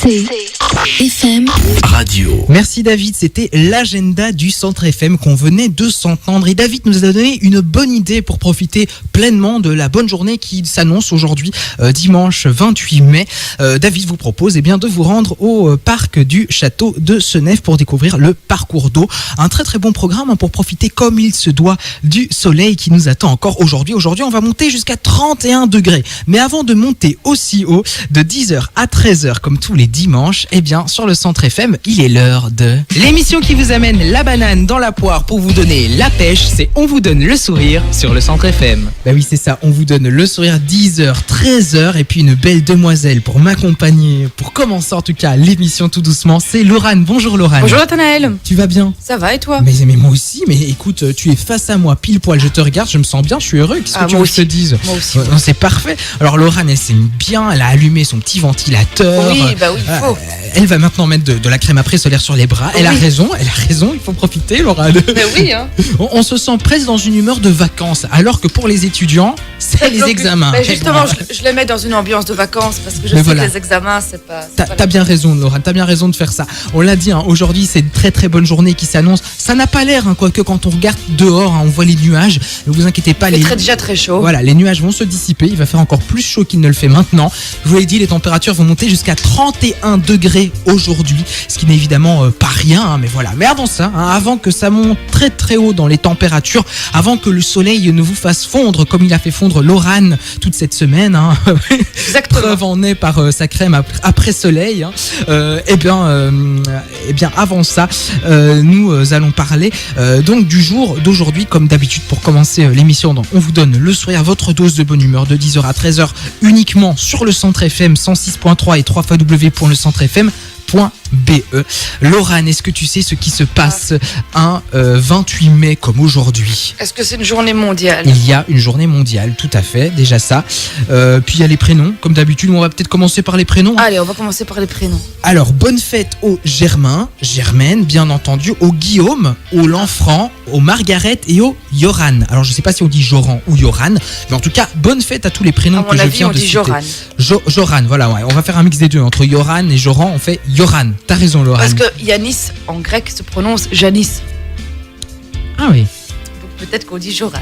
C'est FM Radio. Merci David, c'était l'agenda du Centre FM qu'on venait de s'entendre. Et David nous a donné une bonne idée pour profiter pleinement de la bonne journée qui s'annonce aujourd'hui, dimanche 28 mai. David vous propose de vous rendre au parc du château de Seneffe pour découvrir le parcours d'eau. Un très très bon programme pour profiter comme il se doit du soleil qui nous attend encore aujourd'hui. Aujourd'hui on va monter jusqu'à 31 degrés. Mais avant de monter aussi haut, de 10h à 13h comme tous les dimanches, sur le Centre FM, il est l'heure de l'émission qui vous amène la banane dans la poire pour vous donner la pêche. C'est On vous donne le sourire sur le Centre FM. Bah oui, c'est ça, on vous donne le sourire 10h, 13h et puis une belle demoiselle pour m'accompagner, pour commencer en tout cas l'émission tout doucement. C'est Laurane. Bonjour Laurane. Bonjour Nathanaël. Tu vas bien? Ça va et toi? Mais moi aussi, mais écoute, tu es face à moi pile poil, je te regarde, je me sens bien, je suis heureux. Qu'est-ce que tu veux que je te dise? Moi aussi. Non, c'est parfait. Alors Laurane, elle s'aime bien, elle a allumé son petit ventilateur. Oui, il faut. Elle va maintenant mettre de la crème après solaire sur les bras. Elle a raison, il faut profiter, Laurane. Oui, hein. On se sent presque dans une humeur de vacances, alors que pour les étudiants, c'est les examens. Mais justement, je les mets dans une ambiance de vacances parce que je sais que les examens, c'est pas. T'as bien raison, Laurane, t'as bien raison de faire ça. On l'a dit, aujourd'hui, c'est une très très bonne journée qui s'annonce. Ça n'a pas l'air, quoique quand on regarde dehors, on voit les nuages. Ne vous inquiétez pas, il fait déjà très chaud. Voilà, les nuages vont se dissiper. Il va faire encore plus chaud qu'il ne le fait maintenant. Je vous l'ai dit, les températures vont monter jusqu'à 31 degrés aujourd'hui, ce qui n'est évidemment pas rien, mais voilà. Mais avant ça, avant que ça monte très très haut dans les températures, avant que le soleil ne vous fasse fondre comme il a fait fondre Laurane toute cette semaine, Exactement. Preuve en est par sa crème après soleil. Avant ça, nous allons parler donc du jour d'aujourd'hui, comme d'habitude pour commencer l'émission. Donc, on vous donne le sourire, votre dose de bonne humeur de 10h à 13h uniquement sur le Centre FM 106.3 et www.lecentrefm.be. Laurane, est-ce que tu sais ce qui se passe un 28 mai comme aujourd'hui? Est-ce que c'est une journée mondiale? Il y a une journée mondiale, tout à fait, déjà ça. Puis il y a les prénoms, comme d'habitude, on va peut-être commencer par les prénoms. Allez, on va commencer par les prénoms. Alors, bonne fête au Germain, Germaine, bien entendu, au Guillaume, au Lanfran, au Margaret et au Yoran. Alors, je ne sais pas si on dit Joran ou Yoran, mais en tout cas, bonne fête à tous les prénoms que je viens de citer. Joran. Joran, voilà, ouais. On va faire un mix des deux. Entre Yoran et Joran, on fait Yoran. T'as raison, Laurane. Parce que Yanis, en grec, se prononce Janis. Ah oui. Donc peut-être qu'on dit Joran.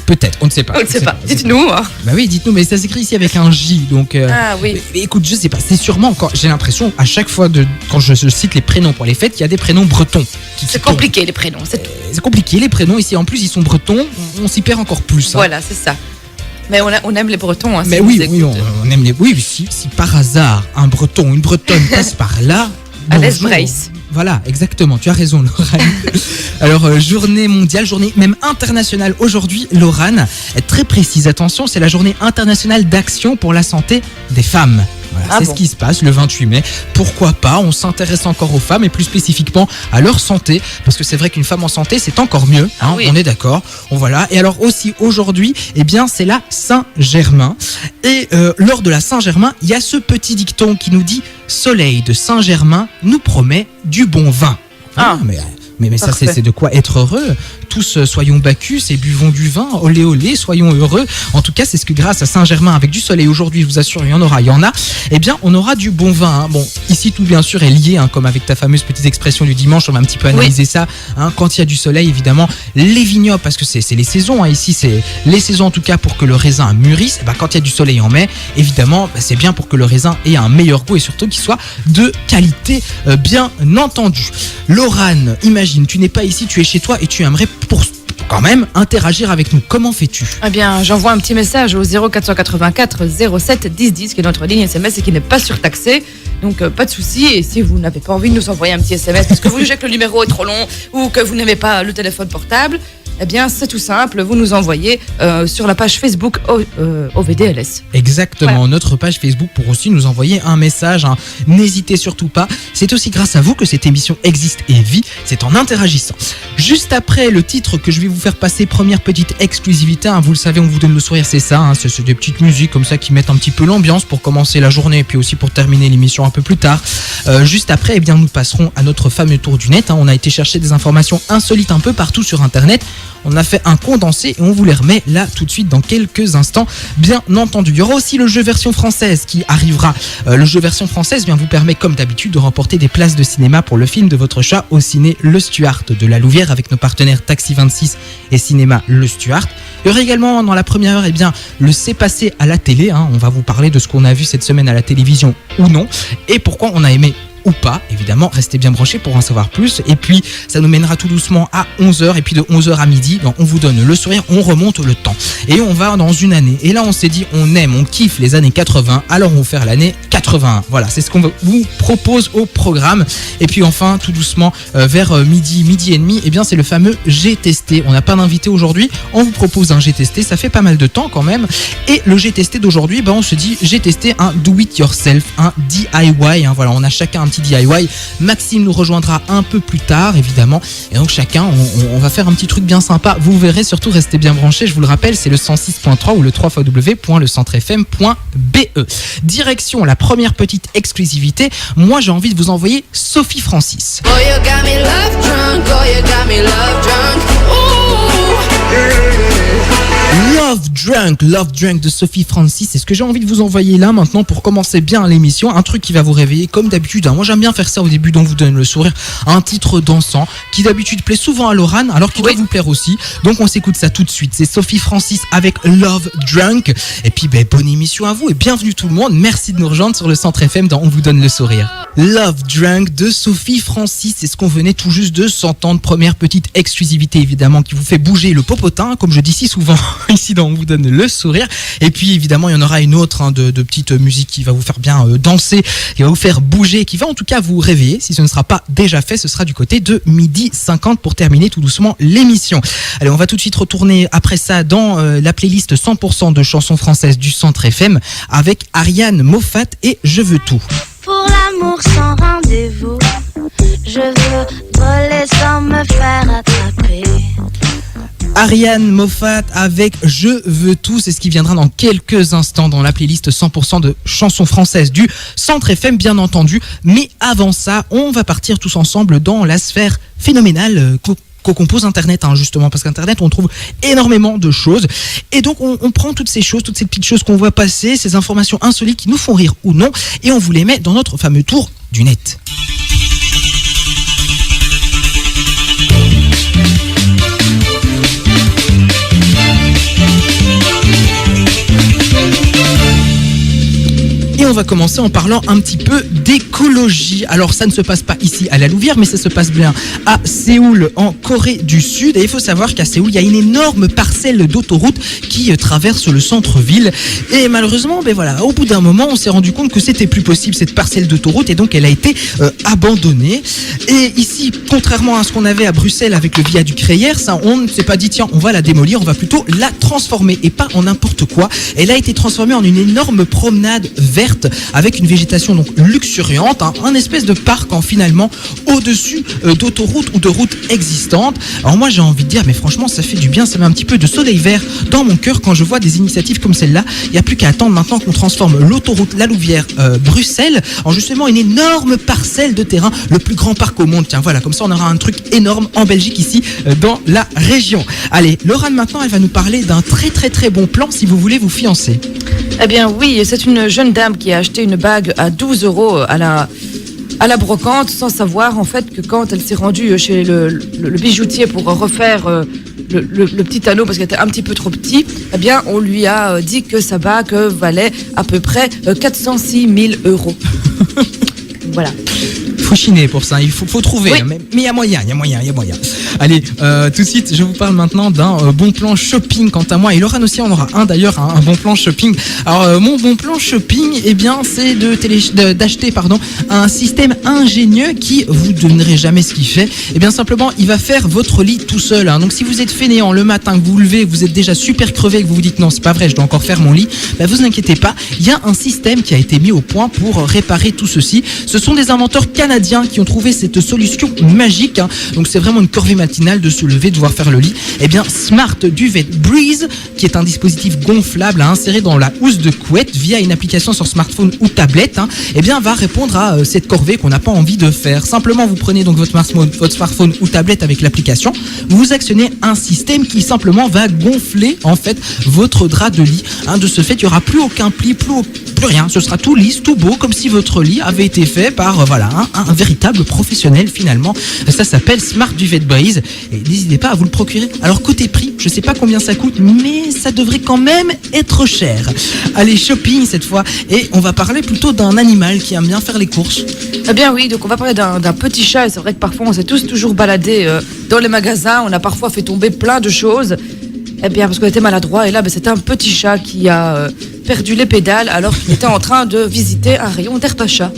Peut-être, on ne sait pas. On ne sait pas. Dites-nous. Bah oui, dites-nous, mais ça s'écrit ici avec un J, donc. Ah oui. Mais écoute, je sais pas, c'est sûrement j'ai l'impression à chaque fois quand je cite les prénoms pour les fêtes, il y a des prénoms bretons. C'est compliqué les prénoms, c'est compliqué les prénoms ici. En plus, ils sont bretons, on s'y perd encore plus. Voilà, c'est ça. Mais on aime les Bretons. Mais oui, on aime les. Oui, si par hasard un Breton ou une Bretonne passe par là. Alès Brace. Voilà, exactement, tu as raison, Laurane. Alors, journée mondiale, journée même internationale aujourd'hui, Laurane, très précise, attention, c'est la journée internationale d'action pour la santé des femmes. Voilà, ce qui se passe le 28 mai. Pourquoi pas? On s'intéresse encore aux femmes et plus spécifiquement à leur santé, parce que c'est vrai qu'une femme en santé, c'est encore mieux. Oui. On est d'accord. Voilà. Et alors aussi aujourd'hui, c'est la Saint-Germain. Et lors de la Saint-Germain, il y a ce petit dicton qui nous dit « Soleil de Saint-Germain nous promet du bon vin ». Mais ça, c'est de quoi être heureux. Tous soyons Bacchus et buvons du vin. Olé, olé, soyons heureux. En tout cas, c'est ce que grâce à Saint-Germain, avec du soleil aujourd'hui, je vous assure, il y en a. On aura du bon vin. Bon, ici, tout bien sûr est lié, comme avec ta fameuse petite expression du dimanche, on va un petit peu analyser ça. Quand il y a du soleil, évidemment, les vignobles, parce que c'est les saisons. Ici, c'est les saisons en tout cas pour que le raisin mûrisse. Quand il y a du soleil en mai, évidemment, c'est bien pour que le raisin ait un meilleur goût et surtout qu'il soit de qualité, bien entendu. Laurane, imagine, tu n'es pas ici, tu es chez toi et tu aimerais pour quand même interagir avec nous. Comment fais-tu? J'envoie un petit message au 0484 07 10 10 qui est notre ligne SMS et qui n'est pas surtaxée. Donc pas de souci. Et si vous n'avez pas envie de nous envoyer un petit SMS parce que vous jugez que le numéro est trop long ou que vous n'aimez pas le téléphone portable, c'est tout simple, vous nous envoyez sur la page Facebook OVDLS. Exactement, voilà. Notre page Facebook pour aussi nous envoyer un message. N'hésitez surtout pas. C'est aussi grâce à vous que cette émission existe et vit. C'est en interagissant. Juste après le titre que je vais vous faire passer, première petite exclusivité. Vous le savez, on vous donne le sourire, c'est ça. C'est des petites musiques comme ça qui mettent un petit peu l'ambiance pour commencer la journée et puis aussi pour terminer l'émission un peu plus tard. Juste après, nous passerons à notre fameux tour du net. On a été chercher des informations insolites un peu partout sur Internet. On a fait un condensé et on vous les remet là tout de suite dans quelques instants, bien entendu. Il y aura aussi le jeu version française qui arrivera. Le jeu version française vous permet comme d'habitude de remporter des places de cinéma pour le film de votre choix au ciné Le Stuart de la Louvière avec nos partenaires Taxi 26 et Cinéma Le Stuart. Il y aura également dans la première heure le C'est passé à la télé. On va vous parler de ce qu'on a vu cette semaine à la télévision ou non et pourquoi on a aimé ou pas, évidemment, restez bien branchés pour en savoir plus. Et puis, ça nous mènera tout doucement à 11h. Et puis, de 11h à midi, on vous donne le sourire, on remonte le temps. Et on va dans une année. Et là, on s'est dit, on kiffe les années 80. Alors, on va faire l'année 81. Voilà, c'est ce qu'on vous propose au programme. Et puis, enfin, tout doucement, vers midi et demi, c'est le fameux J'ai testé. On n'a pas d'invité aujourd'hui. On vous propose un J'ai testé. Ça fait pas mal de temps quand même. Et le J'ai testé d'aujourd'hui, on se dit, j'ai testé un do it yourself, un DIY. Voilà, on a chacun un petit DIY. Maxime nous rejoindra un peu plus tard, évidemment. Et donc, chacun, on va faire un petit truc bien sympa. Vous verrez, surtout, restez bien branchés. Je vous le rappelle, c'est le 106.3 ou le www.lecentrefm.be. Direction la première petite exclusivité. Moi, j'ai envie de vous envoyer Sophie Francis. Oh, you got me love drunk. Oh, you got me love drunk. Love Drunk de Sophie Francis, c'est ce que j'ai envie de vous envoyer là maintenant pour commencer bien l'émission, un truc qui va vous réveiller comme d'habitude. Moi j'aime bien faire ça au début, dont vous donne le sourire, un titre dansant qui d'habitude plaît souvent à Laurent, alors qu'il doit vous plaire aussi. Donc on s'écoute ça tout de suite, c'est Sophie Francis avec Love Drunk. Et puis bonne émission à vous et bienvenue tout le monde, merci de nous rejoindre sur le Centre FM dans On vous donne le sourire. Love Drunk de Sophie Francis, c'est ce qu'on venait tout juste de s'entendre. Première petite exclusivité évidemment qui vous fait bouger le popotin, comme je dis si souvent ici dans On vous donne le sourire. Et puis évidemment il y en aura une autre de petite musique qui va vous faire bien danser, qui va vous faire bouger, qui va en tout cas vous réveiller. Si ce ne sera pas déjà fait, ce sera du côté de 12h50 pour terminer tout doucement l'émission. Allez, on va tout de suite retourner après ça dans la playlist 100% de chansons françaises du Centre FM avec Ariane Moffat et Je veux tout. Pour l'amour sans rendez-vous, je veux voler sans me faire attraper. Ariane Moffat avec Je veux tout, c'est ce qui viendra dans quelques instants dans la playlist 100% de chansons françaises du Centre FM bien entendu. Mais avant ça, on va partir tous ensemble dans la sphère phénoménale qu'on compose Internet, justement, parce qu'Internet, on trouve énormément de choses. Et donc, on prend toutes ces choses, toutes ces petites choses qu'on voit passer, ces informations insolites qui nous font rire ou non, et on vous les met dans notre fameux tour du net. Et on va commencer en parlant un petit peu d'écologie. Alors ça ne se passe pas ici à la Louvière, mais ça se passe bien à Séoul en Corée du Sud. Et il faut savoir qu'à Séoul, il y a une énorme parcelle d'autoroute qui traverse le centre-ville. Et malheureusement, au bout d'un moment, on s'est rendu compte que c'était plus possible cette parcelle d'autoroute et donc elle a été abandonnée. Et ici, contrairement à ce qu'on avait à Bruxelles avec le viaduc Reyer, ça, on ne s'est pas dit tiens, on va la démolir, on va plutôt la transformer et pas en n'importe quoi. Elle a été transformée en une énorme promenade verte avec une végétation donc luxuriante, un espèce de parc finalement au-dessus d'autoroutes ou de routes existantes. Alors moi j'ai envie de dire mais franchement ça fait du bien, ça met un petit peu de soleil vert dans mon cœur quand je vois des initiatives comme celle-là. Il n'y a plus qu'à attendre maintenant qu'on transforme l'autoroute La Louvière Bruxelles en justement une énorme parcelle de terrain, le plus grand parc au monde. Tiens voilà, comme ça on aura un truc énorme en Belgique ici dans la région. Allez, Laurent maintenant elle va nous parler d'un très très très bon plan si vous voulez vous fiancer. Eh bien oui, c'est une jeune dame qui a acheté une bague à 12 € à la brocante sans savoir en fait que quand elle s'est rendue chez le bijoutier pour refaire le petit anneau parce qu'elle était un petit peu trop petit, eh bien on lui a dit que sa bague valait à peu près 406 000 €. Voilà. Faut chiner pour ça, il faut trouver, oui. Mais il y a moyen. Allez, tout de suite, je vous parle maintenant d'un bon plan shopping quant à moi. Et Laurent aussi en aura un d'ailleurs, un bon plan shopping. Alors, mon bon plan shopping, c'est d'acheter un système ingénieux qui vous donnerait jamais ce qu'il fait. Simplement, il va faire votre lit tout seul. Donc, si vous êtes fainéant le matin, que vous vous levez, que vous êtes déjà super crevé, que vous vous dites non, c'est pas vrai, je dois encore faire mon lit, vous inquiétez pas, il y a un système qui a été mis au point pour réparer tout ceci. Ce sont des inventeurs canadiens qui ont trouvé cette solution magique. Donc, c'est vraiment une corvée matinale de se lever, de devoir faire le lit. Eh bien, Smart Duvet Breeze, qui est un dispositif gonflable à insérer dans la housse de couette via une application sur smartphone ou tablette, eh bien, va répondre à cette corvée qu'on n'a pas envie de faire. Simplement, vous prenez donc votre smartphone ou tablette avec l'application, vous actionnez un système qui simplement va gonfler en fait votre drap de lit. De ce fait, il n'y aura plus aucun pli, plus rien. Ce sera tout lisse, tout beau, comme si votre lit avait été fait par un véritable professionnel finalement. Ça s'appelle Smart Duvet Breeze et n'hésitez pas à vous le procurer. Alors côté prix, je sais pas combien ça coûte, mais ça devrait quand même être cher. Allez, shopping cette fois, et on va parler plutôt d'un animal qui aime bien faire les courses. Eh bien oui, donc on va parler d'un petit chat, et c'est vrai que parfois on s'est tous toujours baladés dans les magasins, on a parfois fait tomber plein de choses. Eh bien, parce qu'on était maladroit, et là, c'était un petit chat qui a perdu les pédales alors qu'il était en train de visiter un rayon d'herbe à chat.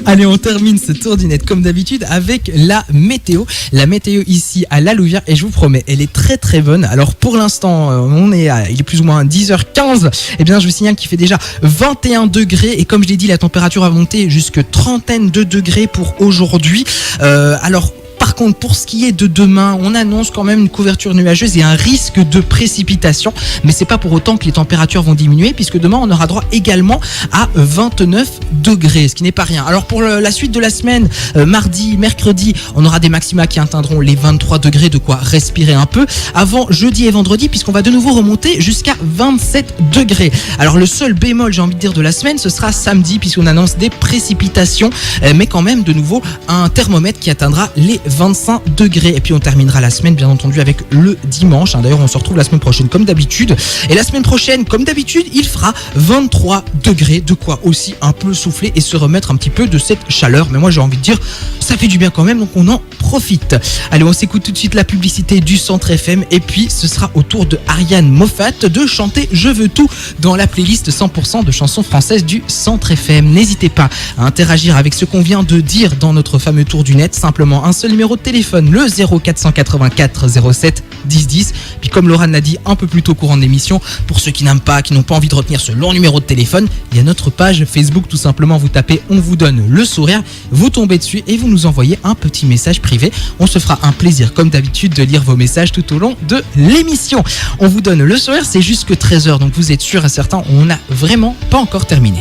Allez, on termine ce tour du net comme d'habitude avec la météo. La météo ici à La Louvière, et je vous promets, elle est très très bonne. Alors pour l'instant, il est plus ou moins 10h15. Eh bien, je vous signale qu'il fait déjà 21 degrés, et comme je l'ai dit, la température va monter jusque trentaine de degrés pour aujourd'hui. Alors, par contre, pour ce qui est de demain, on annonce quand même une couverture nuageuse et un risque de précipitation, mais c'est pas pour autant que les températures vont diminuer, puisque demain on aura droit également à 29 degrés, ce qui n'est pas rien. Alors pour la suite de la semaine, mardi, mercredi, on aura des maxima qui atteindront les 23 degrés, de quoi respirer un peu, avant jeudi et vendredi, puisqu'on va de nouveau remonter jusqu'à 27 degrés. Alors le seul bémol, j'ai envie de dire, de la semaine, ce sera samedi, puisqu'on annonce des précipitations, mais quand même de nouveau un thermomètre qui atteindra les 25 degrés. Et puis on terminera la semaine bien entendu avec le dimanche. D'ailleurs, on se retrouve la semaine prochaine comme d'habitude. Et la semaine prochaine, comme d'habitude, il fera 23 degrés, de quoi aussi un peu souffler et se remettre un petit peu de cette chaleur. Mais moi j'ai envie de dire, ça fait du bien quand même, donc on en profite. Allez, on s'écoute tout de suite la publicité du Centre FM, et puis ce sera au tour de Ariane Moffat de chanter Je veux tout dans la playlist 100% de chansons françaises du Centre FM. N'hésitez pas à interagir avec ce qu'on vient de dire dans notre fameux tour du net. Simplement un seul numéro de téléphone, le 0484 07 10 10. Puis comme Laurent l'a dit un peu plus tôt au courant de l'émission, pour ceux qui n'aiment pas, qui n'ont pas envie de retenir ce long numéro de téléphone, il y a notre page Facebook, tout simplement vous tapez On vous donne le sourire, vous tombez dessus et vous nous envoyez un petit message privé. On se fera un plaisir comme d'habitude de lire vos messages tout au long de l'émission. On vous donne le sourire, c'est jusque 13h, donc vous êtes sûr et certain, on n'a vraiment pas encore terminé.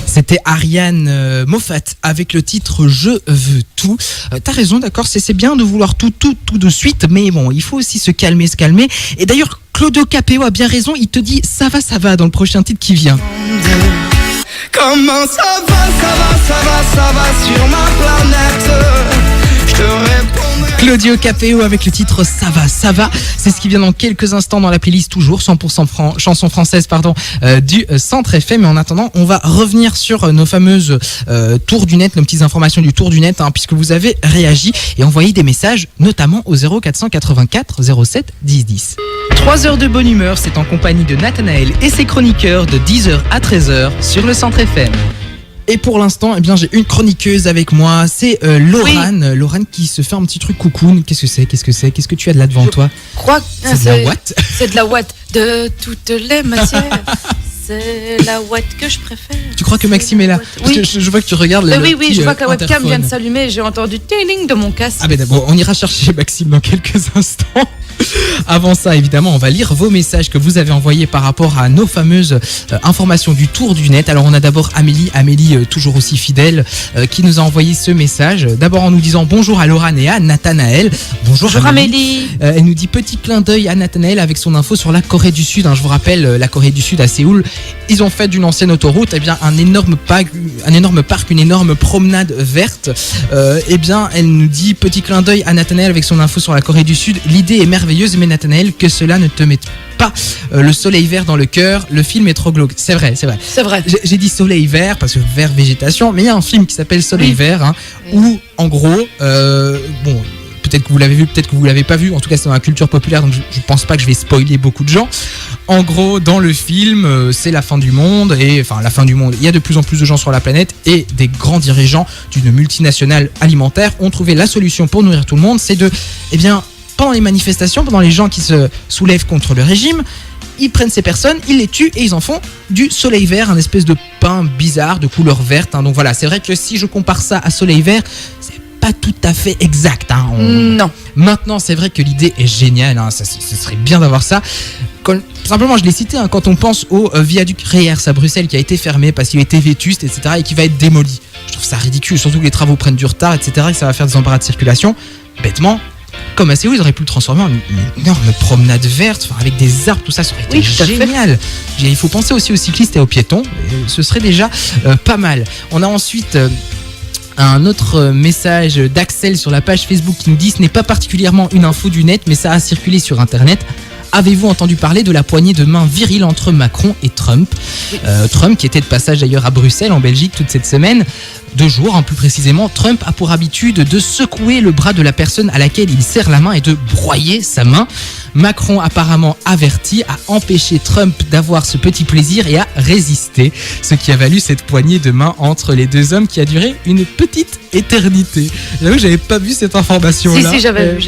C'était Ariane Moffat avec le titre Je veux tout. T'as raison, d'accord, c'est bien de vouloir tout de suite, mais bon, il faut aussi se calmer. Et d'ailleurs, Claudio Capéo a bien raison, il te dit ça va dans le prochain titre qui vient. Comment ça va sur ma planète? Je te répondrai. Claudio Capéo avec le titre Ça va, c'est ce qui vient dans quelques instants dans la playlist, toujours 100% chansons françaises du Centre FM. Mais en attendant, on va revenir sur nos fameuses tours du net, nos petites informations du tour du net, puisque vous avez réagi et envoyé des messages, notamment au 0484 07 10 10. 3 heures de bonne humeur, c'est en compagnie de Nathanaël et ses chroniqueurs de 10h à 13h sur le Centre FM. Et pour l'instant, eh bien, j'ai une chroniqueuse avec moi, c'est Laurane. Oui. Laurane qui se fait un petit truc coucoune. Qu'est-ce que tu as de là devant toi? Je crois que c'est de la ouate. C'est de la ouate de toutes les matières. C'est la ouate que je préfère. Tu crois que Maxime est là? Parce que je vois que tu regardes oui, je vois que la webcam vient de s'allumer. J'ai entendu ting de mon casque. Ah ben d'abord, on ira chercher Maxime dans quelques instants. Avant ça, évidemment, on va lire vos messages que vous avez envoyés par rapport à nos fameuses informations du tour du net. Alors on a d'abord Amélie, toujours aussi fidèle, qui nous a envoyé ce message. D'abord en nous disant bonjour à Laurane et à Nathanaël. Bonjour Amélie. Elle nous dit petit clin d'œil à Nathanaël avec son info sur la Corée du Sud. Je vous rappelle, la Corée du Sud à Séoul, ils ont fait d'une ancienne autoroute un énorme parc, une énorme promenade verte. Elle nous dit petit clin d'œil à Nathanaël avec son info sur la Corée du Sud. L'idée est merveilleuse, mais Nathanaël, que cela ne te mette pas le soleil vert dans le cœur, le film est trop glauque. C'est vrai. J'ai dit soleil vert parce que vert végétation, mais il y a un film qui s'appelle Soleil vert, où en gros, peut-être que vous l'avez vu, peut-être que vous l'avez pas vu, en tout cas c'est dans la culture populaire, donc je pense pas que je vais spoiler beaucoup de gens. En gros, dans le film, c'est la fin du monde, il y a de plus en plus de gens sur la planète, et des grands dirigeants d'une multinationale alimentaire ont trouvé la solution pour nourrir tout le monde, c'est pendant les manifestations, pendant les gens qui se soulèvent contre le régime, ils prennent ces personnes, ils les tuent et ils en font du soleil vert, un espèce de pain bizarre de couleur verte. Donc voilà, c'est vrai que si je compare ça à soleil vert, c'est pas tout à fait exact. Non. Maintenant, c'est vrai que l'idée est géniale. Ce serait bien d'avoir ça. Simplement, je l'ai cité, quand on pense au viaduc Reyers à Bruxelles qui a été fermé parce qu'il était vétuste, etc. et qui va être démoli. Je trouve ça ridicule, surtout que les travaux prennent du retard, etc. et que ça va faire des embarras de circulation. Bêtement, comme à Séoul, ils auraient pu le transformer en une énorme promenade verte, avec des arbres, tout ça aurait été génial. Il faut penser aussi aux cyclistes et aux piétons. Ce serait déjà pas mal. On a ensuite un autre message d'Axel sur la page Facebook qui nous dit: ce n'est pas particulièrement une info du net, mais ça a circulé sur Internet. Avez-vous entendu parler de la poignée de main virile entre Macron et Trump? Trump qui était de passage d'ailleurs à Bruxelles en Belgique toute cette semaine, 2 jours plus précisément. Trump a pour habitude de secouer le bras de la personne à laquelle il serre la main et de broyer sa main. Macron apparemment averti a empêché Trump d'avoir ce petit plaisir et a résisté, ce qui a valu cette poignée de main entre les deux hommes qui a duré une petite éternité. J'avoue que j'avais pas vu cette information-là. Si, j'avais vu.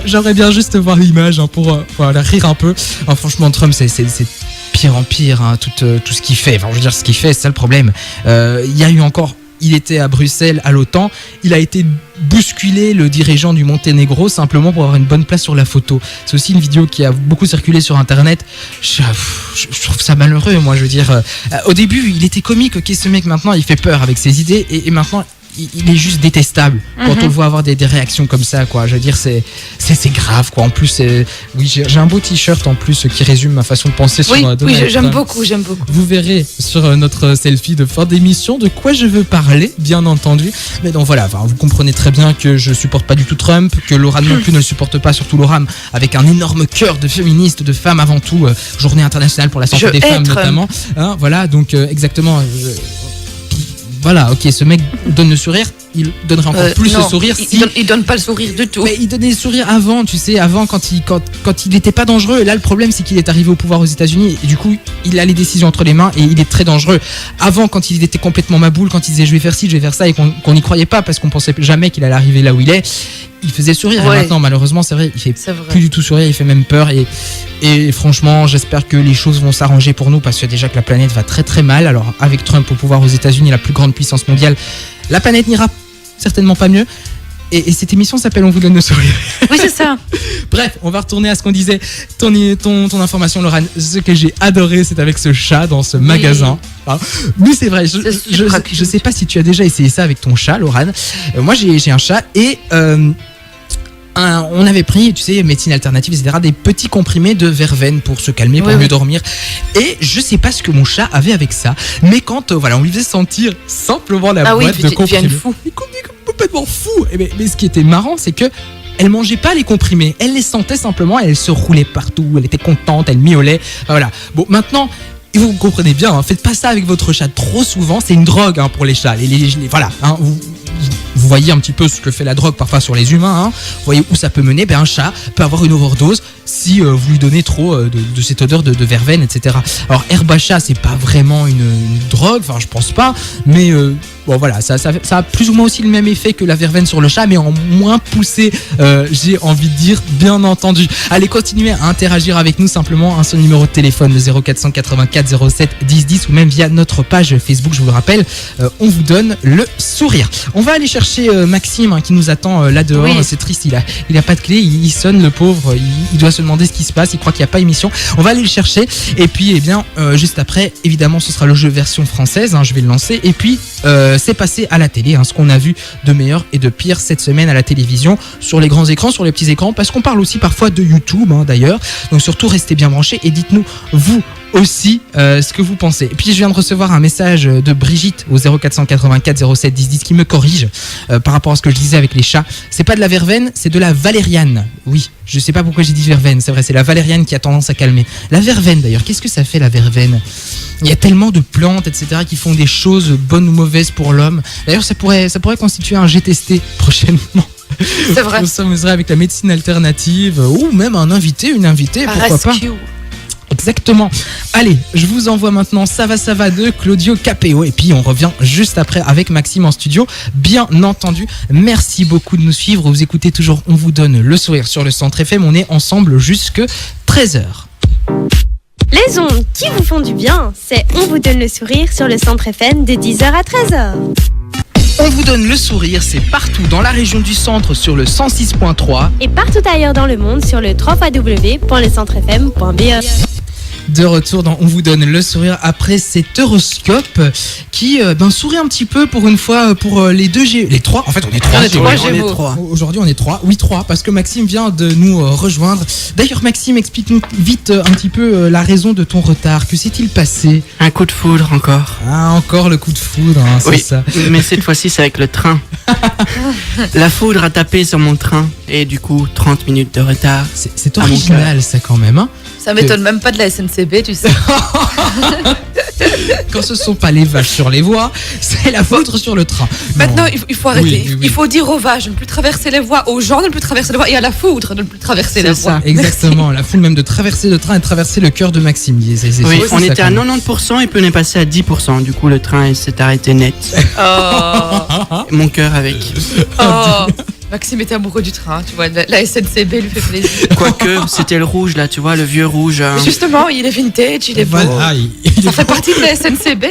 J'aimerais bien juste voir l'image pour rire un peu. Franchement, Trump, c'est pire en pire, tout ce qu'il fait. Enfin, je veux dire, ce qu'il fait, c'est ça le problème. Il y a eu encore... Il était à Bruxelles, à l'OTAN. Il a été bousculé, le dirigeant du Monténégro, simplement pour avoir une bonne place sur la photo. C'est aussi une vidéo qui a beaucoup circulé sur Internet. Je trouve ça malheureux, moi. Je veux dire, au début, il était comique, ok, ce mec, maintenant, il fait peur avec ses idées. Et maintenant, il est juste détestable quand on le voit avoir des réactions comme ça, quoi. Je veux dire, c'est grave, quoi. En plus, oui, j'ai un beau t-shirt en plus qui résume ma façon de penser sur Donald Trump. J'aime beaucoup. Vous verrez sur notre selfie de fin d'émission de quoi je veux parler, bien entendu. Mais donc voilà, vous comprenez très bien que je supporte pas du tout Trump, que Laurane non plus ne le supporte pas, surtout Laurane, avec un énorme cœur de féministe, de femmes avant tout, journée internationale pour la santé des femmes notamment. Voilà, donc exactement. Voilà, ok, ce mec donne le sourire, il donnerait encore plus le sourire si... Il donne pas le sourire du tout. Mais il donnait le sourire avant, tu sais, quand il n'était pas dangereux. Et là, le problème, c'est qu'il est arrivé au pouvoir aux États-Unis et du coup, il a les décisions entre les mains et il est très dangereux. Avant, quand il était complètement maboule, quand il disait je vais faire ci, je vais faire ça et qu'on n'y croyait pas parce qu'on pensait jamais qu'il allait arriver là où il est, il faisait sourire. Ouais. Et maintenant, malheureusement, c'est vrai, il fait plus du tout sourire, il fait même peur. Et franchement, j'espère que les choses vont s'arranger pour nous parce que déjà que la planète va très très mal. Alors, avec Trump au pouvoir aux États-Unis, la plus grande puissance mondiale, la planète n'ira certainement pas mieux. Et cette émission s'appelle On vous donne le sourire. Oui, c'est ça. Bref, on va retourner à ce qu'on disait. Ton information, Laurane, ce que j'ai adoré, c'est avec ce chat dans ce magasin. Mais c'est vrai, je sais pas si tu as déjà essayé ça avec ton chat, Laurane. Moi, j'ai un chat et... on avait pris, tu sais, médecine alternative, etc., des petits comprimés de verveine pour se calmer, pour mieux dormir. Et je sais pas ce que mon chat avait avec ça, mais quand on lui faisait sentir simplement la boîte de comprimés, il est complètement fou. Mais ce qui était marrant, c'est que elle mangeait pas les comprimés, elle les sentait simplement, elle se roulait partout, elle était contente, elle miaulait. Voilà. Bon, maintenant. Et vous comprenez bien, faites pas ça avec votre chat trop souvent, c'est une drogue pour les chats. Voilà, vous voyez un petit peu ce que fait la drogue parfois sur les humains. Vous voyez où ça peut mener. Un chat peut avoir une overdose si vous lui donnez trop de cette odeur de verveine, etc. Alors herbe à chat, c'est pas vraiment une drogue, je pense pas, mais bon voilà, ça a plus ou moins aussi le même effet que la verveine sur le chat, mais en moins poussé, j'ai envie de dire, bien entendu. Allez, continuez à interagir avec nous simplement, sur le numéro de téléphone, le 0484 07 10 10, ou même via notre page Facebook, je vous le rappelle, on vous donne le sourire. On va aller chercher Maxime qui nous attend là dehors. Oui. C'est triste, il a pas de clé, il sonne, le pauvre, il doit se demander ce qui se passe, il croit qu'il n'y a pas émission. On va aller le chercher et puis juste après, évidemment, ce sera le jeu version française, je vais le lancer, et puis c'est passé à la télé, ce qu'on a vu de meilleur et de pire cette semaine à la télévision, sur les grands écrans, sur les petits écrans, parce qu'on parle aussi parfois de YouTube d'ailleurs, donc surtout restez bien branchés et dites-nous vous aussi ce que vous pensez. Et puis je viens de recevoir un message de Brigitte au 0484 07 10 10 qui me corrige par rapport à ce que je disais avec les chats. C'est pas de la verveine, c'est de la valériane. Oui, je sais pas pourquoi j'ai dit verveine, c'est vrai, c'est la valériane qui a tendance à calmer. La verveine d'ailleurs, qu'est-ce que ça fait la verveine? Il y a tellement de plantes, etc., qui font des choses bonnes ou mauvaises pour l'homme. D'ailleurs, ça pourrait constituer un GTST prochainement. C'est vrai. On s'amuserait avec la médecine alternative ou même un invité, une invitée, pourquoi pas. Exactement. Allez, je vous envoie maintenant Ça va de Claudio Capéo et puis on revient juste après avec Maxime en studio, bien entendu. Merci beaucoup de nous suivre. Vous écoutez toujours On vous donne le sourire sur le Centre FM. On est ensemble jusque 13h. Les ondes qui vous font du bien, c'est On vous donne le sourire sur le Centre FM de 10h à 13h. On vous donne le sourire, c'est partout dans la région du centre sur le 106.3. Et partout ailleurs dans le monde sur le www.lecentrefm.be. De retour dans On vous donne le sourire après cet horoscope qui sourit un petit peu pour une fois pour les trois. En fait, on est trois. On est trois. Aujourd'hui, on est trois. Oui, trois, parce que Maxime vient de nous rejoindre. D'ailleurs, Maxime, explique-nous vite un petit peu la raison de ton retard. Que s'est-il passé? Un coup de foudre encore. Ah, encore le coup de foudre, hein, c'est Oui, ça. mais cette fois-ci c'est avec le train. La foudre a tapé sur mon train et du coup 30 minutes de retard. C'est À mon original, ça, quand même. Hein. Ça m'étonne même pas de la SNCB, tu sais. Quand ce sont pas les vaches sur les voies, c'est la foudre sur le train. Maintenant, Non. il faut arrêter. Oui. Il faut dire aux vaches de ne plus traverser les voies, aux gens de ne plus traverser les voies et à la foudre de ne plus traverser C'est les ça. voies. Exactement, la foule même de traverser le train et de traverser le cœur de Maxime. C'est Oui, ça, on était quand à même. 90% et puis on est passé à 10%. Du coup le train s'est arrêté net. Oh, Mon cœur avec. oh. Maxime était amoureux du train, tu vois. La SNCB lui fait plaisir. Quoique c'était le rouge là, tu vois, le vieux rouge. Justement, il est vintage, il est beau. Voilà, Ça fait partie de la SNCB.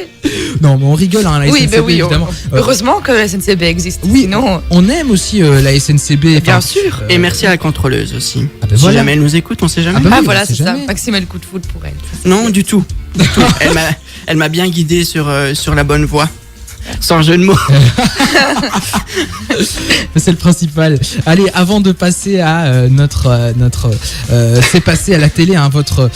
Non, mais on rigole, hein, la Oui, SNCB, mais oui, évidemment. heureusement que la SNCB existe. Oui, Sinon, on aime aussi la SNCB. bien enfin, sûr. Et merci à la contrôleuse aussi. Ah ben Si voilà. jamais elle nous écoute, on sait jamais. Ah bah Ah oui, voilà, on sait c'est ça. jamais. Maxime a le coup de foudre pour elle. Non, du tout. Du tout. Elle m'a bien guidé sur la bonne voie. Sans jeu de mots. C'est le principal. Allez, avant de passer à c'est passé à la télé, hein, votre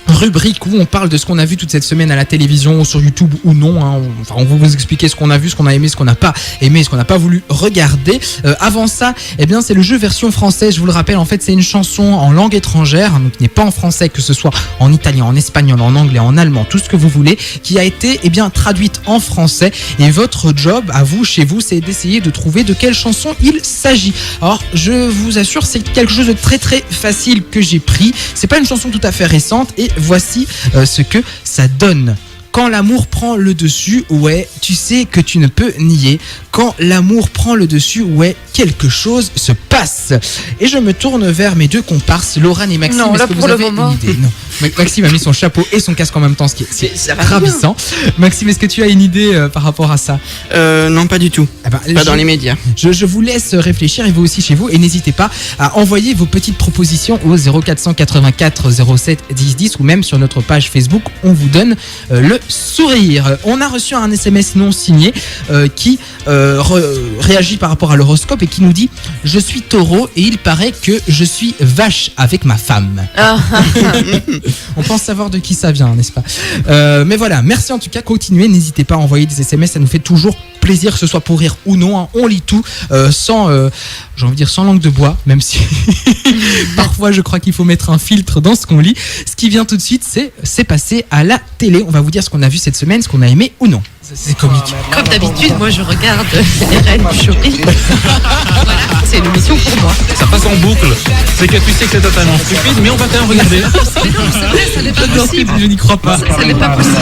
rubrique où on parle de ce qu'on a vu toute cette semaine à la télévision, sur YouTube ou non. Hein. On va vous expliquer ce qu'on a vu, ce qu'on a aimé, ce qu'on n'a pas aimé, ce qu'on n'a pas voulu regarder. Avant ça, eh bien, c'est le jeu version française. Je vous le rappelle, en fait, c'est une chanson en langue étrangère, donc qui n'est pas en français, que ce soit en italien, en espagnol, en anglais, en allemand, tout ce que vous voulez, qui a été traduite en français. Et votre job, à vous, chez vous, c'est d'essayer de trouver de quelle chanson il s'agit. Alors, je vous assure, c'est quelque chose de très très facile que j'ai pris. C'est pas une chanson tout à fait récente et voici ce que ça donne. Quand l'amour prend le dessus, ouais, tu sais que tu ne peux nier. Quand l'amour prend le dessus, ouais, quelque chose se passe. Et je me tourne vers mes deux comparses, Laurent et Maxime. Non, Est-ce là, que pour vous le avez moment. une idée? Non. Maxime a mis son chapeau et son casque en même temps, ce qui est Ça va ravissant. Maxime, est-ce que tu as une idée par rapport à ça? Non, pas du tout. Eh ben, Pas dans les médias. je vous laisse réfléchir et vous aussi chez vous et n'hésitez pas à envoyer vos petites propositions au 0484 07 10 10 ou même sur notre page Facebook. On vous donne le sourire. On a reçu un SMS non signé qui réagit par rapport à l'horoscope et qui nous dit: je suis taureau et il paraît que je suis vache avec ma femme. Ah, On pense savoir de qui ça vient, n'est-ce pas? Mais voilà, merci en tout cas, continuez, n'hésitez pas à envoyer des SMS, ça nous fait toujours plaisir, que ce soit pour rire ou non, hein. On lit tout sans, j'ai envie de dire sans langue de bois, même si parfois je crois qu'il faut mettre un filtre dans ce qu'on lit. Ce qui vient tout de suite, c'est passé à la télé. On va vous dire ce qu'on a vu cette semaine, ce qu'on a aimé ou non. C'est comique. comme d'habitude, moi je regarde les reines du shopping. Voilà, c'est une mission pour moi. Ça passe en boucle. C'est que tu sais que c'est totalement stupide, mais on va quand même regarder. Mais non, c'est vrai, ça n'est pas possible. Je n'y crois pas. Ça n'est pas possible.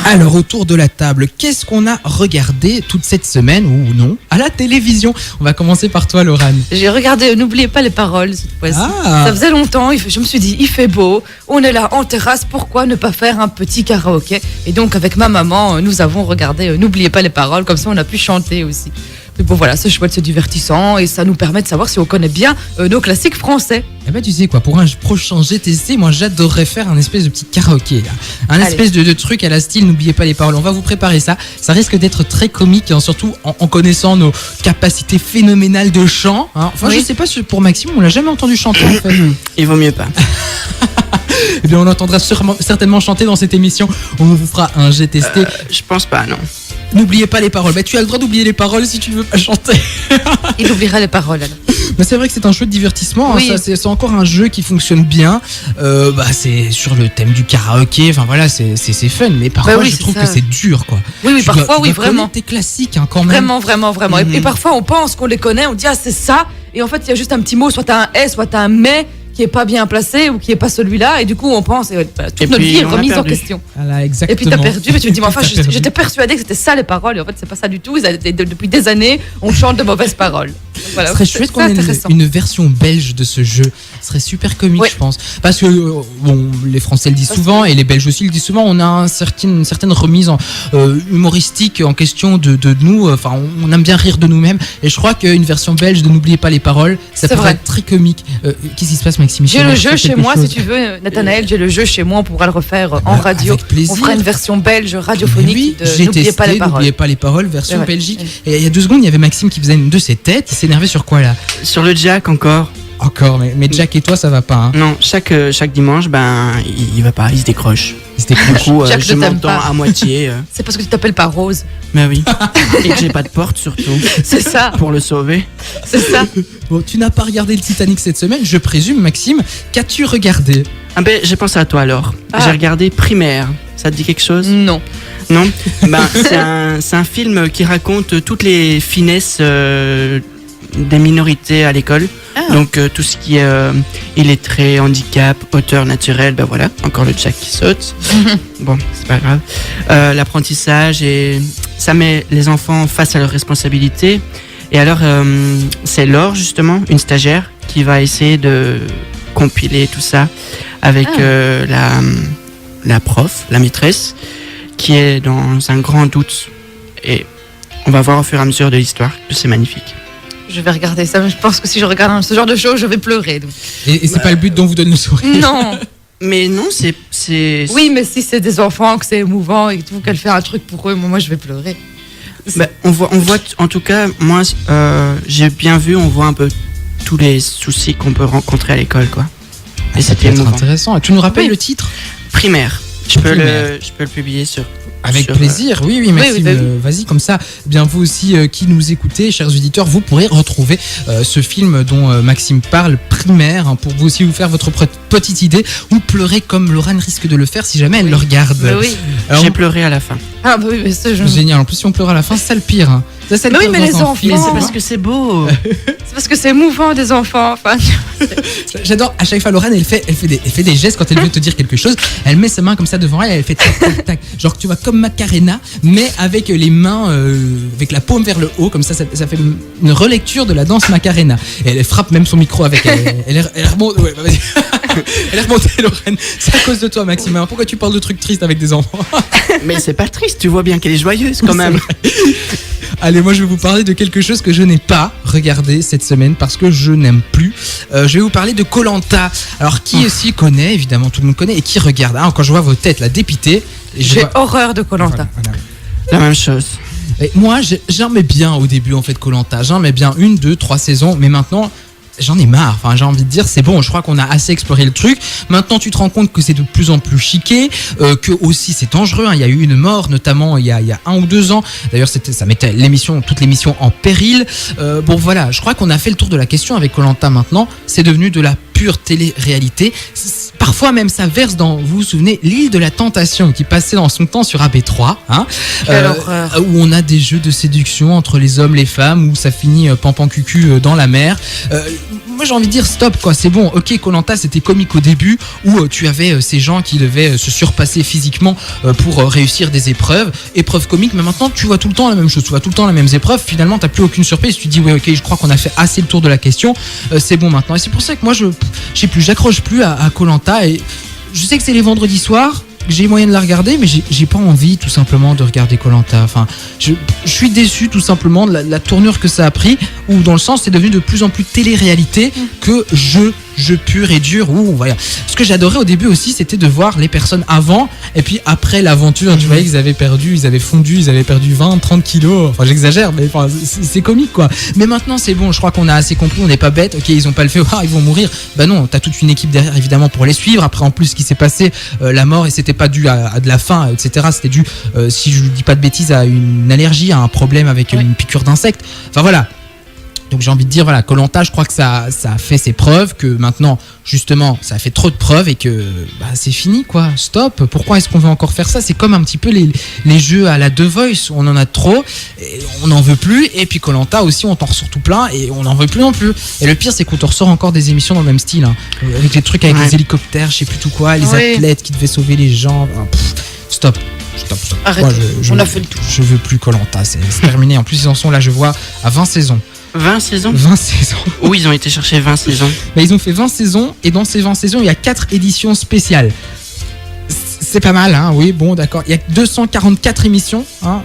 Alors, autour de la table, qu'est-ce qu'on a regardé toute cette semaine ou non à la télévision? On va commencer par toi, Laurane. J'ai regardé, n'oubliez pas les paroles cette fois-ci. Ah. Ça faisait longtemps, je me suis dit, il fait beau, on est là en terrasse, pourquoi ne pas faire un petit karaoké? Et donc avec ma maman, nous avons regardé N'oubliez pas les paroles, comme ça on a pu chanter aussi. Mais bon voilà, c'est chouette, c'est divertissant et ça nous permet de savoir si on connaît bien nos classiques français. Eh ben, tu sais quoi, pour un prochain GTC, moi j'adorerais faire un espèce de petit karaoké là. Un Allez. espèce de truc à la style N'oubliez pas les paroles. On va vous préparer ça. Ça risque d'être très comique, hein, surtout en connaissant nos capacités phénoménales de chant. Hein. Enfin, Oui. je sais pas si pour Maxime, on l'a jamais entendu chanter en fait. Il vaut mieux pas. Eh bien, on entendra certainement chanter dans cette émission. On vous fera un GTST. Je pense pas, non. N'oubliez pas les paroles. Bah, tu as le droit d'oublier les paroles si tu ne veux pas chanter. Il oubliera les paroles alors. Mais c'est vrai que c'est un chouette divertissement. Hein. Oui. Ça, c'est encore un jeu qui fonctionne bien. C'est sur le thème du karaoké. Enfin voilà, c'est fun. Mais parfois, Bah oui, je c'est trouve ça. que c'est dur, quoi. Oui, Tu parfois, dois oui, vraiment. connaître tes classiques, hein, quand même. Vraiment. Et parfois, on pense qu'on les connaît, on dit, ah, c'est ça. Et en fait, il y a juste un petit mot, soit t'as un S, soit t'as un mais, qui est pas bien placé ou qui est pas celui-là. Et du coup, on pense, et toute Et notre puis, vie est on a remise en perdu. question. Voilà, exactement. Et puis t'as perdu, mais tu te dis, mais enfin, T'as perdu. j'étais persuadée que c'était ça les paroles. Et en fait, c'est pas ça du tout. Depuis des années, on chante de mauvaises paroles. Voilà. Ce serait chouette qu'on ait intéressant. une version belge de ce jeu. Ce serait super comique, Ouais. je pense. Parce que, bon, les Français le disent souvent et les Belges aussi le disent souvent, on a une certaine remise humoristique en question de nous. Enfin, on aime bien rire de nous-mêmes. Et je crois qu'une version belge de N'oubliez pas les paroles, ça C'est pourrait vrai. être très comique. Qu'est-ce qui se passe, Maxime? J'ai le jeu chez moi, si tu veux, Nathanaël, j'ai le jeu chez moi, on pourra le refaire en radio. Avec plaisir. On fera une version belge Mais radiophonique oui, de j'ai N'oubliez testé, pas les paroles. N'oubliez pas les paroles, version Ouais. Belgique. Et il y a 2 secondes, il y avait Maxime qui faisait une de ses têtes. Il s'énervait sur quoi là? Sur le Jack encore. Encore, mais Jack et toi, ça va pas. Hein. Non, chaque dimanche, il va pas, il se décroche. C'était Du cool. coup, Jack, je je t'aime m'entends pas. à moitié. C'est parce que tu t'appelles pas Rose. Mais oui. Et que j'ai pas de porte surtout. C'est ça, Pour le sauver. c'est ça. Bon, tu n'as pas regardé le Titanic cette semaine, je présume, Maxime. Qu'as-tu regardé? Ah ben, j'ai pensé à toi alors. Ah. J'ai regardé Primaire. Ça te dit quelque chose? Non. Non. Ben, c'est un film qui raconte toutes les finesses des minorités à l'école. Ah. Donc tout ce qui est illettré, handicap, hauteur naturelle, ben voilà, encore le Jack qui saute. Bon, c'est pas grave. L'apprentissage et ça met les enfants face à leurs responsabilités. Et alors, c'est Laure justement, une stagiaire, qui va essayer de compiler tout ça avec la prof, la maîtresse, qui est dans un grand doute. Et on va voir au fur et à mesure de l'histoire que c'est magnifique. Je vais regarder ça, mais je pense que si je regarde ce genre de choses, je vais pleurer. Donc. Et c'est pas le but dont vous donne le sourire. Non. Mais non, c'est Oui, mais si c'est des enfants, que c'est émouvant et que tout, qu'elle fait un truc pour eux, moi je vais pleurer. Bah, on voit, en tout cas, moi, j'ai bien vu, on voit un peu tous les soucis qu'on peut rencontrer à l'école, quoi. Et Ça peut c'était être émouvant. intéressant. Tu nous rappelles Oui. le titre? Primaire. Je peux Primaire. le publier sur. Avec sur, plaisir, oui, Maxime, oui, bah vas-y, comme ça, eh bien vous aussi qui nous écoutez, chers auditeurs, vous pourrez retrouver ce film dont Maxime parle, Primaire, hein, pour vous aussi vous faire votre petite idée, ou pleurer comme Laurane risque de le faire si jamais elle le regarde. Mais oui. Alors, J'ai pleuré à la fin. Ah bah oui, mais ça, je... génial, en plus si on pleure à la fin, c'est ça le pire. Hein. Ça, c'est le Mais oui, pire mais dans les un enfants, film. Mais c'est C'est parce parce que c'est beau. c'est parce que c'est émouvant des enfants. Enfin, J'adore, à chaque fois Laurane elle fait des gestes quand elle veut te dire quelque chose, elle met sa main comme ça devant elle, elle fait tac tac tac, genre tu vois comme Macarena, mais avec les mains, avec la paume vers le haut, comme ça fait une relecture de la danse Macarena, et elle frappe même son micro avec elle est remontée, ouais, bah, vas-y. Elle est remontée Laurane, c'est à cause de toi Maxime, hein. Pourquoi tu parles de trucs tristes avec des enfants? Mais c'est pas triste, tu vois bien qu'elle est joyeuse quand même. Allez, moi je vais vous parler de quelque chose que je n'ai pas regardé cette semaine parce que je n'aime plus. Je vais vous parler de Koh-Lanta. Alors qui ici connaît, évidemment tout le monde connaît, et qui regarde. Ah, quand je vois vos têtes là dépitées, j'ai horreur de Koh-Lanta. Voilà. La même chose. Et moi j'aimais bien au début en fait Koh-Lanta, j'aimais bien 1, 2, 3 saisons, mais maintenant j'en ai marre, enfin j'ai envie de dire c'est bon, je crois qu'on a assez exploré le truc. Maintenant tu te rends compte que c'est de plus en plus chiqué, que aussi c'est dangereux, hein. Il y a eu une mort notamment il y a 1 ou 2 ans, d'ailleurs ça mettait toute l'émission en péril. Bon voilà, je crois qu'on a fait le tour de la question avec Koh-Lanta maintenant, c'est devenu de la pure télé-réalité. Parfois même ça verse dans, vous vous souvenez, l'île de la tentation qui passait dans son temps sur AB3, hein, Quelle horreur. où on a des jeux de séduction entre les hommes, les femmes, où ça finit pampan cucu dans la mer. Moi j'ai envie de dire stop quoi, c'est bon, ok Koh-Lanta c'était comique au début où tu avais ces gens qui devaient se surpasser physiquement pour réussir des épreuves comiques, mais maintenant tu vois tout le temps la même chose, tu vois tout le temps les mêmes épreuves, finalement t'as plus aucune surprise, tu te dis ouais ok je crois qu'on a fait assez le tour de la question, c'est bon maintenant, et c'est pour ça que moi j'accroche plus à Koh-Lanta, et je sais que c'est les vendredis soirs, j'ai moyen de la regarder, mais j'ai pas envie tout simplement de regarder Koh-Lanta. Enfin, je suis déçu tout simplement de la tournure que ça a pris, où dans le sens c'est devenu de plus en plus télé-réalité que jeu pur et dur. Où voilà. Ce que j'adorais au début aussi, c'était de voir les personnes avant et puis après l'aventure. Tu voyais qu'ils avaient perdu, ils avaient fondu, ils avaient perdu 20, 30 kilos. Enfin, j'exagère, mais enfin, c'est comique quoi. Mais maintenant c'est bon, je crois qu'on a assez compris, on n'est pas bête. Ok, ils ont pas le fait, ils vont mourir. Bah non, t'as toute une équipe derrière évidemment pour les suivre. Après en plus, ce qui s'est passé, la mort, et c'était pas dû à de la faim, etc. C'était dû, si je dis pas de bêtises, à une allergie, à un problème avec une piqûre d'insecte. Enfin voilà. Donc j'ai envie de dire, voilà, Koh-Lanta, je crois que ça a fait ses preuves, que maintenant, justement, ça a fait trop de preuves et que c'est fini, quoi. Stop. Pourquoi est-ce qu'on veut encore faire ça? C'est comme un petit peu les jeux à la The Voice, on en a trop, et on n'en veut plus, et puis Koh-Lanta aussi, on t'en ressort tout plein, et on n'en veut plus non plus. Et le pire, c'est qu'on te ressort encore des émissions dans le même style, hein, avec les trucs avec les hélicoptères, je sais plus tout quoi, les athlètes qui devaient sauver les gens. Stop. Arrêtez, Moi, on a fait le tour. Je veux plus Koh-Lanta, c'est terminé. En plus, ils en sont là, je vois, à 20 saisons. 20 saisons 20 saisons. Oui, ils ont été chercher 20 saisons. Bah, ils ont fait 20 saisons et dans ces 20 saisons, il y a 4 éditions spéciales. C'est pas mal, hein, oui, bon, d'accord. Il y a 244 émissions, hein,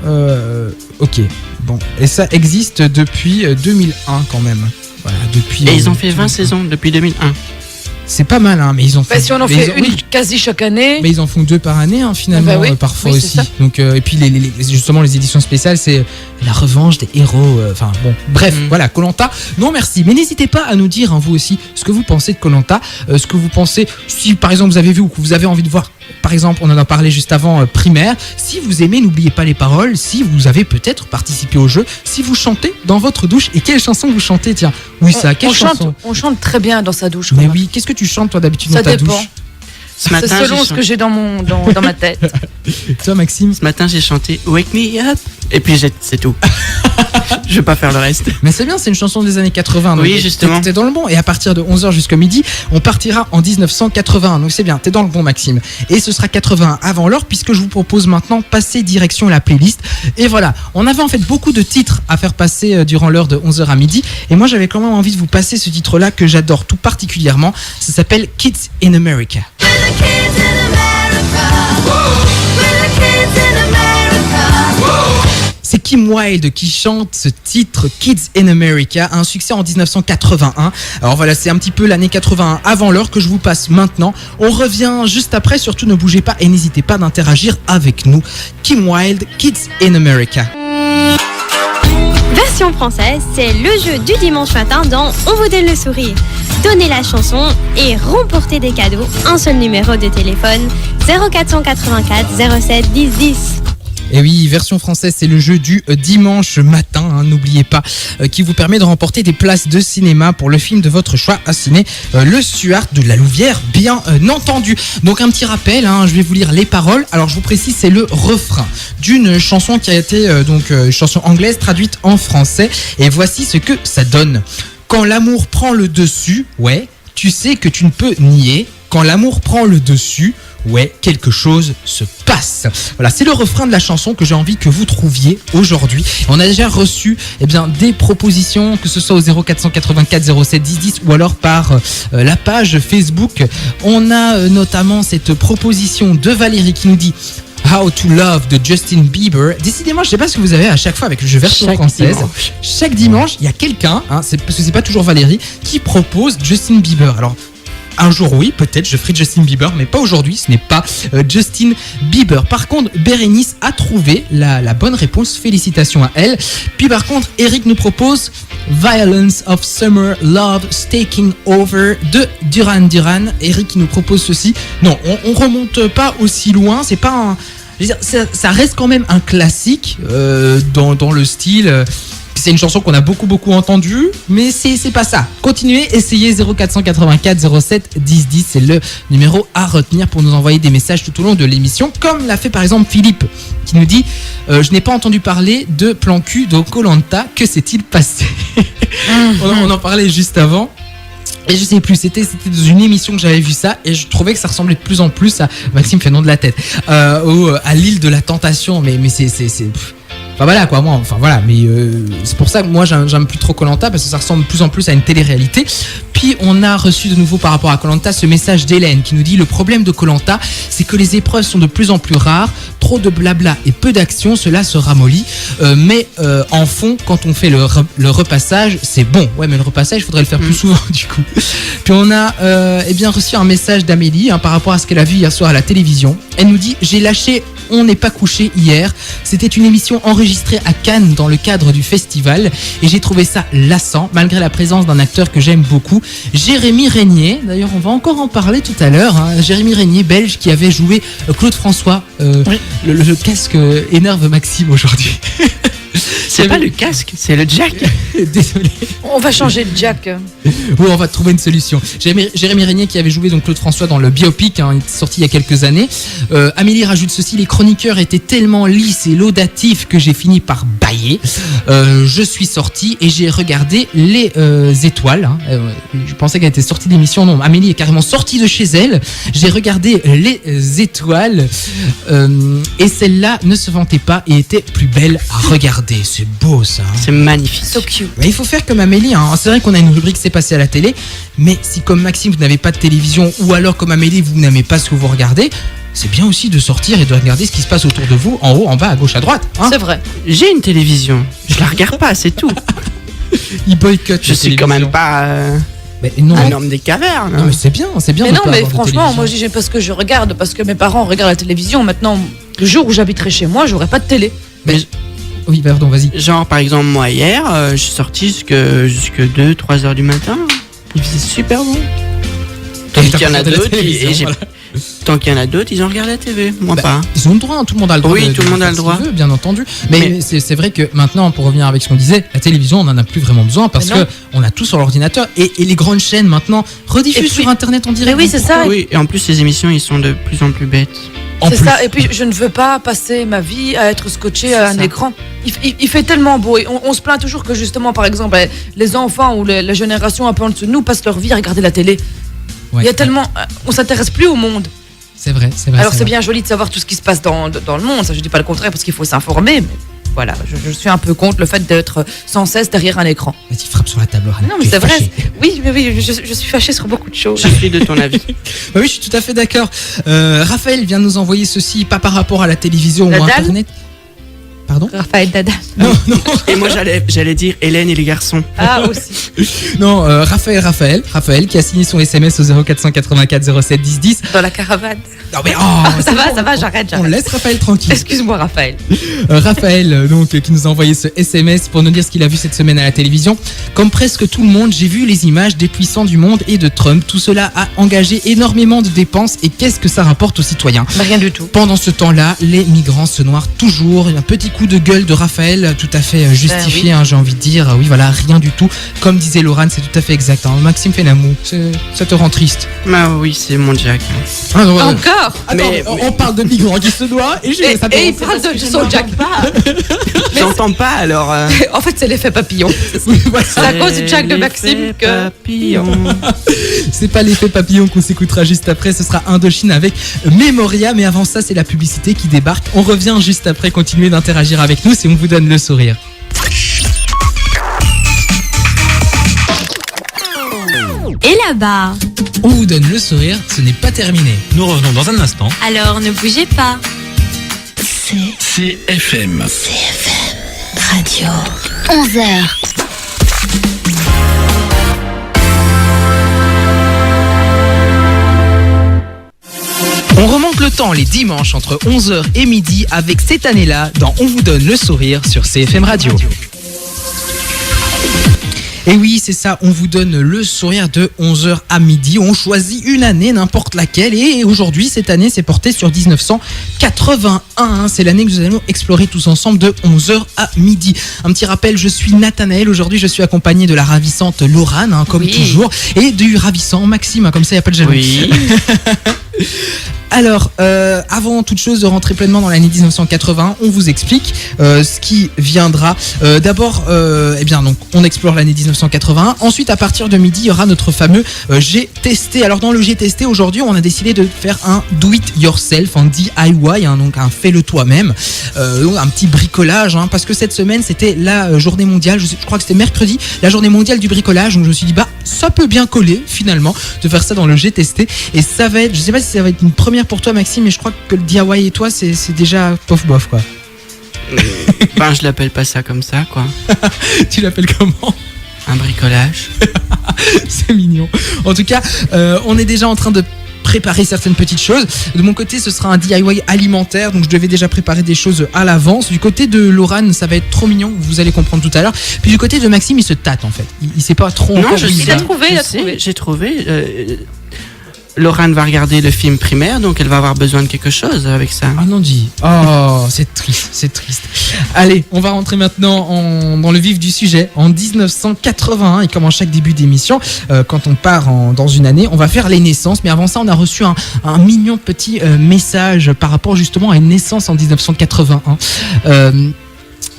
ok, bon. Et ça existe depuis 2001 quand même. Voilà, depuis. Et ils ont fait 20 saisons depuis 2001. C'est pas mal, hein, mais ils ont fait. Si on en mais fait ils ont- une oui, quasi chaque année. mais ils en font 2 par année, hein, finalement, Ah bah oui, parfois oui, c'est aussi. ça. Donc, et puis justement, les éditions spéciales, c'est la revanche des héros. Enfin, bon, bref, voilà, Koh-Lanta. Non, merci. Mais n'hésitez pas à nous dire, hein, vous aussi, ce que vous pensez de Koh-Lanta, ce que vous pensez, si par exemple vous avez vu ou que vous avez envie de voir. Par exemple, on en a parlé juste avant, Primaire. Si vous aimez, n'oubliez pas les paroles. Si vous avez peut-être participé au jeu, si vous chantez dans votre douche, et quelle chanson vous chantez, tiens. Oui, ça, quelle chanson? On chante très bien dans sa douche. Mais quoi. oui, qu'est-ce que tu chantes toi d'habitude Ça dans ta dépend. douche? Ce C'est matin, selon ce que j'ai dans ma tête. Toi, Maxime? Ce matin, j'ai chanté Wake Me Up. Et puis, c'est tout. Je vais pas faire le reste. Mais c'est bien, c'est une chanson des années 80. Donc Oui, justement. T'es dans le bon. Et à partir de 11h jusqu'à midi, on partira en 1981. Donc c'est bien, t'es dans le bon, Maxime. Et ce sera 81 avant l'heure, puisque je vous propose maintenant passer direction la playlist. Et voilà, on avait en fait beaucoup de titres à faire passer durant l'heure de 11h à midi. Et moi, j'avais quand même envie de vous passer ce titre-là que j'adore tout particulièrement. Ça s'appelle Kids in America. C'est Kim Wilde qui chante ce titre Kids in America, un succès en 1981. Alors voilà, c'est un petit peu l'année 81 avant l'heure que je vous passe maintenant. On revient juste après, surtout ne bougez pas et n'hésitez pas d'interagir avec nous. Kim Wilde, Kids in America. Version française, c'est le jeu du dimanche matin dans On vous donne le sourire. Donnez la chanson et remportez des cadeaux. Un seul numéro de téléphone 0484 07 10 10. Et oui, version française, c'est le jeu du dimanche matin, hein, n'oubliez pas, qui vous permet de remporter des places de cinéma pour le film de votre choix à ciné, Le Stuart de la Louvière, bien entendu. Donc un petit rappel, hein, je vais vous lire les paroles. Alors je vous précise, c'est le refrain d'une chanson qui a été chanson anglaise traduite en français. Et voici ce que ça donne. Quand l'amour prend le dessus, ouais, tu sais que tu ne peux nier. Quand l'amour prend le dessus, ouais, quelque chose se passe. Voilà, c'est le refrain de la chanson que j'ai envie que vous trouviez aujourd'hui. On a déjà reçu des propositions, que ce soit au 0484 07 10 10 ou alors par la page Facebook. On a notamment cette proposition de Valérie qui nous dit How to Love de Justin Bieber. Décidément, je sais pas ce que vous avez à chaque fois avec le jeu version française. Chaque dimanche, il y a quelqu'un, parce que c'est pas toujours Valérie, qui propose Justin Bieber. Alors, un jour, oui, peut-être, je ferai Justin Bieber, mais pas aujourd'hui, ce n'est pas Justin Bieber. Par contre, Bérénice a trouvé la bonne réponse, félicitations à elle. Puis par contre, Eric nous propose Violence of Summer Love Taking Over de Duran Duran. Eric qui nous propose ceci. Non, on remonte pas aussi loin, c'est pas un... Je veux dire, ça reste quand même un classique dans le style... C'est une chanson qu'on a beaucoup entendue, mais c'est pas ça. Continuez, essayez 0484 07 10 10, c'est le numéro à retenir pour nous envoyer des messages tout au long de l'émission, comme l'a fait par exemple Philippe, qui nous dit je n'ai pas entendu parler de plan cul de Koh-Lanta, que s'est-il passé? on en parlait juste avant. Et je sais plus, c'était dans une émission que j'avais vu ça et je trouvais que ça ressemblait de plus en plus à Maxime fait nom de la tête, à l'île de la tentation, mais c'est enfin voilà quoi, moi, enfin voilà, mais c'est pour ça que moi j'aime plus trop Koh-Lanta parce que ça ressemble de plus en plus à une télé-réalité. Puis on a reçu de nouveau par rapport à Koh-Lanta ce message d'Hélène qui nous dit le problème de Koh-Lanta, c'est que les épreuves sont de plus en plus rares, trop de blabla et peu d'action, cela se ramollit. Mais en fond, quand on fait le repassage, c'est bon. Ouais, mais le repassage, il faudrait le faire plus souvent du coup. Puis on a reçu un message d'Amélie par rapport à ce qu'elle a vu hier soir à la télévision. Elle nous dit j'ai lâché On n'est pas couché hier. C'était une émission enregistrée à Cannes dans le cadre du festival et j'ai trouvé ça lassant malgré la présence d'un acteur que j'aime beaucoup, Jérémy Régnier. D'ailleurs, on va encore en parler tout à l'heure. Jérémy Régnier, belge, qui avait joué Claude François. Oui. Le casque énerve Maxime aujourd'hui. C'est pas le casque, c'est le jack. Désolé. On va changer de jack. Oui, on va trouver une solution. Jérémy Régnier qui avait joué donc Claude François dans le biopic, il est sorti il y a quelques années. Amélie rajoute ceci, les chroniqueurs étaient tellement lisses et laudatifs que j'ai fini par bâiller. Je suis sorti et j'ai regardé les étoiles. Je pensais qu'elle était sortie de l'émission. Non, Amélie est carrément sortie de chez elle. J'ai regardé les étoiles et celle-là ne se vantait pas et était plus belle à regarder. c'est beau ça. Hein. C'est magnifique. So cute. Mais il faut faire comme Amélie. Hein. C'est vrai qu'on a une rubrique C'est passé à la télé, mais si comme Maxime vous n'avez pas de télévision ou alors comme Amélie vous n'aimez pas ce que vous regardez, c'est bien aussi de sortir et de regarder ce qui se passe autour de vous, en haut, en bas, à gauche, à droite. Hein. C'est vrai. J'ai une télévision. Je la regarde pas, c'est tout. Il boycotte. Je suis quand même pas Mais non, un homme des cavernes. non, mais c'est bien, c'est bien. Mais de non, pas mais avoir de franchement, télévision. moi je dis parce que je regarde, parce que mes parents regardent la télévision. Maintenant, le jour où j'habiterai chez moi, j'aurai pas de télé. Oui, pardon, vas-y. Genre, par exemple, moi, hier, je suis sorti jusque 2-3 heures du matin. Il faisait super bon. Tant qu'il y en a d'autres, tant qu'il y en a d'autres, ils en regardent la TV. Moi, pas. Ils ont le droit, hein, tout le monde a le droit. Oui, de tout le monde a faire le ce droit. qu'il veut, bien entendu. Mais, Mais- c'est vrai que maintenant, pour revenir avec ce qu'on disait, la télévision, on en a plus vraiment besoin parce Mais non. que on a tout sur l'ordinateur et les grandes chaînes maintenant rediffusent Et puis- sur Internet en direct. Mais oui, c'est ça. Oui, et en plus, les émissions, ils sont de plus en plus bêtes. En C'est plus. ça. Et puis, je ne veux pas passer ma vie à être scotché à un ça. écran. Il fait tellement beau. Et on se plaint toujours que justement, par exemple, les enfants ou la génération un peu en dessous de nous passent leur vie à regarder la télé. Ouais, Il y a tellement, on s'intéresse plus au monde. C'est vrai, c'est vrai. Alors c'est vrai. bien joli de savoir tout ce qui se passe dans le monde. Ça, je dis pas le contraire parce qu'il faut s'informer. Mais voilà, je suis un peu contre le fait d'être sans cesse derrière un écran. Vas-y, frappe sur la table, Laurent. Non, mais Tu es c'est vrai. fâchée. Oui, mais oui, je suis fâchée sur beaucoup de choses. Je suis de ton avis. Bah oui, je suis tout à fait d'accord. Raphaël vient nous envoyer ceci, pas par rapport à la télévision ou à Nadal Internet. Pardon Raphaël Dada. Non, non, Et moi, j'allais dire Hélène et les garçons. Ah aussi. non, Raphaël qui a signé son SMS au 0484 07 10 10. Dans la caravane. Non mais Ça va, j'arrête. on laisse Raphaël tranquille. Excuse-moi, Raphaël. Raphaël, donc, qui nous a envoyé ce SMS pour nous dire ce qu'il a vu cette semaine à la télévision. Comme presque tout le monde, j'ai vu les images des puissants du monde et de Trump. Tout cela a engagé énormément de dépenses et qu'est-ce que ça rapporte aux citoyens? Bah, rien du tout. Pendant ce temps-là, les migrants se noient toujours. Un petit coup de gueule de Raphaël, tout à fait justifié, oui. hein, j'ai envie de dire. Oui, voilà, rien du tout. Comme disait Laurent, c'est tout à fait exact. Hein. Maxime Fenamou, ça te rend triste. Bah oui, c'est mon Jack. Ah, non, ouais. Encore. Attends, Mais- on parle de migrants qui se noient et Et il parle de son Jack. J'entends pas alors. En fait, c'est l'effet papillon. Oui, voilà. C'est à cause du Jack de Maxime que. Papillon. C'est pas l'effet papillon qu'on s'écoutera juste après, ce sera Indochine avec Memoria, mais avant ça c'est la publicité qui débarque. On revient juste après, continuez d'interagir avec nous si on vous donne le sourire. Et là-bas, On vous donne le sourire, ce n'est pas terminé. Nous revenons dans un instant. alors ne bougez pas. CFM. Radio. 11h. On remonte le temps les dimanches entre 11h et midi avec cette année-là dans On vous donne le sourire sur CFM Radio. Et oui, c'est ça, on vous donne le sourire de 11h à midi. On choisit une année, n'importe laquelle. Et aujourd'hui, cette année, c'est porté sur 1981. C'est l'année que nous allons explorer tous ensemble de 11h à midi. Un petit rappel, je suis Nathanaël. Aujourd'hui, je suis accompagné de la ravissante Laurane, hein, comme Oui. toujours. Et du ravissant Maxime, hein, comme ça, il n'y a pas de jaloux. Oui. Alors, avant toute chose de rentrer pleinement dans l'année 1980, on vous explique ce qui viendra. D'abord, eh bien, donc, on explore l'année 1981. Ensuite, à partir de midi, il y aura notre fameux J'ai testé. Alors, dans le J'ai testé, aujourd'hui, on a décidé de faire un do it yourself, un DIY, hein, donc un fais-le toi-même, donc un petit bricolage, hein, parce que cette semaine, c'était la journée mondiale. Je crois que c'était mercredi, la journée mondiale du bricolage. Donc, je me suis dit, bah, ça peut bien coller finalement de faire ça dans le J'ai testé. Et ça va être, je sais pas si ça va être une première pour toi, Maxime, mais je crois que le DIY et toi, c'est déjà pof bof quoi. Ben, je l'appelle pas ça comme ça, quoi. Tu l'appelles comment? Un bricolage. C'est mignon. En tout cas, on est déjà en train de préparer certaines petites choses. De mon côté, ce sera un DIY alimentaire, donc je devais déjà préparer des choses à l'avance. Du côté de Laurane, ça va être trop mignon, vous allez comprendre tout à l'heure. Puis du côté de Maxime, il se tâte en fait. Il sait pas trop. Non, encore je où il sais. va. il a Je sais, trouvé. J'ai trouvé. Laurane va regarder le film primaire, donc elle va avoir besoin de quelque chose avec ça. Ah non, dit. Oh, c'est triste, c'est triste. Allez, on va rentrer maintenant dans le vif du sujet. En 1981, et comme en chaque début d'émission, quand on part dans une année, on va faire les naissances. Mais avant ça, on a reçu un mignon petit message par rapport justement à une naissance en 1981.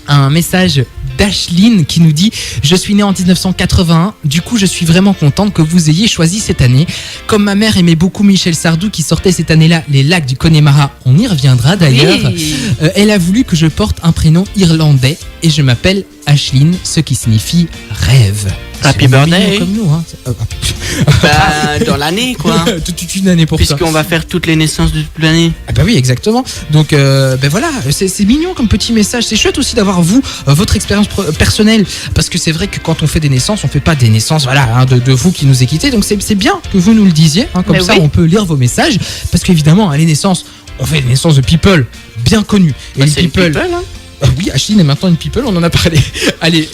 Un message d'Ashlyn qui nous dit « Je suis née en 1981, du coup je suis vraiment contente que vous ayez choisi cette année. Comme ma mère aimait beaucoup Michel Sardou qui sortait cette année-là Les Lacs du Connemara, on y reviendra d'ailleurs. Oui. Elle a voulu que je porte un prénom irlandais. et je m'appelle Ashline, ce qui signifie rêve. Happy C'est birthday. mignon comme nous, hein. Bah, dans l'année, quoi. Toute une année pour ça. Puisqu'on va faire toutes les naissances de toute l'année. Ah bah oui, exactement. Donc ben voilà, c'est mignon comme petit message. C'est chouette aussi d'avoir vous, votre expérience personnelle, parce que c'est vrai que quand on fait des naissances, on fait pas des naissances, voilà, hein, de vous qui nous écoutez. Donc c'est bien que vous nous le disiez, hein, comme Mais ça oui. on peut lire vos messages, parce qu'évidemment, les naissances, on fait des naissances de people bien connus. Et Bah, les c'est une people, hein. oui, Ashline est maintenant une people, on en a parlé. Allez,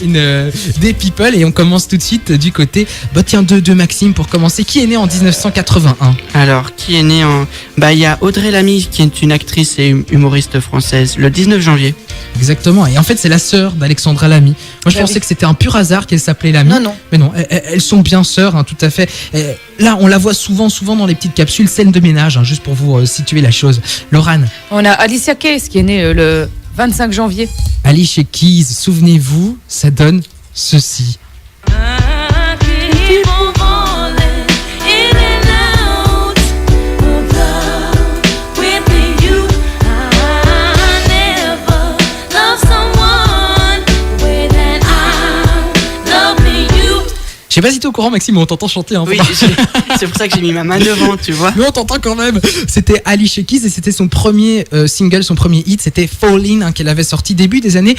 des people, et on commence tout de suite du côté, bah tiens, de Maxime pour commencer. Qui est né en 1981? Alors, qui est né en... Bah, il y a Audrey Lamy, qui est une actrice et humoriste française, le 19 janvier. Exactement, et en fait c'est la sœur d'Alexandra Lamy. Moi je Bah pensais oui. que c'était un pur hasard qu'elle s'appelait Lamy. Non, non. Mais non, elles sont bien sœurs, hein, tout à fait. Là, on la voit souvent dans les petites capsules, scène de ménage, hein, juste pour vous situer la chose. Laurane, On a Alicia Keys qui est née le 25 janvier. Ali chez Keys, souvenez-vous, ça donne ceci. Je sais pas si t'es au courant, Maxime, mais on t'entend chanter. Hein, Oui, c'est pour ça que j'ai mis ma main devant, tu vois. mais on t'entend quand même. C'était Ali chez Keys et c'était son premier single, son premier hit, c'était Fall In, hein, qu'elle avait sorti début des années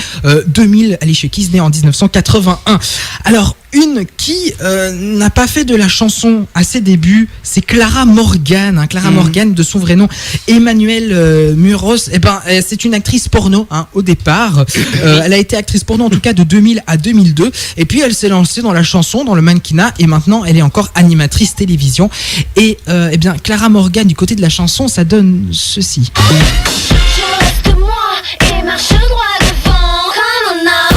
2000. Ali chez Keys, née en 1981. Alors, une qui n'a pas fait de la chanson à ses débuts, c'est Clara Morgan. Hein, Clara Morgan, de son vrai nom, Emmanuel Muros. Eh ben, c'est une actrice porno, hein, au départ. Elle a été actrice porno en tout cas de 2000 à 2002. Et puis elle s'est lancée dans la chanson, dans le mannequinat, et maintenant elle est encore animatrice télévision. Et eh bien, Clara Morgan du côté de la chanson, ça donne ceci. Je reste moi et marche droit devant. Come on now,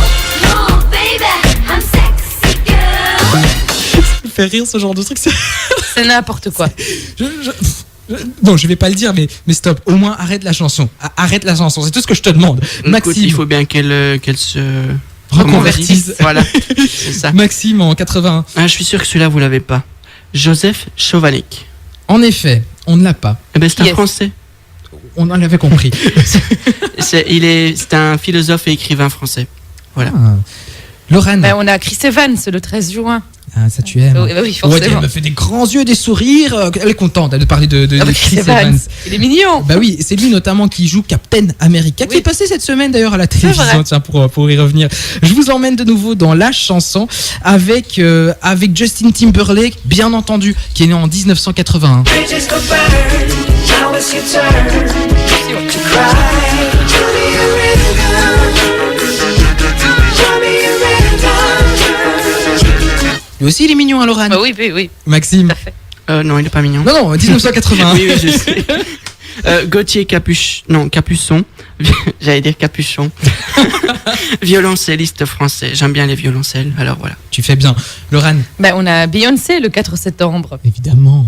no baby, I'm sexy girl. Ça me fait rire ce genre de truc. C'est n'importe quoi. Non, je vais pas le dire, mais stop. Au moins, arrête la chanson. Arrête la chanson. C'est tout ce que je te demande. Écoute, Maxime, il faut bien qu'elle se... reconvertise. Voilà, c'est ça. Maxime en 81. Ah, je suis sûr que celui-là, vous l'avez pas. Joseph Chovanec. En effet, on ne l'a pas. Eh ben, c'est un Yes. Français. On en avait compris. C'est un philosophe et écrivain français. Voilà. Ah. Laurane. Ben, on a Chris Evans le 13 juin. Ah, ça tu aimes. Oui, bah oui, Ouais, forcément. elle me fait des grands yeux, des sourires. Elle est contente de parler de Ah, bah, Chris Evans. Il est mignon. Bah oui, c'est lui notamment qui joue Captain America, qui Oui. est passé cette semaine d'ailleurs à la vrai. télévision, tiens, pour y revenir. Je vous emmène de nouveau dans la chanson avec Justin Timberlake, bien entendu, qui est né en 1981. Lui aussi, il est mignon, hein, Laurane. Bah oui, oui, oui. Maxime. Tout à fait. Non, il est pas mignon. Non, 1981. Oui, je sais. Gauthier Capuçon. J'allais dire Capuchon. Violoncelliste français. J'aime bien les violoncelles, alors voilà. Tu fais bien. Laurane. Ben, on a Beyoncé le 4 septembre. Évidemment.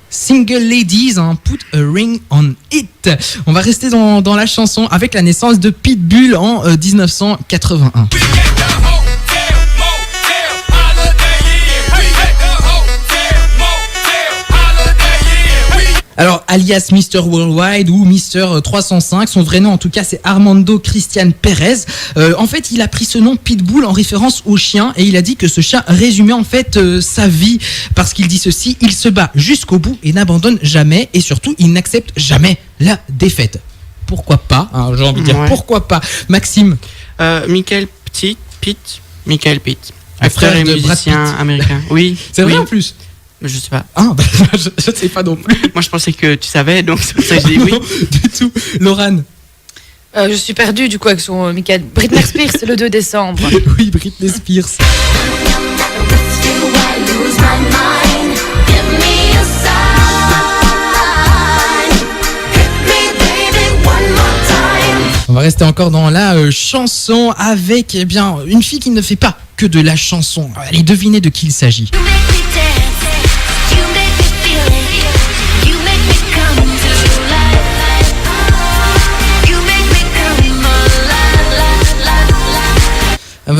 Single Ladies, hein, Put a Ring on It. On va rester dans la chanson avec la naissance de Pitbull en 1981. Alors, alias Mr. Worldwide ou Mr. 305, son vrai nom en tout cas c'est Armando Christian Perez. En fait, il a pris ce nom Pitbull en référence au chien et il a dit que ce chat résumait en fait sa vie parce qu'il dit ceci, il se bat jusqu'au bout et n'abandonne jamais et surtout il n'accepte jamais la défaite. Pourquoi pas, hein, j'ai envie de dire Ouais. pourquoi pas. Maxime, Michael Pitt. Un frère Acteur et de Brad musicien Pitt. américain. Oui. c'est vrai oui. en plus. Je sais pas. Ah, bah, je sais pas non plus. Moi, je pensais que tu savais, donc c'est pour ça que je dis oui. Non, du tout. Laurane. Je suis perdue du coup avec son Michael. Britney Spears le 2 décembre. Oui, Britney Spears. On va rester encore dans la chanson avec eh bien une fille qui ne fait pas que de la chanson. Allez, devinez de qui il s'agit.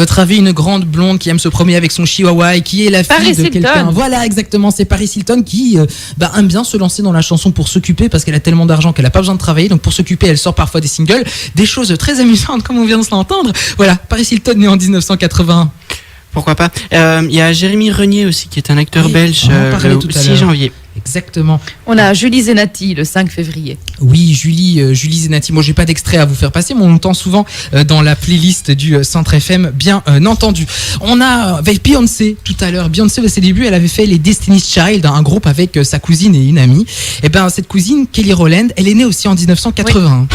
votre avis, une grande blonde qui aime se promener avec son chihuahua et qui est la fille Paris de quelqu'un. Hilton. Voilà, exactement, c'est Paris Hilton qui aime bien se lancer dans la chanson pour s'occuper parce qu'elle a tellement d'argent qu'elle a pas besoin de travailler. Donc pour s'occuper, elle sort parfois des singles, des choses très amusantes comme on vient de se l'entendre. Voilà, Paris Hilton né en 1981. Pourquoi pas. Il y a Jérémy Renier aussi, qui est un acteur Oui, belge, on en parlait le tout à 6 l'heure. janvier. Exactement. On a Julie Zenati le 5 février. Oui, Julie Zenati. Moi, j'ai pas d'extrait à vous faire passer, mais on l'entend souvent dans la playlist du Centre FM, bien entendu. On a avec Beyoncé tout à l'heure. Beyoncé, à ses débuts, elle avait fait les Destiny's Child, un groupe avec sa cousine et une amie. Et ben, cette cousine, Kelly Rowland, elle est née aussi en 1981.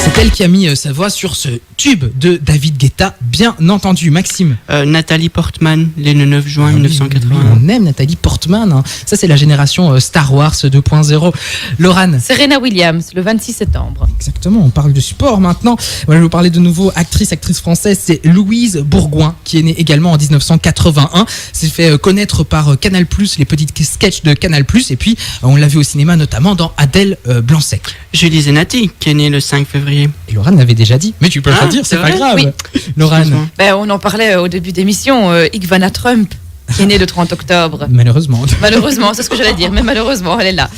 C'est elle qui a mis sa voix sur ce tube de David Guetta, bien entendu. Maxime. Nathalie Portman, le 9 juin Ah oui, 1981. oui, on aime Nathalie Portman. Hein. Ça, c'est la génération Star Wars 2.0. Laurane. Serena Williams le 26 septembre. Exactement, on parle de sport maintenant. Voilà, je vais vous parler de nouveau actrice française, c'est Louise Bourgoin, qui est née également en 1981. S'est fait connaître par Canal+, les petits sketchs de Canal+, et puis on l'a vu au cinéma notamment dans Adèle Blanc-Sec. Julie Zenati, qui est née le 5 février. Et Laurane l'avait déjà dit, mais tu peux Ah, le dire, c'est c'est pas vrai grave. Oui. Laurane, Excuse-moi. Ben, on en parlait au début d'émission. Ivana Trump, qui est née le 30 octobre. malheureusement. Malheureusement, c'est ce que j'allais dire, mais malheureusement, elle est là.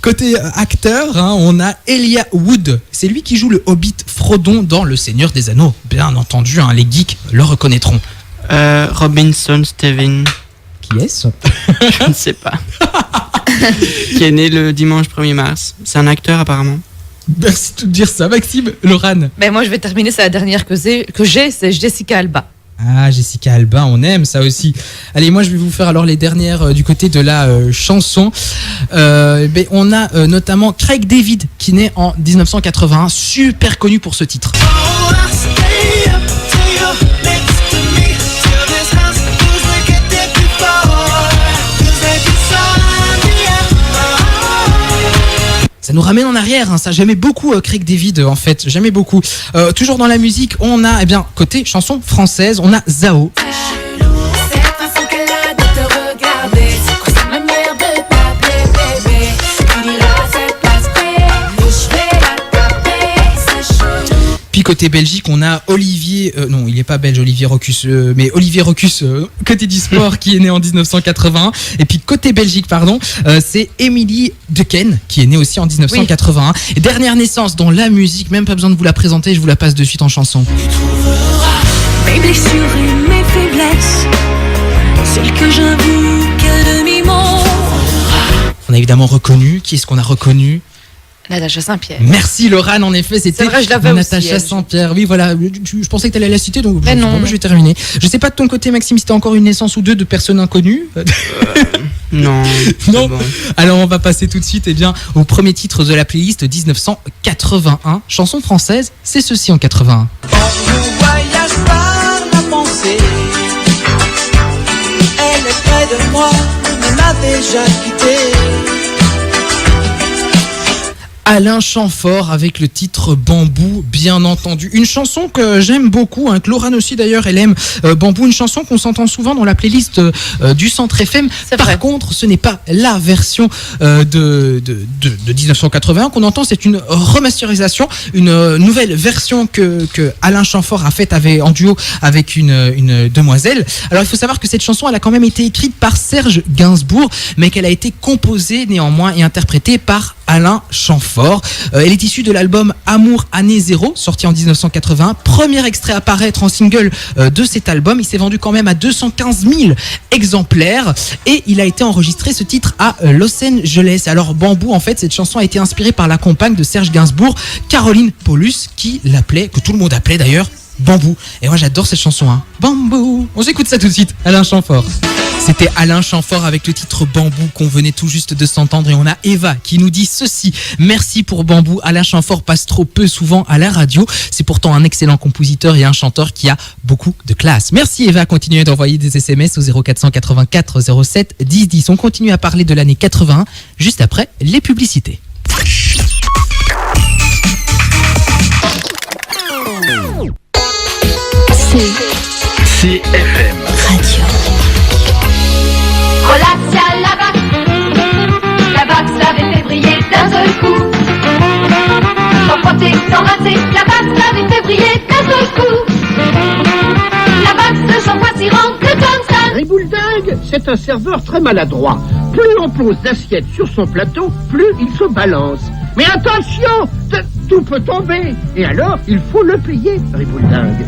Côté acteur, hein, on a Elijah Wood. C'est lui qui joue le Hobbit Frodon dans Le Seigneur des Anneaux. Bien entendu, hein, les geeks le reconnaîtront. Robinson Steven, Qui est-ce? je ne sais pas. Qui est né le dimanche 1er mars. C'est un acteur apparemment. Merci de dire ça, Maxime. Laurane. Ben, moi, je vais terminer, c'est la dernière que j'ai, c'est Jessica Alba. Ah, Jessica Alba, on aime ça aussi. Allez, moi je vais vous faire alors les dernières du côté de la chanson. On a notamment Craig David qui naît en 1981, super connu pour ce titre. Ça nous ramène en arrière, hein. Ça j'aimais beaucoup Craig David en fait, j'aimais beaucoup. Toujours dans la musique, on a, côté chanson française, on a Zao. Cette façon qu'elle a de te regarder, c'est sa manière de t'appeler bébé. Tu diras cette place je vais la taper, c'est chaud. Puis côté Belgique, on a Olivier, non il est pas belge Olivier Rocus, mais Olivier Rocus côté du sport qui est né en 1981. Et puis côté Belgique, c'est Emily Dequesne qui est née aussi en 1981. Et dernière naissance dans la musique, même pas besoin de vous la présenter, je vous la passe de suite en chanson. Mes blessures et mes faiblesses, celles que j'avoue qu'à demi-mot. On a évidemment reconnu, qui est-ce qu'on a reconnu? Natacha Saint-Pierre. Merci Laurane, en effet, c'était C'est vrai, je l'avais aussi, Natacha elle. Saint-Pierre. Oui, voilà, je pensais que tu allais la citer, donc Mais non. je vais terminer. Je sais pas de ton côté, Maxime, si t'as encore une naissance ou deux de personnes inconnues. Non. Non. Bon. Alors on va passer tout de suite au premier titre de la playlist 1981, chanson française, c'est ceci en 81. On voyage par la pensée. Elle est près de moi, mais m'a déjà quitté. Alain Chamfort avec le titre Bambou, bien entendu. Une chanson que j'aime beaucoup, hein, que Laurane aussi d'ailleurs, elle aime Bambou, une chanson qu'on s'entend souvent dans la playlist du Centre FM. C'est Par vrai. contre, ce n'est pas la version de 1981 qu'on entend, c'est une remasterisation, une nouvelle version que Alain Chamfort a faite en duo avec une demoiselle. Alors il faut savoir que cette chanson, elle a quand même été écrite par Serge Gainsbourg, mais qu'elle a été composée néanmoins et interprétée par Alain Chamfort. Elle est issue de l'album Amour Année Zéro, sorti en 1981. Premier extrait à paraître en single de cet album. Il s'est vendu quand même à 215 000 exemplaires et il a été enregistré ce titre à Los Angeles. Alors Bambou, en fait, cette chanson a été inspirée par la compagne de Serge Gainsbourg, Caroline Paulus, qui l'appelait, que tout le monde appelait d'ailleurs, Bambou. Et moi j'adore cette chanson, hein. Bambou. On s'écoute ça tout de suite, Alain Chamfort. C'était Alain Chamfort avec le titre Bambou qu'on venait tout juste de s'entendre et on a Eva qui nous dit ceci. Merci pour Bambou. Alain Chamfort passe trop peu souvent à la radio. C'est pourtant un excellent compositeur et un chanteur qui a beaucoup de classe. Merci Eva. Continuez d'envoyer des SMS au 0484 07 10 10. On continue à parler de l'année 81 juste après les publicités. CFM Radio. Relax à la vague l'avait fait briller d'un seul coup. sauter, s'embrasser, la basse, la vie fait briller d'un seul coup. La basse, le shampoing s'y rend que comme ça. Ribouledingue, c'est un serveur très maladroit. Plus on pose d'assiettes sur son plateau, plus il se balance. Mais attention, tout peut tomber. Et alors, il faut le payer, Ribouledingue.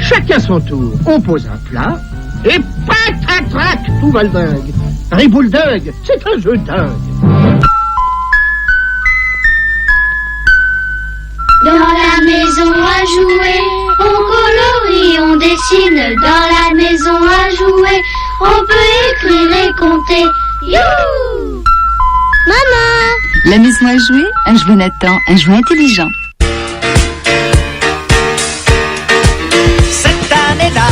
Chacun son tour. On pose un plat, et pac, trac, trac, tout va le dingue. Ribouledingue, c'est un jeu dingue. Dans la maison à jouer, on colorie, on dessine. Dans la maison à jouer, on peut écrire et compter. You! Maman! La maison à jouer, un jouet Nathan, un jouet intelligent. Cette année-là,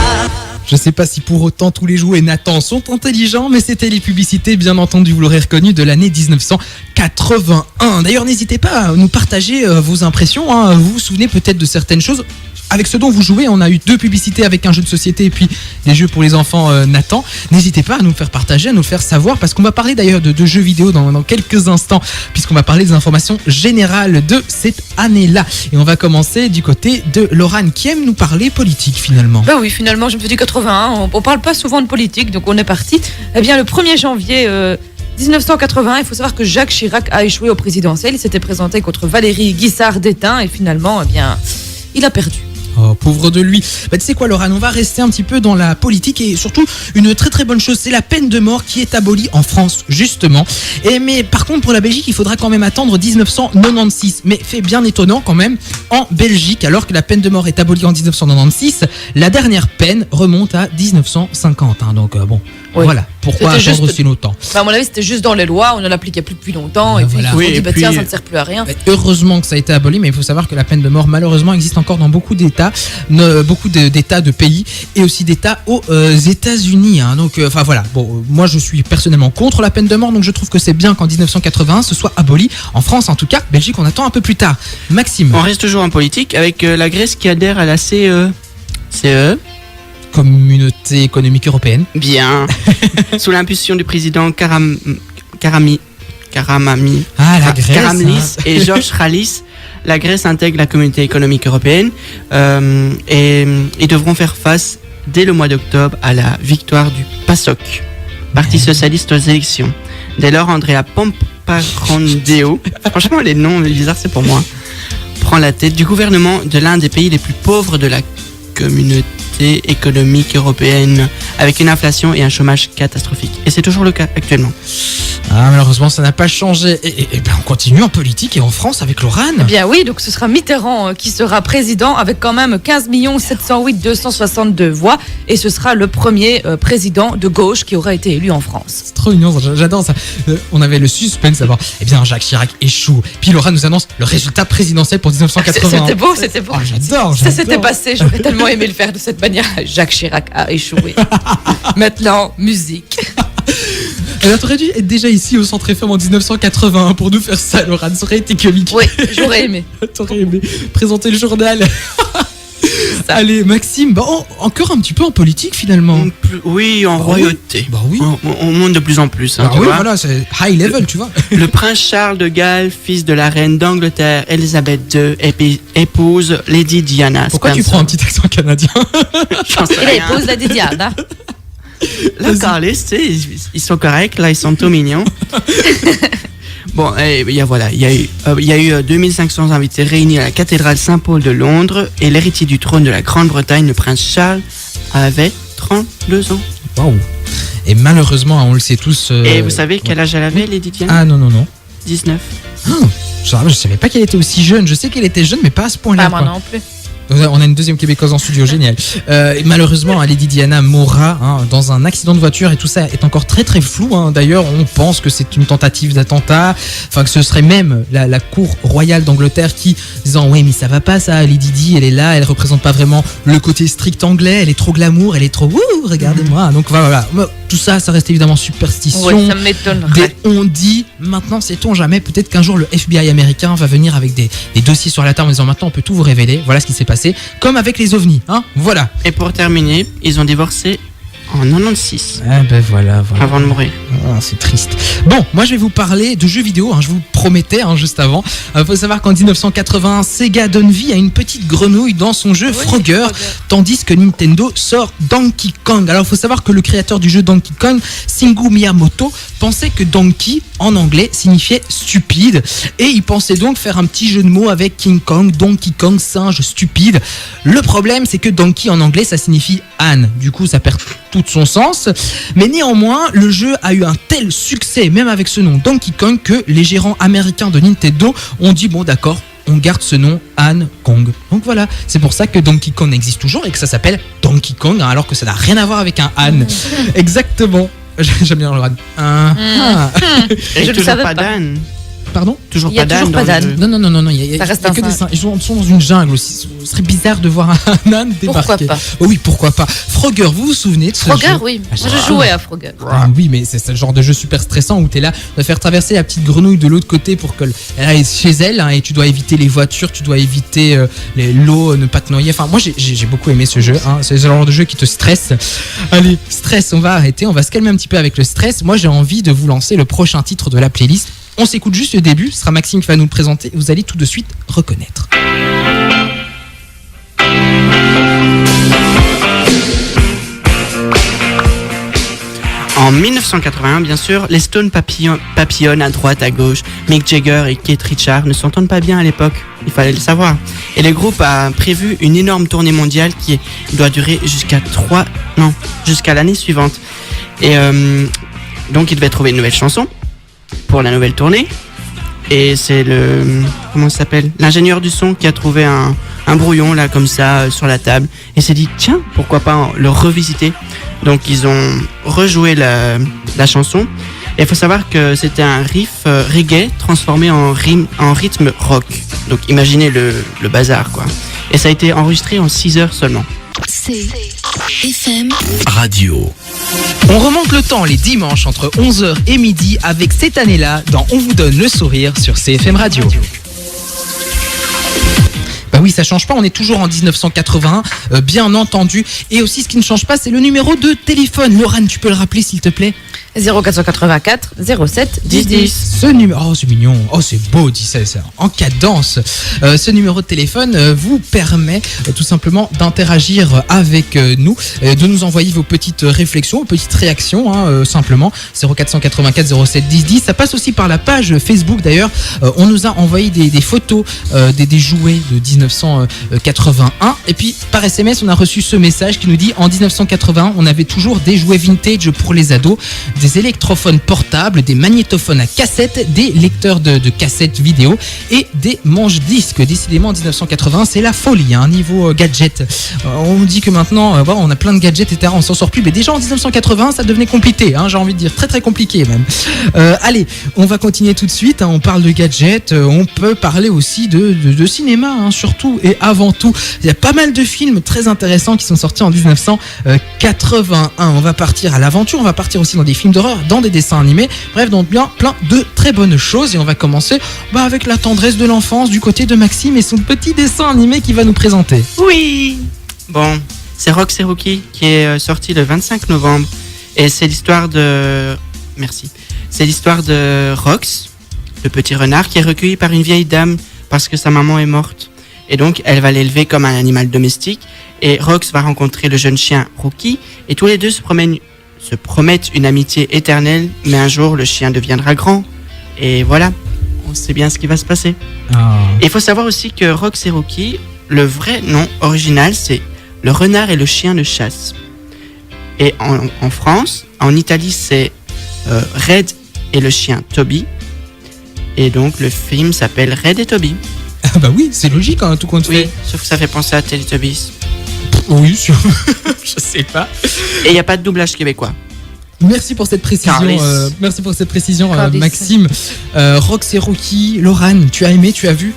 Je sais pas si pour autant tous les jouets Nathan sont intelligents, mais c'était les publicités, bien entendu, vous l'aurez reconnu, de l'année 1981. D'ailleurs, n'hésitez pas à nous partager vos impressions, hein. Vous vous souvenez peut-être de certaines choses avec ce dont vous jouez. On a eu 2 publicités avec un jeu de société et puis des jeux pour les enfants Nathan. N'hésitez pas à nous le faire partager, à nous le faire savoir, parce qu'on va parler d'ailleurs de jeux vidéo dans quelques instants, puisqu'on va parler des informations générales de cette année-là. Et on va commencer du côté de Laurane, qui aime nous parler politique finalement. Bah oui, finalement, je me suis dit 81, on parle pas souvent de politique, donc on est parti. Eh bien, le 1er janvier 1980, il faut savoir que Jacques Chirac a échoué au présidentiel. Il s'était présenté contre Valéry Giscard d'Estaing et finalement, eh bien, il a perdu. Oh, pauvre de lui. Bah, tu sais quoi, Laurane, on va rester un petit peu dans la politique et surtout une très très bonne chose, c'est la peine de mort qui est abolie en France, justement. Mais par contre, pour la Belgique, il faudra quand même attendre 1996. Mais fait bien étonnant quand même, en Belgique, alors que la peine de mort est abolie en 1996, la dernière peine remonte à 1950. Hein, donc bon, oui. Voilà. Pourquoi C'était attendre juste- aussi longtemps? Bah, à mon avis, c'était juste dans les lois, on ne l'appliquait plus depuis longtemps, et puis Voilà. ils se sont Oui, dit, et bah, puis- tiens, ça ne sert plus à rien. Heureusement que ça a été aboli, mais il faut savoir que la peine de mort malheureusement existe encore dans beaucoup d'États, d'États de pays et aussi d'États aux États-Unis. Hein. Donc, enfin voilà. Bon, moi je suis personnellement contre la peine de mort, donc je trouve que c'est bien qu'en 1981 ce soit aboli. En France, en tout cas, Belgique, on attend un peu plus tard. Maxime, On reste toujours en politique avec la Grèce qui adhère à la CE. Communauté économique européenne. Bien. Sous l'impulsion du président Karamami Ah, la Grèce. Karamanlis hein. et Georges Rallis, la Grèce intègre la communauté économique européenne et ils devront faire face dès le mois d'octobre à la victoire du PASOK, Parti socialiste aux élections. Dès lors, Andrea Pamparondeo, franchement les noms bizarres c'est pour moi, prend la tête du gouvernement de l'un des pays les plus pauvres de la communauté économique européenne, avec une inflation et un chômage catastrophique. Et c'est toujours le cas actuellement. Ah, malheureusement, ça n'a pas changé. Et ben, on continue en politique et en France avec Laurane. Eh bien oui, donc ce sera Mitterrand qui sera président avec quand même 15 708 262 voix, et ce sera le premier président de gauche qui aura été élu en France. C'est trop mignon, j'adore ça. On avait le suspense d'abord. Eh bien, Jacques Chirac échoue. Puis Laurane nous annonce le résultat présidentiel pour 1980. C'était beau, c'était beau. Oh, j'adore. Ça s'était passé, j'aurais tellement aimé le faire de cette manière. Jacques Chirac a échoué. Maintenant, musique. Elle aurait dû être déjà ici au Centre FM en 1981 pour nous faire ça, Laurane. Ça aurait été comique. Oui, j'aurais aimé. T'aurais aimé présenter le journal. Allez, Maxime, bah, encore un petit peu en politique finalement. Oui, en Bah royauté. Bah oui. On monte de plus en plus. Hein, Bah tu oui, vois. voilà, c'est high level, tu vois. Le prince Charles de Galles, fils de la reine d'Angleterre, Elisabeth II, épouse Lady Diana. Pourquoi tu Spencer. prends un petit accent canadien? J'en sais Et là, rien. il pose la Diana. Là, Carlis, tu sais, ils sont corrects, là, ils sont tout mignons. Bon, et voilà, il y a eu 2500 invités réunis à la cathédrale Saint-Paul de Londres, et l'héritier du trône de la Grande-Bretagne, le prince Charles, avait 32 ans. Waouh. Et malheureusement, on le sait tous. Et vous savez quel âge elle avait, Lady Diana? Ah non, non, non. 19. Je savais pas qu'elle était aussi jeune. Je sais qu'elle était jeune, mais pas à ce point-là. Pas moi quoi. non plus. On a une deuxième québécoise en studio, génial. Et malheureusement, Lady Diana mourra dans un accident de voiture, et tout ça est encore très très flou. Hein. D'ailleurs, on pense que c'est une tentative d'attentat, enfin que ce serait même la cour royale d'Angleterre qui disant ouais mais ça va pas ça, Lady Di elle est là, elle représente pas vraiment le côté strict anglais, elle est trop glamour, elle est trop wouh, regardez-moi. Donc voilà, tout ça, ça reste évidemment superstition. Oui, ça m'étonnerait. On dit, maintenant sait-on jamais, peut-être qu'un jour le FBI américain va venir avec des dossiers sur la table en disant maintenant on peut tout vous révéler, voilà ce qui s'est passé, comme avec les ovnis, hein, voilà. Et pour terminer, ils ont divorcé en 96. Ah ben voilà. Avant de mourir. Ah, c'est triste. Bon, moi je vais vous parler de jeux vidéo, je vous promettais juste avant. Faut savoir qu'en 1981, Sega donne vie à une petite grenouille dans son jeu Frogger, tandis que Nintendo sort Donkey Kong. Alors il faut savoir que le créateur du jeu Donkey Kong, Shigeru Miyamoto, pensait que Donkey en anglais signifiait stupide et il pensait donc faire un petit jeu de mots avec King Kong, Donkey Kong, singe stupide. Le problème c'est que Donkey en anglais ça signifie âne, du coup ça perd tout son sens, mais néanmoins le jeu a eu un tel succès même avec ce nom Donkey Kong que les gérants américains de Nintendo ont dit bon d'accord, on garde ce nom Han Kong. Donc voilà, c'est pour ça que Donkey Kong existe toujours et que ça s'appelle Donkey Kong alors que ça n'a rien à voir avec un Han. Exactement. J'aime bien le Han. Et Je le toujours savais pas pas. d'âne. Pardon? Toujours Il y a pas d'âne. toujours pas dans le d'âne. jeu. Non, Ça reste y a un que des singe. singes. Ils sont dans une jungle aussi. Ce serait bizarre de voir un âne débarquer. Pourquoi pas? Oh oui, pourquoi pas. Frogger, vous vous souvenez de ce Frogger, jeu? oui. Ah, Moi, je jouais à Frogger. Ah oui, mais c'est ce genre de jeu super stressant où tu es là de faire traverser la petite grenouille de l'autre côté pour qu'elle aille chez elle et tu dois éviter les voitures, tu dois éviter l'eau, ne pas te noyer. Enfin, moi j'ai beaucoup aimé ce jeu. C'est ce genre de jeu qui te stresse. Allez, stress, on va arrêter, on va se calmer un petit peu avec le stress. Moi j'ai envie de vous lancer le prochain titre de la playlist. On s'écoute juste le début, ce sera Maxime qui va nous le présenter et vous allez tout de suite reconnaître. En 1981, bien sûr, les Stones papillonnent à droite, à gauche. Mick Jagger et Keith Richards ne s'entendent pas bien à l'époque, il fallait le savoir. Et le groupe a prévu une énorme tournée mondiale qui doit durer jusqu'à l'année suivante. Et donc ils devaient trouver une nouvelle chanson pour la nouvelle tournée. Et c'est comment ça s'appelle, l'ingénieur du son qui a trouvé un brouillon là comme ça sur la table et s'est dit tiens, pourquoi pas le revisiter. Donc ils ont rejoué la chanson et il faut savoir que c'était un riff reggae transformé en rythme rock. Donc imaginez le bazar quoi. Et ça a été enregistré en 6 heures seulement. FM Radio. On remonte le temps les dimanches entre 11h et midi avec cette année-là dans On vous donne le sourire sur CFM Radio. Bah oui, ça change pas, on est toujours en 1981, bien entendu. Et aussi, ce qui ne change pas, c'est le numéro de téléphone. Laurent, tu peux le rappeler, s'il te plaît? 0484 07 10 10. Ce numéro, oh c'est mignon, oh c'est beau, dit ça, en cadence. Ce numéro de téléphone vous permet tout simplement d'interagir avec nous, de nous envoyer vos petites réflexions, vos petites réactions, simplement. 0484 07 10 10. Ça passe aussi par la page Facebook d'ailleurs. On nous a envoyé des photos des jouets de 1981. Et puis par SMS, on a reçu ce message qui nous dit en 1981, on avait toujours des jouets vintage pour les ados. Des électrophones portables, des magnétophones à cassette, des lecteurs de cassettes vidéo et des manches-disques. Décidément, en 1980, c'est la folie, niveau gadget. On dit que maintenant, on a plein de gadgets, etc. On s'en sort plus. Mais déjà en 1980, ça devenait compliqué, j'ai envie de dire. Très très compliqué même. Allez, on va continuer tout de suite. On parle de gadgets. On peut parler aussi de cinéma, surtout et avant tout. Il y a pas mal de films très intéressants qui sont sortis en 1981. On va partir à l'aventure. On va partir aussi dans des films d'horreur, dans des dessins animés, bref, donc bien plein de très bonnes choses. Et on va commencer avec la tendresse de l'enfance du côté de Maxime et son petit dessin animé qu'il va nous présenter. Oui. Bon, c'est Rox et Rookie qui est sorti le 25 novembre et c'est l'histoire de... Merci. C'est l'histoire de Rox, le petit renard qui est recueilli par une vieille dame parce que sa maman est morte. Et donc, elle va l'élever comme un animal domestique et Rox va rencontrer le jeune chien Rookie et tous les deux se promettent une amitié éternelle, mais un jour le chien deviendra grand. Et voilà, on sait bien ce qui va se passer. Et il faut savoir aussi que Rox et Rookie, le vrai nom original, c'est Le renard et le chien de chasse. Et en France, en Italie, c'est Red et le chien Toby. Et donc le film s'appelle Red et Toby. Ah bah oui, c'est logique, tout compte fait. Oui, sauf que ça fait penser à Teletubbies. Oui, je sais pas. Et il n'y a pas de doublage québécois. Merci pour cette précision, Maxime. Rox et Rookie, Laurent, tu as aimé, tu as vu?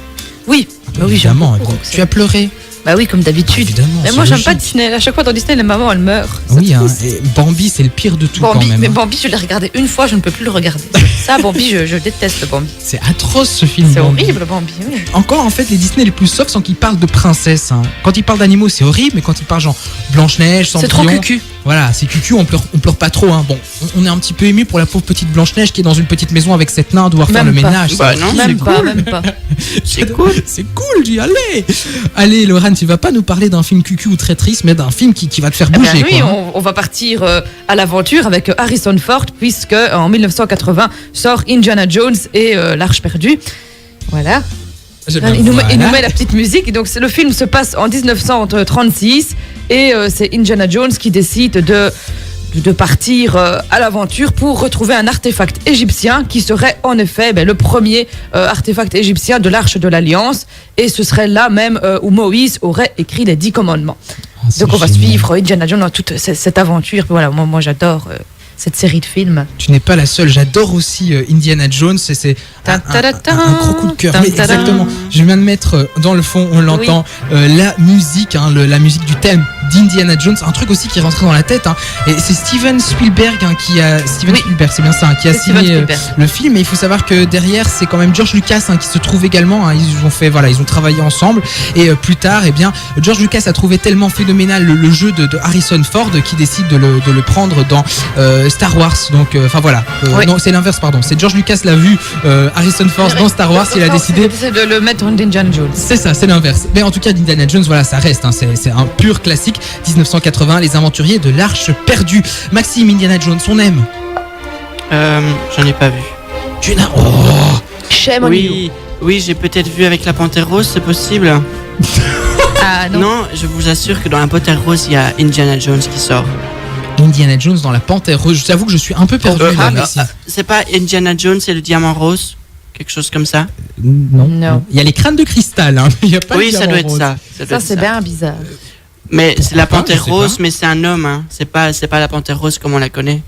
Oui, évidemment. Tu as pleuré? Bah oui, comme d'habitude. Évidemment, Mais c'est moi, j'aime logique. pas Disney. À chaque fois dans Disney, la maman, elle meurt. C'est Oui, hein, triste. et Bambi, c'est le pire de tout Bambi, quand même. mais hein. Bambi, je l'ai regardé une fois, je ne peux plus le regarder. Ça, Bambi, je déteste le Bambi. C'est atroce ce film. C'est Bambi. horrible, Bambi. Oui. Encore, en fait, les Disney les plus soft sont qu'ils parlent de princesses. hein. Quand ils parlent d'animaux, c'est horrible, mais quand ils parlent genre Blanche-Neige, C'est trop Cendrillon, cucu. voilà, c'est cucu, on pleure pas trop. Hein. Bon, on est un petit peu ému pour la pauvre petite Blanche-Neige qui est dans une petite maison avec cette nain à devoir faire le Même pas. ménage. Bah C'est- non, Même c'est pas, cool. même pas. C'est cool. C'est cool, dis allez. Allez, Laurent, tu vas pas nous parler d'un film cucu ou très triste, mais d'un film qui va te faire Eh bouger. ben oui, quoi, hein. on va partir à l'aventure avec Harrison Ford, puisque en 1980 sort Indiana Jones et l'Arche perdue. Voilà. Ben, Il nous voilà. met la petite musique. Et donc, le film se passe en 1936 et c'est Indiana Jones qui décide de partir à l'aventure pour retrouver un artefact égyptien qui serait en effet le premier artefact égyptien de l'Arche de l'Alliance. Et ce serait là même où Moïse aurait écrit les 10 commandements. Ah, c'est Donc on va génial. suivre Indiana Jones dans toute cette aventure. Voilà, moi j'adore cette série de films. Tu n'es pas la seule, j'adore aussi Indiana Jones, c'est un gros coup de cœur. Mais exactement, je viens de mettre dans le fond, on l'entend, la musique, hein, la musique du thème d'Indiana Jones, un truc aussi qui est rentré dans la tête. Hein, et c'est Steven Spielberg Spielberg, c'est bien ça, hein, qui a C'est Steven signé Spielberg. le film. Et il faut savoir que derrière, c'est quand même George Lucas hein, qui se trouve également. Hein, ils ont travaillé ensemble. Et plus tard, eh bien, George Lucas a trouvé tellement phénoménal le jeu de Harrison Ford qu'il décide de le prendre dans Star Wars. Donc, enfin voilà. Oui. Non, c'est l'inverse, pardon. C'est George Lucas l'a vu Harrison Ford dans Star Wars, il a décidé. C'est de le mettre en Indiana Jones. C'est ça, c'est l'inverse. Mais en tout cas, Indiana Jones, voilà, ça reste. Hein, c'est un pur classique. 1980, les aventuriers de l'Arche perdue. Maxime, Indiana Jones, on aime. J'en ai pas vu. Tu n'as. Oh. Shame on you. Oui, j'ai peut-être vu avec la Panthère Rose, c'est possible. Ah non. Non, je vous assure que dans la Panthère Rose, il y a Indiana Jones qui sort. Indiana Jones dans la Panthère Rose. Je t'avoue que je suis un peu perdu là, Maxime. C'est pas Indiana Jones et le diamant rose? Quelque chose comme ça? Non. Non. Il y a les crânes de cristal. Hein, mais il y a pas Oui, le ça diamant doit être rose. ça. doit Ça être c'est bien bizarre. Mais c'est la Pourquoi pas, Panthère je sais Rose, pas. mais c'est un homme, hein. C'est pas la Panthère Rose comme on la connaît.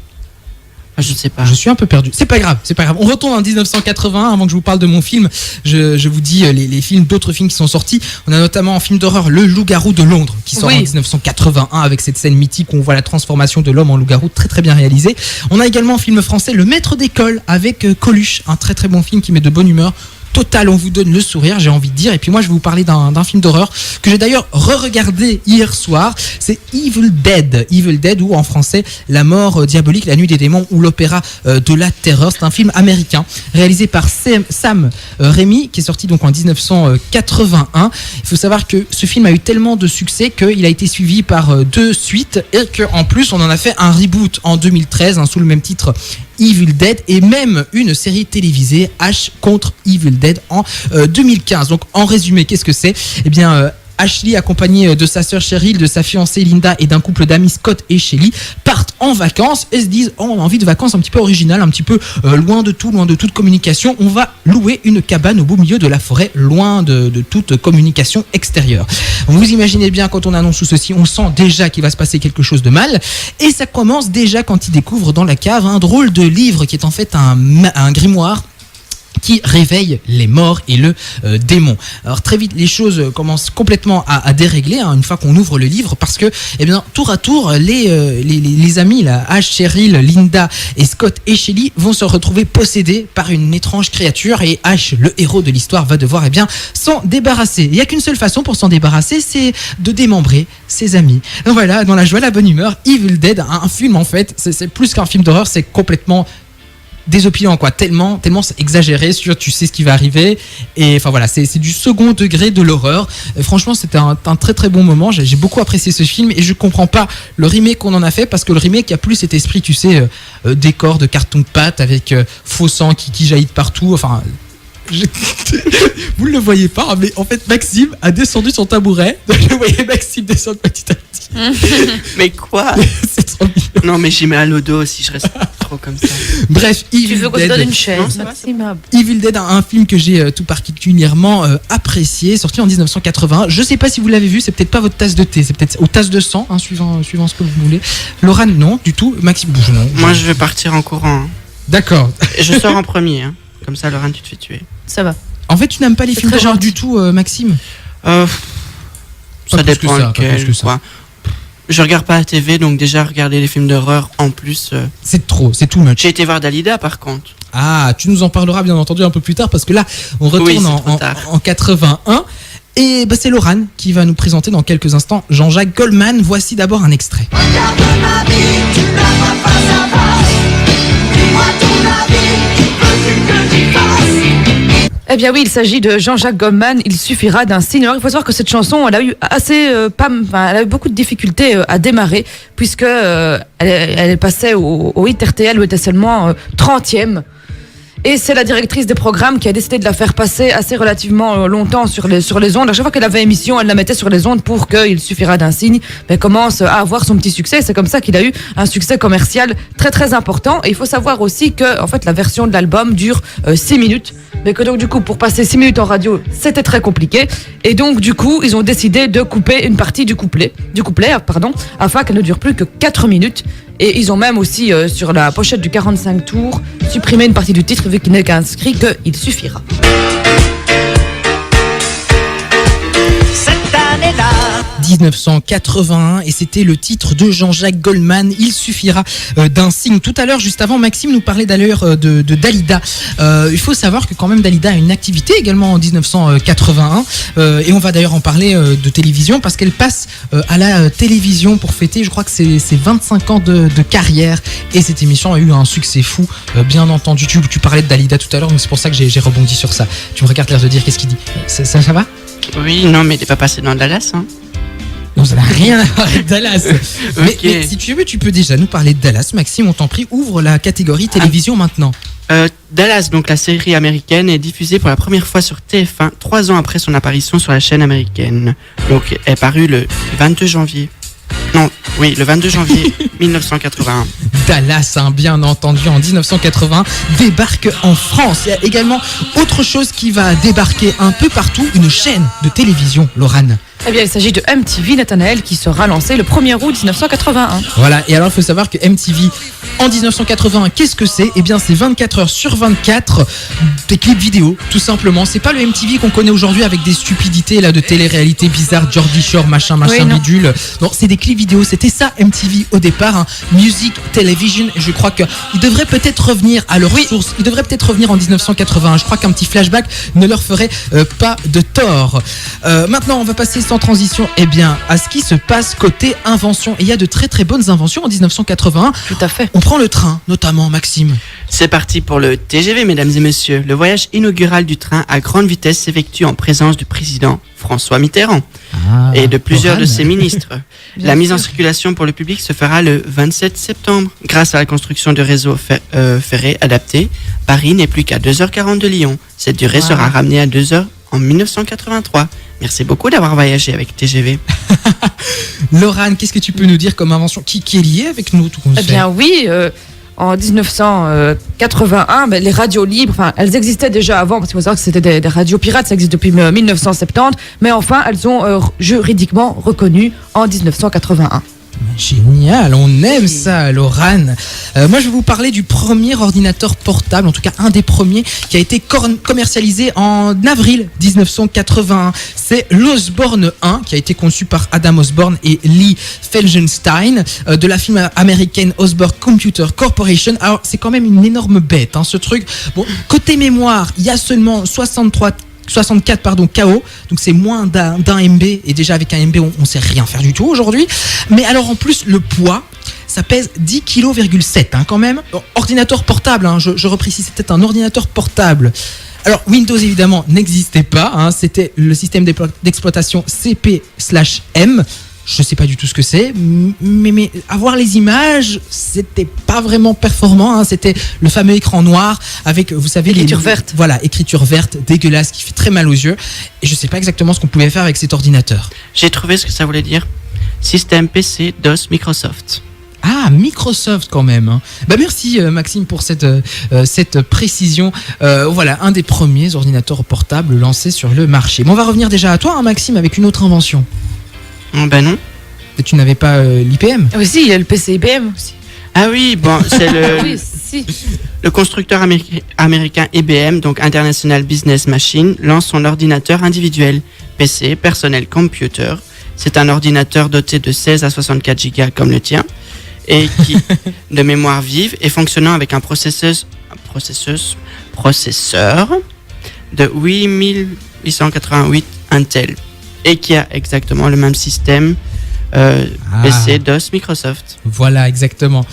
Enfin, je sais pas. Je suis un peu perdu. C'est pas grave, c'est pas grave. On retourne en 1981 avant que je vous parle de mon film. Je vous dis les films, d'autres films qui sont sortis. On a notamment un film d'horreur, Le Loup-garou de Londres, qui sort en 1981 avec cette scène mythique où on voit la transformation de l'homme en loup-garou, très très bien réalisé. On a également un film français, Le Maître d'école, avec Coluche, un très très bon film qui met de bonne humeur. Total, on vous donne le sourire, j'ai envie de dire. Et puis moi, je vais vous parler d'un film d'horreur que j'ai d'ailleurs re-regardé hier soir. C'est Evil Dead. Evil Dead, ou en français, La mort diabolique, La nuit des démons, ou l'opéra de la terreur. C'est un film américain réalisé par Sam Raimi, qui est sorti donc en 1981. Il faut savoir que ce film a eu tellement de succès qu'il a été suivi par 2 suites et qu'en plus, on en a fait un reboot en 2013 hein, sous le même titre, Evil Dead, et même une série télévisée, Ash contre Evil Dead, en 2015. Donc en résumé, qu'est-ce que c'est? Eh bien, Ashley, accompagnée de sa sœur Cheryl, de sa fiancée Linda et d'un couple d'amis Scott et Shelly, partent en vacances et se disent oh, on a envie de vacances un petit peu originales, un petit peu loin de toute communication. On va louer une cabane au beau milieu de la forêt, loin de toute communication extérieure. Vous imaginez bien, quand on annonce tout ceci, on sent déjà qu'il va se passer quelque chose de mal. Et ça commence déjà quand ils découvrent dans la cave un drôle de livre qui est en fait un grimoire qui réveille les morts et le démon. Alors très vite, les choses commencent complètement à dérégler hein, une fois qu'on ouvre le livre, parce que eh bien, tour à tour, les amis, là, Ash, Cheryl, Linda et Scott et Shelly vont se retrouver possédés par une étrange créature, et Ash, le héros de l'histoire, va devoir eh bien, s'en débarrasser. Il n'y a qu'une seule façon pour s'en débarrasser, c'est de démembrer ses amis. Donc voilà, dans la joie, la bonne humeur, Evil Dead, un film en fait, c'est plus qu'un film d'horreur, c'est complètement désopilant quoi, tellement c'est exagéré sur tu sais ce qui va arriver, et enfin voilà, c'est du second degré de l'horreur. Franchement, c'était un très très bon moment. J'ai beaucoup apprécié ce film, et je comprends pas le remake qu'on en a fait, parce que le remake a plus cet esprit, tu sais, décor de carton de pâte avec faux sang qui jaillit de partout, enfin vous ne le voyez pas, mais en fait Maxime a descendu son tabouret. Je voyais Maxime descendre petit à petit. Mais quoi? C'est trop mignon. Non, mais j'y mets à l'eau d'eau si je reste trop comme ça. Bref, Tu veux qu'on se donne une chaise, Non, ça va, Maxime? Evil Dead, un film que j'ai tout particulièrement apprécié, sorti en 1980. Je sais pas si vous l'avez vu, c'est peut-être pas votre tasse de thé, c'est peut-être aux tasses de sang, hein, suivant ce que vous voulez. Laurent, non, du tout. Maxime, non. Moi, je vais partir en courant. Hein. D'accord. Et je sors en premier. Hein. Comme ça, Lorraine, tu te fais tuer. Ça va. En fait, tu n'aimes pas les C'est films très d'horreur gentil. du tout, Maxime? Ça plus que dépend ça, pas lequel, plus que ça. quoi. Je regarde pas la TV, donc déjà regarder les films d'horreur en plus. C'est trop, c'est too much. J'ai été voir Dalida par contre. Ah, tu nous en parleras bien entendu un peu plus tard parce que là, on retourne Oui, c'est trop tard. en 81. Et bah, c'est Laurent qui va nous présenter dans quelques instants Jean-Jacques Goldman. Voici d'abord un extrait. Regarde ma vie, tu ne vas pas savoir. Dis-moi ton avis, veux-tu que j'y fasse? Eh bien oui, il s'agit de Jean-Jacques Goldman, Il suffira d'un signe. Alors il faut savoir que cette chanson, elle a eu elle a eu beaucoup de difficultés à démarrer, puisque elle passait au hit RTL où elle était seulement 30e. Et c'est la directrice des programmes qui a décidé de la faire passer assez relativement longtemps sur les ondes. À chaque fois qu'elle avait émission, elle la mettait sur les ondes pour qu'il suffira d'un signe, mais commence à avoir son petit succès. C'est comme ça qu'il a eu un succès commercial très très important. Et il faut savoir aussi que en fait la version de l'album dure 6 minutes, mais que donc du coup pour passer 6 minutes en radio, c'était très compliqué. Et donc du coup, ils ont décidé de couper une partie du couplet, afin qu'elle ne dure plus que 4 minutes. Et ils ont même aussi, sur la pochette du 45 tours, supprimé une partie du titre vu qu'il n'est qu'inscrit que Il suffira. Cette année-là, 1981 et c'était le titre de Jean-Jacques Goldman, Il suffira d'un signe. Tout à l'heure, juste avant, Maxime nous parlait d'ailleurs de Dalida. Il faut savoir que quand même Dalida a une activité également en 1981 et on va d'ailleurs en parler de télévision parce qu'elle passe à la télévision pour fêter, je crois que c'est 25 ans de carrière et cette émission a eu un succès fou, bien entendu. Tu parlais de Dalida tout à l'heure, donc c'est pour ça que j'ai rebondi sur ça. Tu me regardes l'air de dire qu'est-ce qu'il dit. Ça va? Oui, non, mais il n'est pas passé dans Dallas, hein. Non, ça n'a rien à voir avec Dallas. Ok. mais si tu veux, tu peux déjà nous parler de Dallas. Maxime, on t'en prie, ouvre la catégorie télévision maintenant. Dallas, donc la série américaine, est diffusée pour la première fois sur TF1 3 ans après son apparition sur la chaîne américaine. Donc, elle est parue le 22 janvier. Non, oui, le 22 janvier 1981. Dallas, hein, bien entendu, en 1980, débarque en France. Il y a également autre chose qui va débarquer un peu partout, une chaîne de télévision, Laurane. Eh bien, il s'agit de MTV Nathanaël qui sera lancé le 1er août 1981. Voilà, et alors il faut savoir que MTV en 1981, qu'est-ce que c'est? Eh bien, c'est 24 heures sur 24 des clips vidéo, tout simplement. C'est pas le MTV qu'on connaît aujourd'hui avec des stupidités là de télé-réalité bizarre, Geordie Shore, machin, Oui, non. bidule. Non, c'est des clips vidéo. C'était ça MTV au départ, hein. Music Television. Et je crois qu'ils devraient peut-être revenir à leur source. Ils devraient peut-être revenir en 1981. Je crois qu'un petit flashback ne leur ferait pas de tort. Maintenant, on va passer sans transition, eh bien, à ce qui se passe côté invention. Et il y a de très très bonnes inventions en 1981. Tout à fait. On prend le train, notamment, Maxime. C'est parti pour le TGV, mesdames et messieurs. Le voyage inaugural du train à grande vitesse s'effectue en présence du président François Mitterrand et de plusieurs de ses ministres. La mise en circulation pour le public se fera le 27 septembre. Grâce à la construction de réseaux ferrés adaptés, Paris n'est plus qu'à 2h40 de Lyon. Cette durée sera ramenée à 2h en 1983. Merci beaucoup d'avoir voyagé avec TGV. Laurane, qu'est-ce que tu peux nous dire comme invention qui est liée avec nous tout Eh bien oui, en 1981, les radios libres, elles existaient déjà avant, parce qu'il faut savoir que c'était des radios pirates, ça existe depuis 1970, mais enfin, elles sont juridiquement reconnues en 1981. Génial, on aime ça, Laurane. Moi, je vais vous parler du premier ordinateur portable, en tout cas un des premiers, qui a été commercialisé en avril 1981. C'est l'Osborne 1, qui a été conçu par Adam Osborne et Lee Felgenstein, de la firme américaine Osborne Computer Corporation. Alors, c'est quand même une énorme bête, hein, ce truc. Bon, côté mémoire, il y a seulement 64 KO, donc c'est moins d'un MB, et déjà avec un MB on sait rien faire du tout aujourd'hui. Mais alors en plus le poids, ça pèse 10,7 kg hein, quand même. Ordinateur portable, hein, je reprécise, c'était un ordinateur portable. Alors Windows évidemment n'existait pas, hein, c'était le système d'exploitation CP/M. Je sais pas du tout ce que c'est, mais avoir les images, c'était pas vraiment performant, hein. C'était le fameux écran noir avec, vous savez, écriture verte. Voilà, écriture verte, dégueulasse, qui fait très mal aux yeux. Et je sais pas exactement ce qu'on pouvait faire avec cet ordinateur. J'ai trouvé ce que ça voulait dire. Système PC DOS Microsoft. Ah, Microsoft quand même, hein. Bah merci Maxime pour cette précision. Voilà, un des premiers ordinateurs portables lancés sur le marché. Mais on va revenir déjà à toi, hein, Maxime, avec une autre invention. Ben non. Et tu n'avais pas l'IBM? Oui, si, il y a le PC IBM aussi. Ah oui, bon, c'est Oui, si. le constructeur américain IBM, donc International Business Machine, lance son ordinateur individuel, PC, Personal Computer, C'est un ordinateur doté de 16 à 64 Go comme le tien et de mémoire vive et fonctionnant avec un processeur de 8888 Intel et qui a exactement le même système PC DOS Microsoft. Voilà, exactement.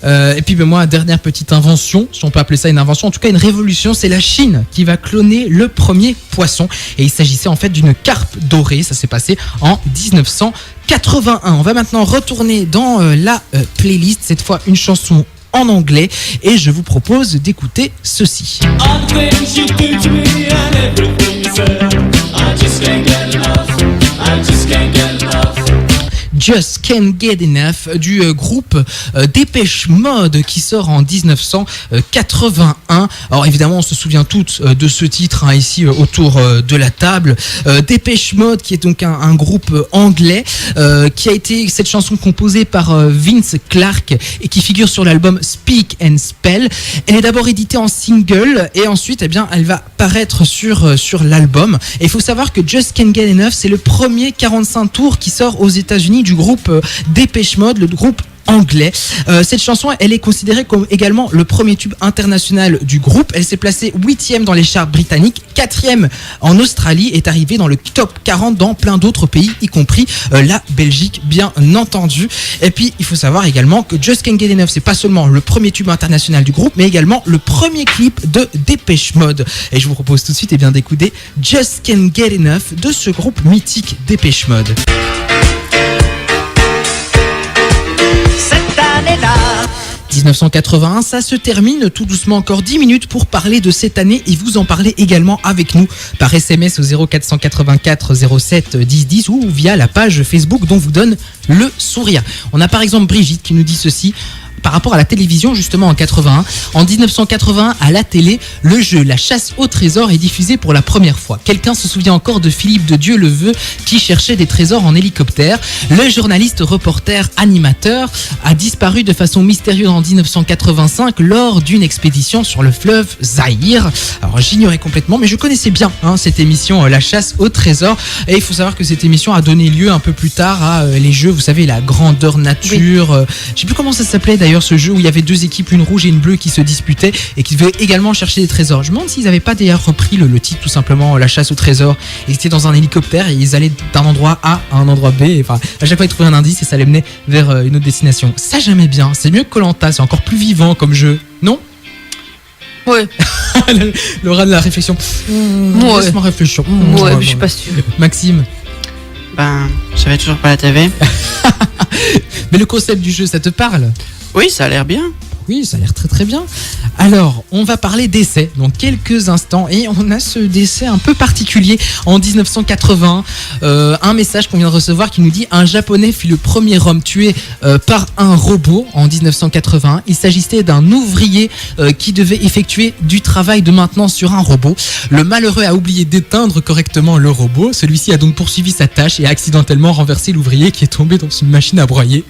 Et puis moi, dernière petite invention, si on peut appeler ça une invention, en tout cas une révolution, c'est la Chine qui va cloner le premier poisson. Et il s'agissait en fait d'une carpe dorée, ça s'est passé en 1981. On va maintenant retourner dans la playlist, cette fois une chanson en anglais, et je vous propose d'écouter ceci. Just Can't Get Enough du groupe Dépêche Mode qui sort en 1981. Alors évidemment on se souvient toutes de ce titre ici autour de la table. Dépêche Mode qui est donc un groupe anglais qui a été cette chanson composée par Vince Clarke et qui figure sur l'album Speak and Spell. Elle est d'abord éditée en single et ensuite eh bien, elle va paraître sur l'album. Et il faut savoir que Just Can't Get Enough c'est le premier 45 tours qui sort aux États-Unis du groupe Dépêche Mode, le groupe anglais. Cette chanson, elle est considérée comme également le premier tube international du groupe. Elle s'est placée 8e dans les charts britanniques, 4e en Australie, est arrivée dans le top 40 dans plein d'autres pays, y compris la Belgique, bien entendu. Et puis, il faut savoir également que Just Can't Get Enough, c'est pas seulement le premier tube international du groupe, mais également le premier clip de Dépêche Mode. Et je vous propose tout de suite eh bien, d'écouter Just Can't Get Enough de ce groupe mythique Dépêche Mode. 1981, ça se termine tout doucement, encore 10 minutes pour parler de cette année et vous en parler également avec nous par SMS au 0484 07 10 10 ou via la page Facebook dont vous donne le sourire. On a par exemple Brigitte qui nous dit ceci par rapport à la télévision justement en 81. En 1981, à la télé, le jeu La chasse au trésor est diffusé pour la première fois. Quelqu'un se souvient encore de Philippe de Dieuleveux qui cherchait des trésors en hélicoptère. Le journaliste, reporter, animateur a disparu de façon mystérieuse en 1985 lors d'une expédition sur le fleuve Zaïre. Alors j'ignorais complètement, mais je connaissais bien cette émission La chasse au trésor. Et il faut savoir que cette émission a donné lieu un peu plus tard à les jeux, vous savez, la grandeur nature. Oui. Je sais plus comment ça s'appelait d'ailleurs ce jeu où il y avait deux équipes, une rouge et une bleue qui se disputaient et qui devaient également chercher des trésors. Je me demande s'ils n'avaient pas d'ailleurs repris le titre tout simplement La chasse au trésor. Ils étaient dans un hélicoptère et ils allaient d'un endroit A à un endroit B. Et, enfin, à chaque fois ils trouvaient un indice et ça les menait vers une autre destination. Ça j'aimais bien. C'est mieux que Koh-Lanta, c'est encore plus vivant comme jeu, non? Ouais. Laura de la réflexion. Ouais. Laisse-moi réfléchir. Ouais, mais je suis pas sûre. Maxime. Ben, j'avais toujours pas la TV. Mais le concept du jeu, ça te parle? Oui, ça a l'air bien. Oui, ça a l'air très très bien. Alors, on va parler d'essais dans quelques instants et on a ce décès un peu particulier en 1980. Un message qu'on vient de recevoir qui nous dit un Japonais fut le premier homme tué par un robot en 1981. Il s'agissait d'un ouvrier qui devait effectuer du travail de maintenance sur un robot. Le malheureux a oublié d'éteindre correctement le robot. Celui-ci a donc poursuivi sa tâche et a accidentellement renversé l'ouvrier qui est tombé dans une machine à broyer.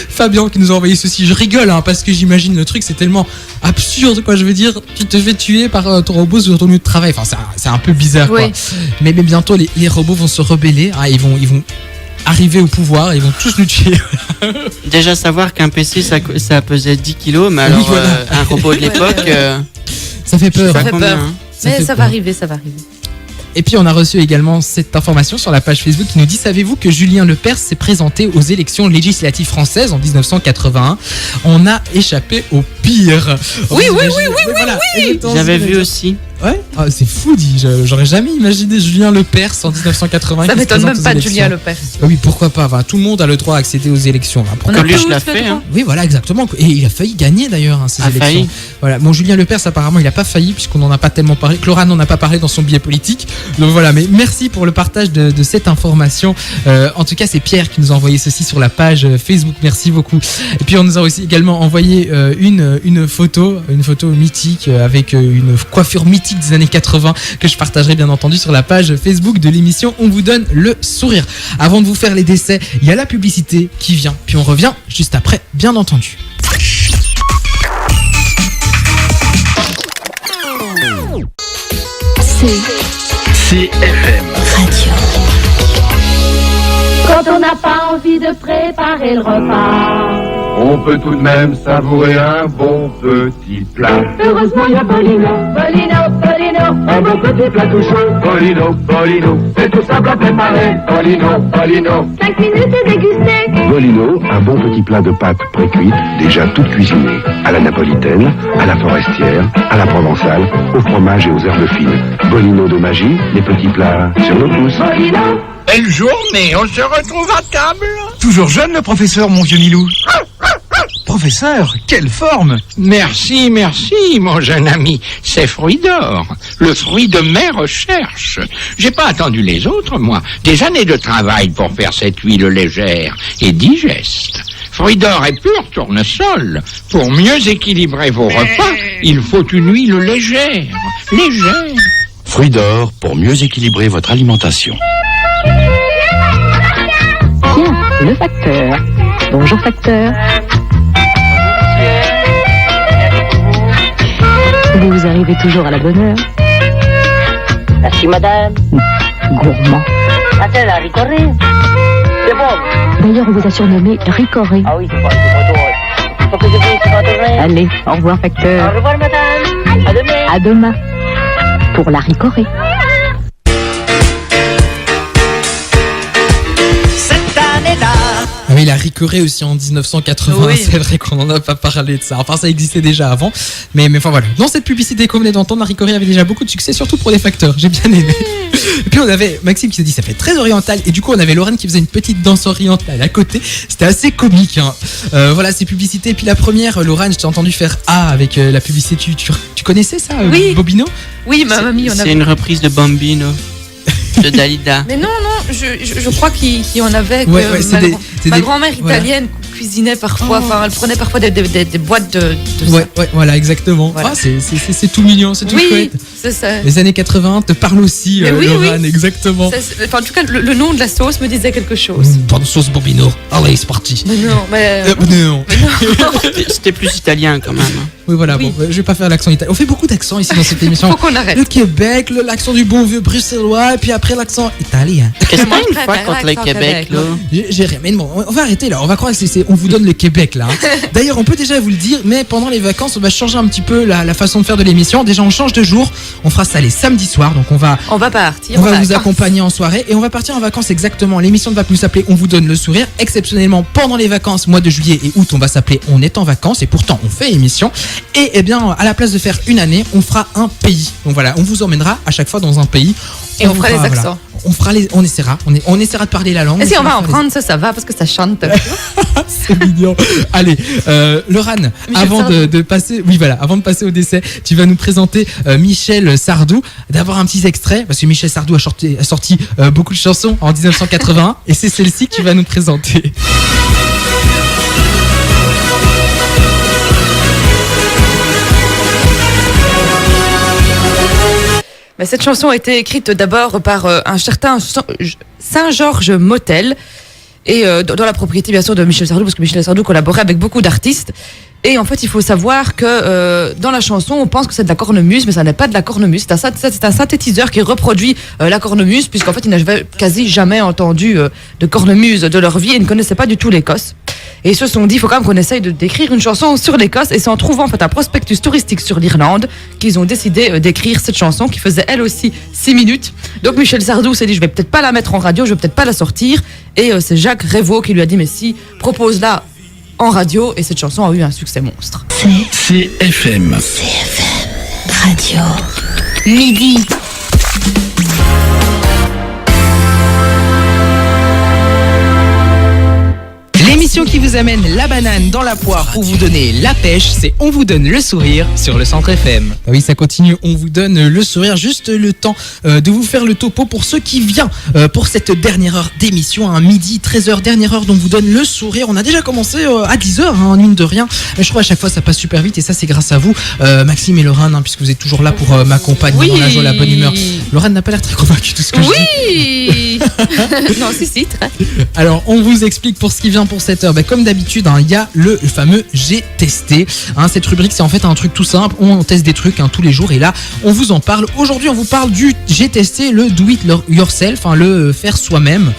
Fabien qui nous a envoyé ceci, je rigole parce que j'imagine le truc, c'est tellement absurde quoi, je veux dire, tu te fais tuer par ton robot sur ton lieu de travail, enfin c'est un peu bizarre quoi. Mais bientôt les robots vont se rebeller, ils vont arriver au pouvoir, ils vont tous nous tuer. Déjà savoir qu'un PC ça pesait 10 kilos, mais alors un robot de l'époque ça fait peur. Ça fait peur. Mais ça va arriver, ça va arriver. Et puis on a reçu également cette information sur la page Facebook qui nous dit: savez-vous que Julien Lepers s'est présenté aux élections législatives françaises en 1981? On a échappé au pire. Oui. J'avais vu aussi. Ouais, c'est fou dit, j'aurais jamais imaginé Julien Lepers en 1980. Ça m'étonne même pas de Julien Lepers. Oui, pourquoi pas, tout le monde a le droit à accéder aux élections. Comme lui je l'ai fait. Oui, voilà, exactement. Et il a failli gagner d'ailleurs ces élections. Failli. Voilà. Bon, Julien Lepers apparemment il a pas failli puisqu'on n'en a pas tellement parlé. Clora n'en a pas parlé dans son billet politique. Donc voilà, mais merci pour le partage de cette information. En tout cas, c'est Pierre qui nous a envoyé ceci sur la page Facebook. Merci beaucoup. Et puis on nous a aussi également envoyé une photo mythique avec une coiffure mythique des années 80 que je partagerai bien entendu sur la page Facebook de l'émission On vous donne le sourire. Avant de vous faire les décès, il y a la publicité qui vient, puis on revient juste après, bien entendu. CFM Radio. Quand on n'a pas envie de préparer le repas, On peut tout de même savourer un bon petit plat. heureusement il y a Bolino. Bolino, Bolino, Un bon petit plat tout chaud. Bolino, Bolino, c'est tout simple à préparer. Bolino, Bolino. 5 minutes et dégusté. Bolino, un bon petit plat de pâtes précuites, déjà toutes cuisinées. À la napolitaine, à la forestière, à la provençale, au fromage et aux herbes fines. Bolino de magie, les petits plats sur nos pouces. Bolino. Belle journée, on se retrouve à table. Toujours jeune le professeur, mon vieux Milou. Professeur, quelle forme! Merci, merci, mon jeune ami. C'est Fruit d'Or, le fruit de mes recherches. J'ai pas attendu les autres, moi. Des années de travail pour faire cette huile légère et digeste. Fruit d'Or est pur tournesol. Pour mieux équilibrer vos repas, il faut une huile légère. Légère. Fruits d'or pour mieux équilibrer votre alimentation. Tiens, le facteur. Bonjour facteur. Vous arrivez toujours à la bonne heure. Merci madame. Gourmand. Attends, la ricorée. C'est bon. D'ailleurs, on vous a surnommé Ricoré. Ah oui, c'est pas faut que je puisse pas tourner. Allez, au revoir facteur. Au revoir madame. À demain. À demain. Pour la Ricoré. Ah oui, la ricorée aussi en 1980, Oui. c'est vrai qu'on n'en a pas parlé de ça. Enfin, ça existait déjà avant, mais enfin voilà. Dans cette publicité qu'on venait d'entendre, la ricorée avait déjà beaucoup de succès, surtout pour les facteurs. J'ai bien aimé. Et puis on avait Maxime qui se dit ça fait très oriental, et du coup on avait Lorraine qui faisait une petite danse orientale à côté. C'était assez comique. Hein. Voilà ces publicités. Et puis la première, Lorraine, je t'ai entendu faire A avec la publicité. Tu connaissais ça, Oui. Bobino? Oui, ma mamie, on C'est avait. une reprise de Bambino, de Dalida. Mais non, je crois qu'il y en avait. Que Ouais, c'est ma des- grand- c'est ma des- grand-mère voilà. italienne cuisinait parfois. Oh. Enfin, elle prenait parfois des boîtes de Ouais, ouais, voilà, exactement. Voilà. Ah, c'est tout mignon, c'est tout Oui, chouette. c'est ça. Les années 80 te parlent aussi, Mais oui, Lorraine, oui. exactement. Enfin, en tout cas, le nom de la sauce me disait quelque chose. Bonne sauce Bobino. Allez, c'est parti. Mais non, mais. Non. C'était plus italien quand même. Oui, voilà, Oui. bon, je vais pas faire l'accent italien. On fait beaucoup d'accents ici dans cette émission. Faut qu'on arrête. Le Québec, l'accent du bon vieux bruxellois, et puis après l'accent italien. Qu'est-ce Moi, que je une fois préfère contre le l'accent Québec, Québec, là? J'ai rien, mais bon, on va arrêter là. On va croire que on vous donne le Québec là. Hein. D'ailleurs, on peut déjà vous le dire, mais pendant les vacances, on va changer un petit peu la façon de faire de l'émission. Déjà, on change de jour. On fera ça les samedis soirs, donc on va partir. On va en vous vacances. accompagner en soirée et on va partir en vacances exactement. L'émission ne va plus s'appeler On vous donne le sourire. Exceptionnellement, pendant les vacances, mois de juillet et août, on va s'appeler On est en vacances et pourtant on fait émission. Et eh bien, à la place de faire une année, on fera un pays. Donc voilà, on vous emmènera à chaque fois dans un pays. Et on fera les voilà, accents. on essaiera. On essaiera de parler la langue. Et si on va essaiera en de faire prendre, ça va parce que ça chante. c'est mignon. Allez, Lorane, Michel avant Sardou. de passer, oui voilà, avant de passer au décès, tu vas nous présenter Michel Sardou. D'avoir un petit extrait parce que Michel Sardou a sorti beaucoup de chansons en 1981 et c'est celle-ci que tu vas nous présenter. Mais cette chanson a été écrite d'abord par un certain Saint-Georges Motel et dans la propriété bien sûr de Michel Sardou parce que Michel Sardou collaborait avec beaucoup d'artistes. Et en fait, il faut savoir que dans la chanson, on pense que c'est de la cornemuse, mais ça n'est pas de la cornemuse. C'est un synthétiseur qui reproduit la cornemuse, puisqu'en fait, ils n'avaient quasi jamais entendu de cornemuse de leur vie et ne connaissaient pas du tout l'Écosse. Et ils se sont dit, il faut quand même qu'on essaye d'écrire une chanson sur l'Écosse. Et c'est en trouvant en fait un prospectus touristique sur l'Irlande qu'ils ont décidé d'écrire cette chanson qui faisait elle aussi 6 minutes. Donc Michel Sardou s'est dit, je vais peut-être pas la mettre en radio, je vais peut-être pas la sortir. Et c'est Jacques Révaux qui lui a dit, mais si, propose-la en radio. Et cette chanson a eu un succès monstre. CFM. Radio. Midi. L'émission qui vous amène la banane dans la poire pour vous donner la pêche, c'est On vous donne le sourire sur le Centre FM. Ah oui, ça continue, On vous donne le sourire, juste le temps de vous faire le topo pour ceux qui viennent pour cette dernière heure d'émission, à midi, 13h, dernière heure dont on vous donne le sourire. On a déjà commencé à 10h, hein, mine de rien, mais je trouve à chaque fois ça passe super vite et ça c'est grâce à vous, Maxime et Lorraine, hein, puisque vous êtes toujours là pour m'accompagner dans la joie, la bonne humeur. Lorraine n'a pas l'air très convaincue de ce que je dis. Oui. Non, si, très. Alors, on vous explique pour ce qui vient pour cette 17h, comme d'habitude, il y a le fameux J'ai testé. Cette rubrique, c'est en fait un truc tout simple. On teste des trucs tous les jours et là, on vous en parle. Aujourd'hui, on vous parle du J'ai testé, le do it yourself, le faire soi-même.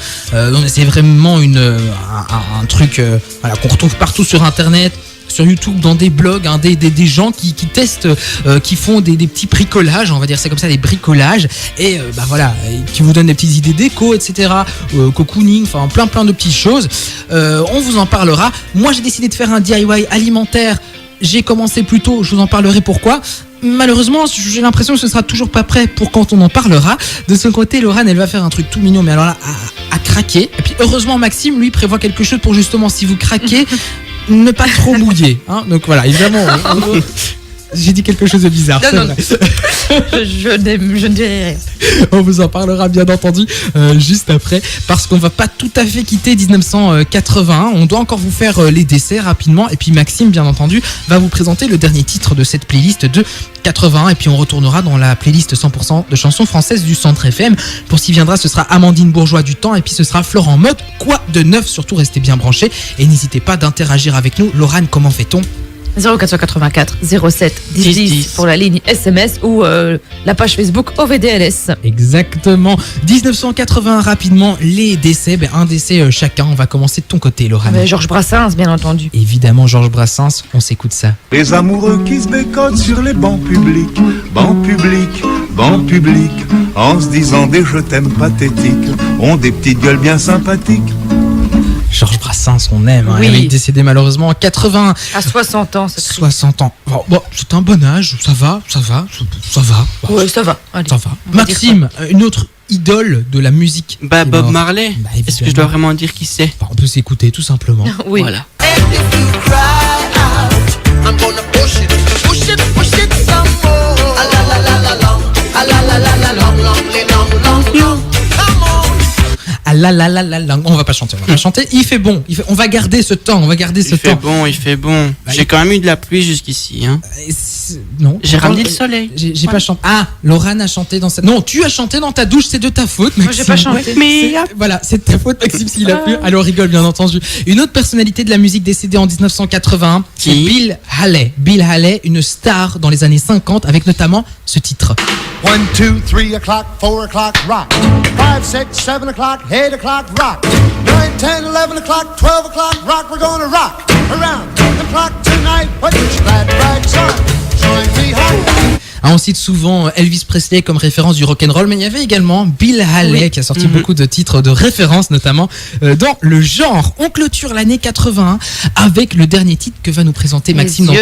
C'est vraiment un truc qu'on retrouve partout sur Internet. Sur YouTube, dans des blogs, des gens qui testent, qui font des petits bricolages, on va dire c'est comme ça, des bricolages, et qui vous donnent des petites idées déco, etc., cocooning, enfin plein de petites choses. On vous en parlera. Moi, j'ai décidé de faire un DIY alimentaire. J'ai commencé plus tôt, je vous en parlerai pourquoi. Malheureusement, j'ai l'impression que ce sera toujours pas prêt pour quand on en parlera. De son côté, Laurane, elle va faire un truc tout mignon, mais alors là, à craquer. Et puis heureusement, Maxime, lui, prévoit quelque chose pour justement, si vous craquez, ne pas trop mouiller. Donc voilà, évidemment, j'ai dit quelque chose de bizarre. Non. Je ne dirai rien. On vous en parlera bien entendu juste après, parce qu'on va pas tout à fait quitter 1981. On doit encore vous faire les desserts rapidement, et puis Maxime, bien entendu, va vous présenter le dernier titre de cette playlist de 81, et puis on retournera dans la playlist 100% de chansons françaises du Centre FM. Pour s'y viendra, ce sera Amandine Bourgeois du Temps, et puis ce sera Florent Mode. Quoi de neuf? Surtout restez bien branchés et n'hésitez pas d'interagir avec nous. Laurane, comment fait-on? 0484 07 10 pour la ligne SMS ou la page Facebook OVDLS. Exactement. 1980 rapidement, les décès, un décès chacun. On va commencer de ton côté, Laurane. Georges Brassens, bien entendu. Évidemment, Georges Brassens, on s'écoute ça. Les amoureux qui se bécotent sur les bancs publics, en se disant des je t'aime pathétiques, ont des petites gueules bien sympathiques. Georges Brassens, on aime. Oui. Il est décédé malheureusement en 80. À 60 ans, c'est 60 ans. Bon, c'est un bon âge, ça va. Oui, ça va. Allez, ça va. Maxime, une autre idole de la musique. Bob Marley. Est-ce que je dois vraiment dire qui c'est? On peut s'écouter tout simplement. Oui. Voilà. On va pas chanter, Il fait bon. On va garder ce temps. Il fait bon. J'ai quand même eu de la pluie jusqu'ici. Non. J'ai ramené le soleil. J'ai pas chanté. Ah, Laurane a chanté dans sa. Non, tu as chanté dans ta douche. C'est de ta faute, Maxime. Moi, j'ai pas chanté. Mais voilà, c'est de ta faute, Maxime, s'il a plu. Alors, rigole, bien entendu. Une autre personnalité de la musique décédée en 1981, c'est Bill Haley. Bill Haley, une star dans les années 50, avec notamment ce titre. 1, 2, 3 o'clock, 4 o'clock, rock. 5, 6, 7 o'clock, 8 o'clock, rock. 9, 10, 11 o'clock, 12 o'clock, rock. We're gonna rock around the clock tonight. Put your glad rags on. Join me home. On cite souvent Elvis Presley comme référence du rock'n'roll, mais il y avait également Bill Haley qui a sorti beaucoup de titres de référence, notamment dans le genre. On clôture l'année 81 avec le dernier titre que va nous présenter Maxime dans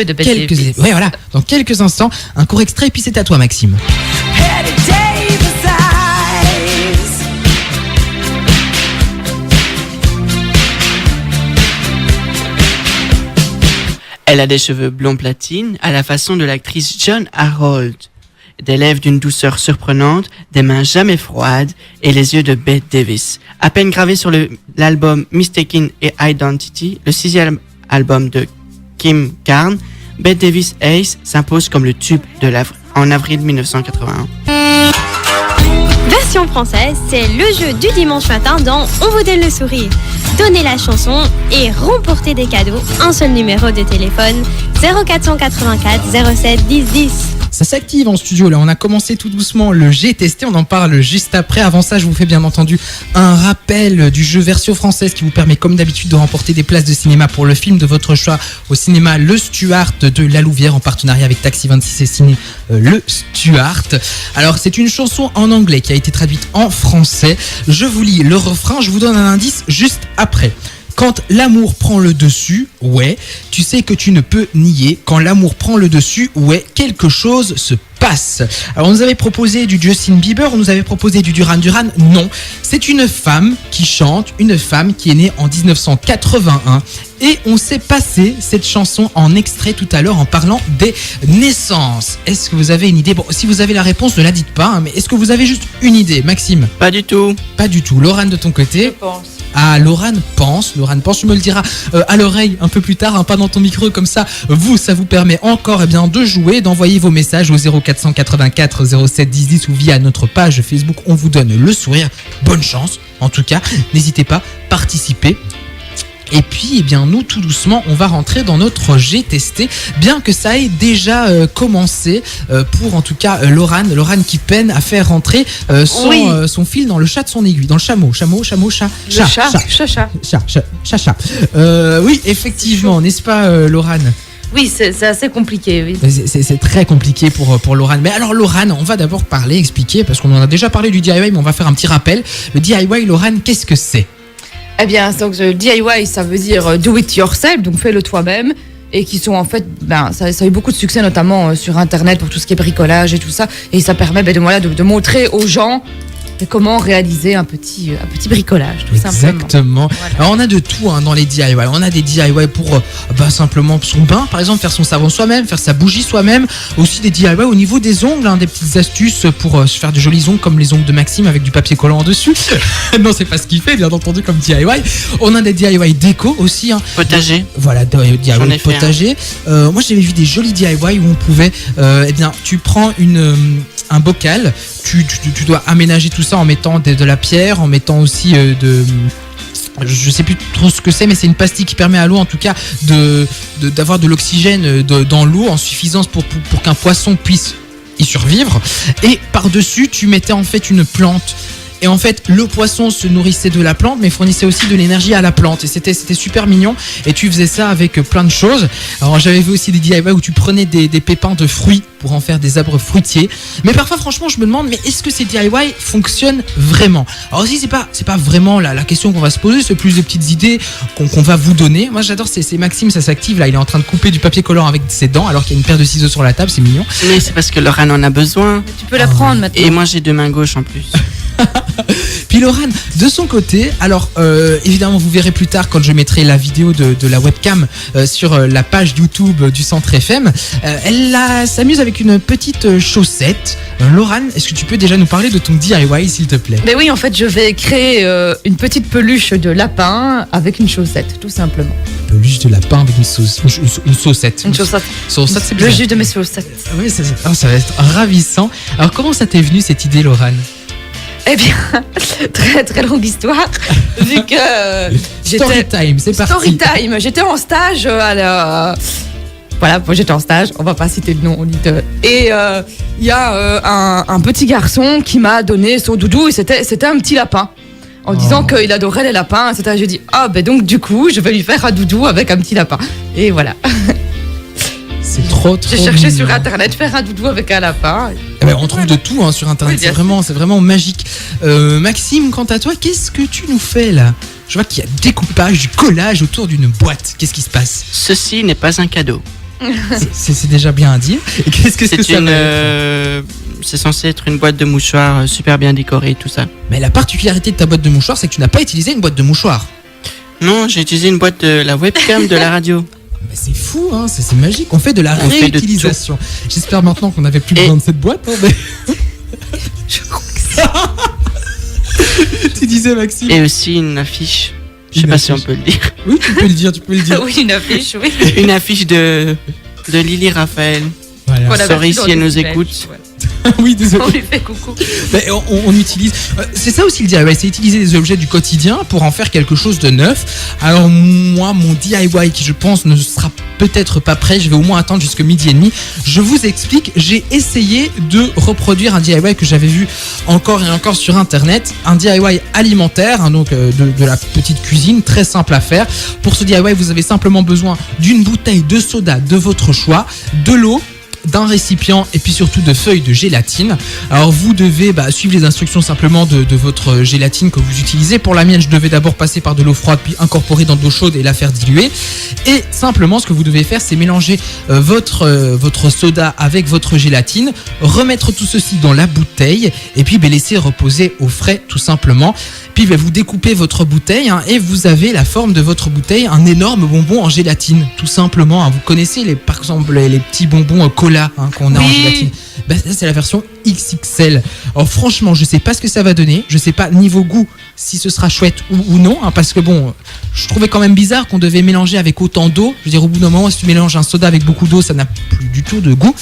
dans quelques instants. Un court extrait, et puis c'est à toi, Maxime. Elle a des cheveux blond platine à la façon de l'actrice Joan Harold, des lèvres d'une douceur surprenante, des mains jamais froides et les yeux de Bette Davis. À peine gravé sur l'album Mistaken et Identity, le 6e album de Kim Carnes, Bette Davis Ace s'impose comme le tube en avril 1981. Version française, c'est le jeu du dimanche matin dans On vous donne le sourire. Donnez la chanson et remportez des cadeaux. Un seul numéro de téléphone, 0484 07 10 10. Ça s'active en studio là, on a commencé tout doucement le J'ai testé, on en parle juste après. Avant ça, je vous fais bien entendu un rappel du jeu version française qui vous permet comme d'habitude de remporter des places de cinéma pour le film de votre choix au cinéma Le Stuart de La Louvière en partenariat avec Taxi 26 et Ciné Le Stuart. Alors c'est une chanson en anglais qui a été traduite en français. Je vous lis le refrain, je vous donne un indice juste après. Quand l'amour prend le dessus, ouais, tu sais que tu ne peux nier. Quand l'amour prend le dessus, ouais, quelque chose se passe. Alors on nous avait proposé du Justin Bieber, on nous avait proposé du Duran Duran. Non, c'est une femme qui chante, une femme qui est née en 1981. Et on s'est passé cette chanson en extrait tout à l'heure en parlant des naissances. Est-ce que vous avez une idée? Bon, si vous avez la réponse, ne la dites pas, mais est-ce que vous avez juste une idée, Maxime? Pas du tout. Pas du tout. Laurane, de ton côté? Je pense. Ah, Laurane pense, tu me le diras à l'oreille un peu plus tard, pas dans ton micro, comme ça, ça vous permet encore de jouer, d'envoyer vos messages au 0484 07 10 10 ou via notre page Facebook, on vous donne le sourire. Bonne chance, en tout cas, n'hésitez pas, participez. Et puis, eh bien, nous, tout doucement, on va rentrer dans notre J'ai testé, bien que ça ait déjà commencé pour, en tout cas, Laurane qui peine à faire rentrer son fil dans le chat de son aiguille, dans le chameau, chat. Oui, effectivement, n'est-ce pas, Laurane? Oui, c'est assez compliqué, oui. C'est très compliqué pour Laurane. Mais alors, Laurane, on va d'abord expliquer, parce qu'on en a déjà parlé du DIY, mais on va faire un petit rappel. Le DIY, Laurane, qu'est-ce que c'est? Eh bien, donc le DIY, ça veut dire do it yourself, donc fais-le toi-même, et qui sont en fait, ça a eu beaucoup de succès, notamment sur Internet pour tout ce qui est bricolage et tout ça, et ça permet de montrer aux gens comment réaliser un petit bricolage, tout simplement. Exactement. Voilà. Alors, on a de tout dans les DIY. On a des DIY pour simplement son bain, par exemple, faire son savon soi-même, faire sa bougie soi-même. Aussi des DIY au niveau des ongles, des petites astuces pour se faire de jolis ongles, comme les ongles de Maxime avec du papier collant en dessus. Non, c'est pas ce qu'il fait, bien entendu, comme DIY. On a des DIY déco aussi. Potager. Voilà, DIY potager. Moi, j'avais vu des jolis DIY où on pouvait, tu prends un bocal, tu dois aménager tout ça en mettant de la pierre, en mettant aussi je sais plus trop ce que c'est, mais c'est une pastille qui permet à l'eau, en tout cas, d'avoir de l'oxygène dans l'eau en suffisance pour qu'un poisson puisse y survivre. Et par-dessus, tu mettais en fait une plante. Et en fait, le poisson se nourrissait de la plante, mais fournissait aussi de l'énergie à la plante. Et c'était super mignon. Et tu faisais ça avec plein de choses. Alors, j'avais vu aussi des DIY où tu prenais des pépins de fruits pour en faire des arbres fruitiers. Mais parfois, franchement, je me demande, mais est-ce que ces DIY fonctionnent vraiment? Alors aussi, c'est pas vraiment la question qu'on va se poser, c'est plus des petites idées qu'on va vous donner. Moi, j'adore, c'est Maxime, ça s'active. Là, il est en train de couper du papier collant avec ses dents, alors qu'il y a une paire de ciseaux sur la table, c'est mignon. Mais c'est parce que Laurane en a besoin. Mais tu peux la prendre maintenant. Et moi, j'ai 2 mains gauches en plus. Puis Laurane, de son côté, alors évidemment vous verrez plus tard quand je mettrai la vidéo de la webcam sur la page YouTube du Centre FM, elle s'amuse avec une petite chaussette. Laurane, est-ce que tu peux déjà nous parler de ton DIY s'il te plaît? Mais oui, en fait, je vais créer une petite peluche de lapin avec une chaussette, tout simplement. Peluche de lapin avec une saucette. Une chaussette. Saucette, c'est bien. Le jus de mes chaussettes. Oui, ça va être ravissant. Alors comment ça t'est venu cette idée, Laurane? Eh bien, très très longue histoire. Vu que Story time, c'est parti. Story time. J'étais en stage Voilà, moi j'étais en stage, on va pas citer le nom, et il y a un petit garçon qui m'a donné son doudou et c'était un petit lapin. En disant qu'il adorait les lapins, etc. J'ai dit, donc du coup, je vais lui faire un doudou avec un petit lapin. Et voilà. C'est trop J'ai cherché sur Internet, faire un doudou avec un lapin. On trouve de tout sur Internet, oui, c'est vraiment magique. Maxime, quant à toi, qu'est-ce que tu nous fais là? Je vois qu'il y a découpage, du collage autour d'une boîte. Qu'est-ce qui se passe? Ceci n'est pas un cadeau. C'est déjà bien à dire. Et qu'est-ce que ça c'est censé être une boîte de mouchoirs super bien décorée, tout ça. Mais la particularité de ta boîte de mouchoirs, c'est que tu n'as pas utilisé une boîte de mouchoirs. Non, j'ai utilisé une boîte de la webcam de la radio. Mais c'est fou, c'est magique. On fait de la réutilisation. J'espère maintenant qu'on n'avait plus besoin de cette boîte. Mais... Je crois que ça. Tu disais, Maxime. Et aussi une affiche. Je sais pas si on peut le dire. Oui, tu peux le dire. Oui, une affiche, oui. Une affiche de Lily Raphaël. Voilà. Sorry si elle nous écoute. Oui, désolé. On lui fait coucou. Mais on utilise. C'est ça aussi le DIY, c'est utiliser des objets du quotidien pour en faire quelque chose de neuf. Alors moi, mon DIY qui je pense ne sera peut-être pas prêt, je vais au moins attendre jusqu'à 12h30. Je vous explique, j'ai essayé de reproduire un DIY que j'avais vu encore et encore sur Internet, un DIY alimentaire, donc de la petite cuisine, très simple à faire. Pour ce DIY, vous avez simplement besoin d'une bouteille de soda de votre choix, de l'eau, d'un récipient et puis surtout de feuilles de gélatine. Alors vous devez suivre les instructions simplement de votre gélatine que vous utilisez. Pour la mienne, je devais d'abord passer par de l'eau froide puis incorporer dans de l'eau chaude et la faire diluer. Et simplement ce que vous devez faire, c'est mélanger votre soda avec votre gélatine, remettre tout ceci dans la bouteille et puis laisser reposer au frais tout simplement. Puis vous découpez votre bouteille et vous avez la forme de votre bouteille, un énorme bonbon en gélatine tout simplement. Vous connaissez par exemple les petits bonbons cola qu'on a en gélatine. Ça c'est la version XXL. Alors franchement, je sais pas ce que ça va donner. Je sais pas niveau goût si ce sera chouette ou non, parce que je trouvais quand même bizarre qu'on devait mélanger avec autant d'eau. Je veux dire, au bout d'un moment, si tu mélanges un soda avec beaucoup d'eau, ça n'a plus du tout de goût.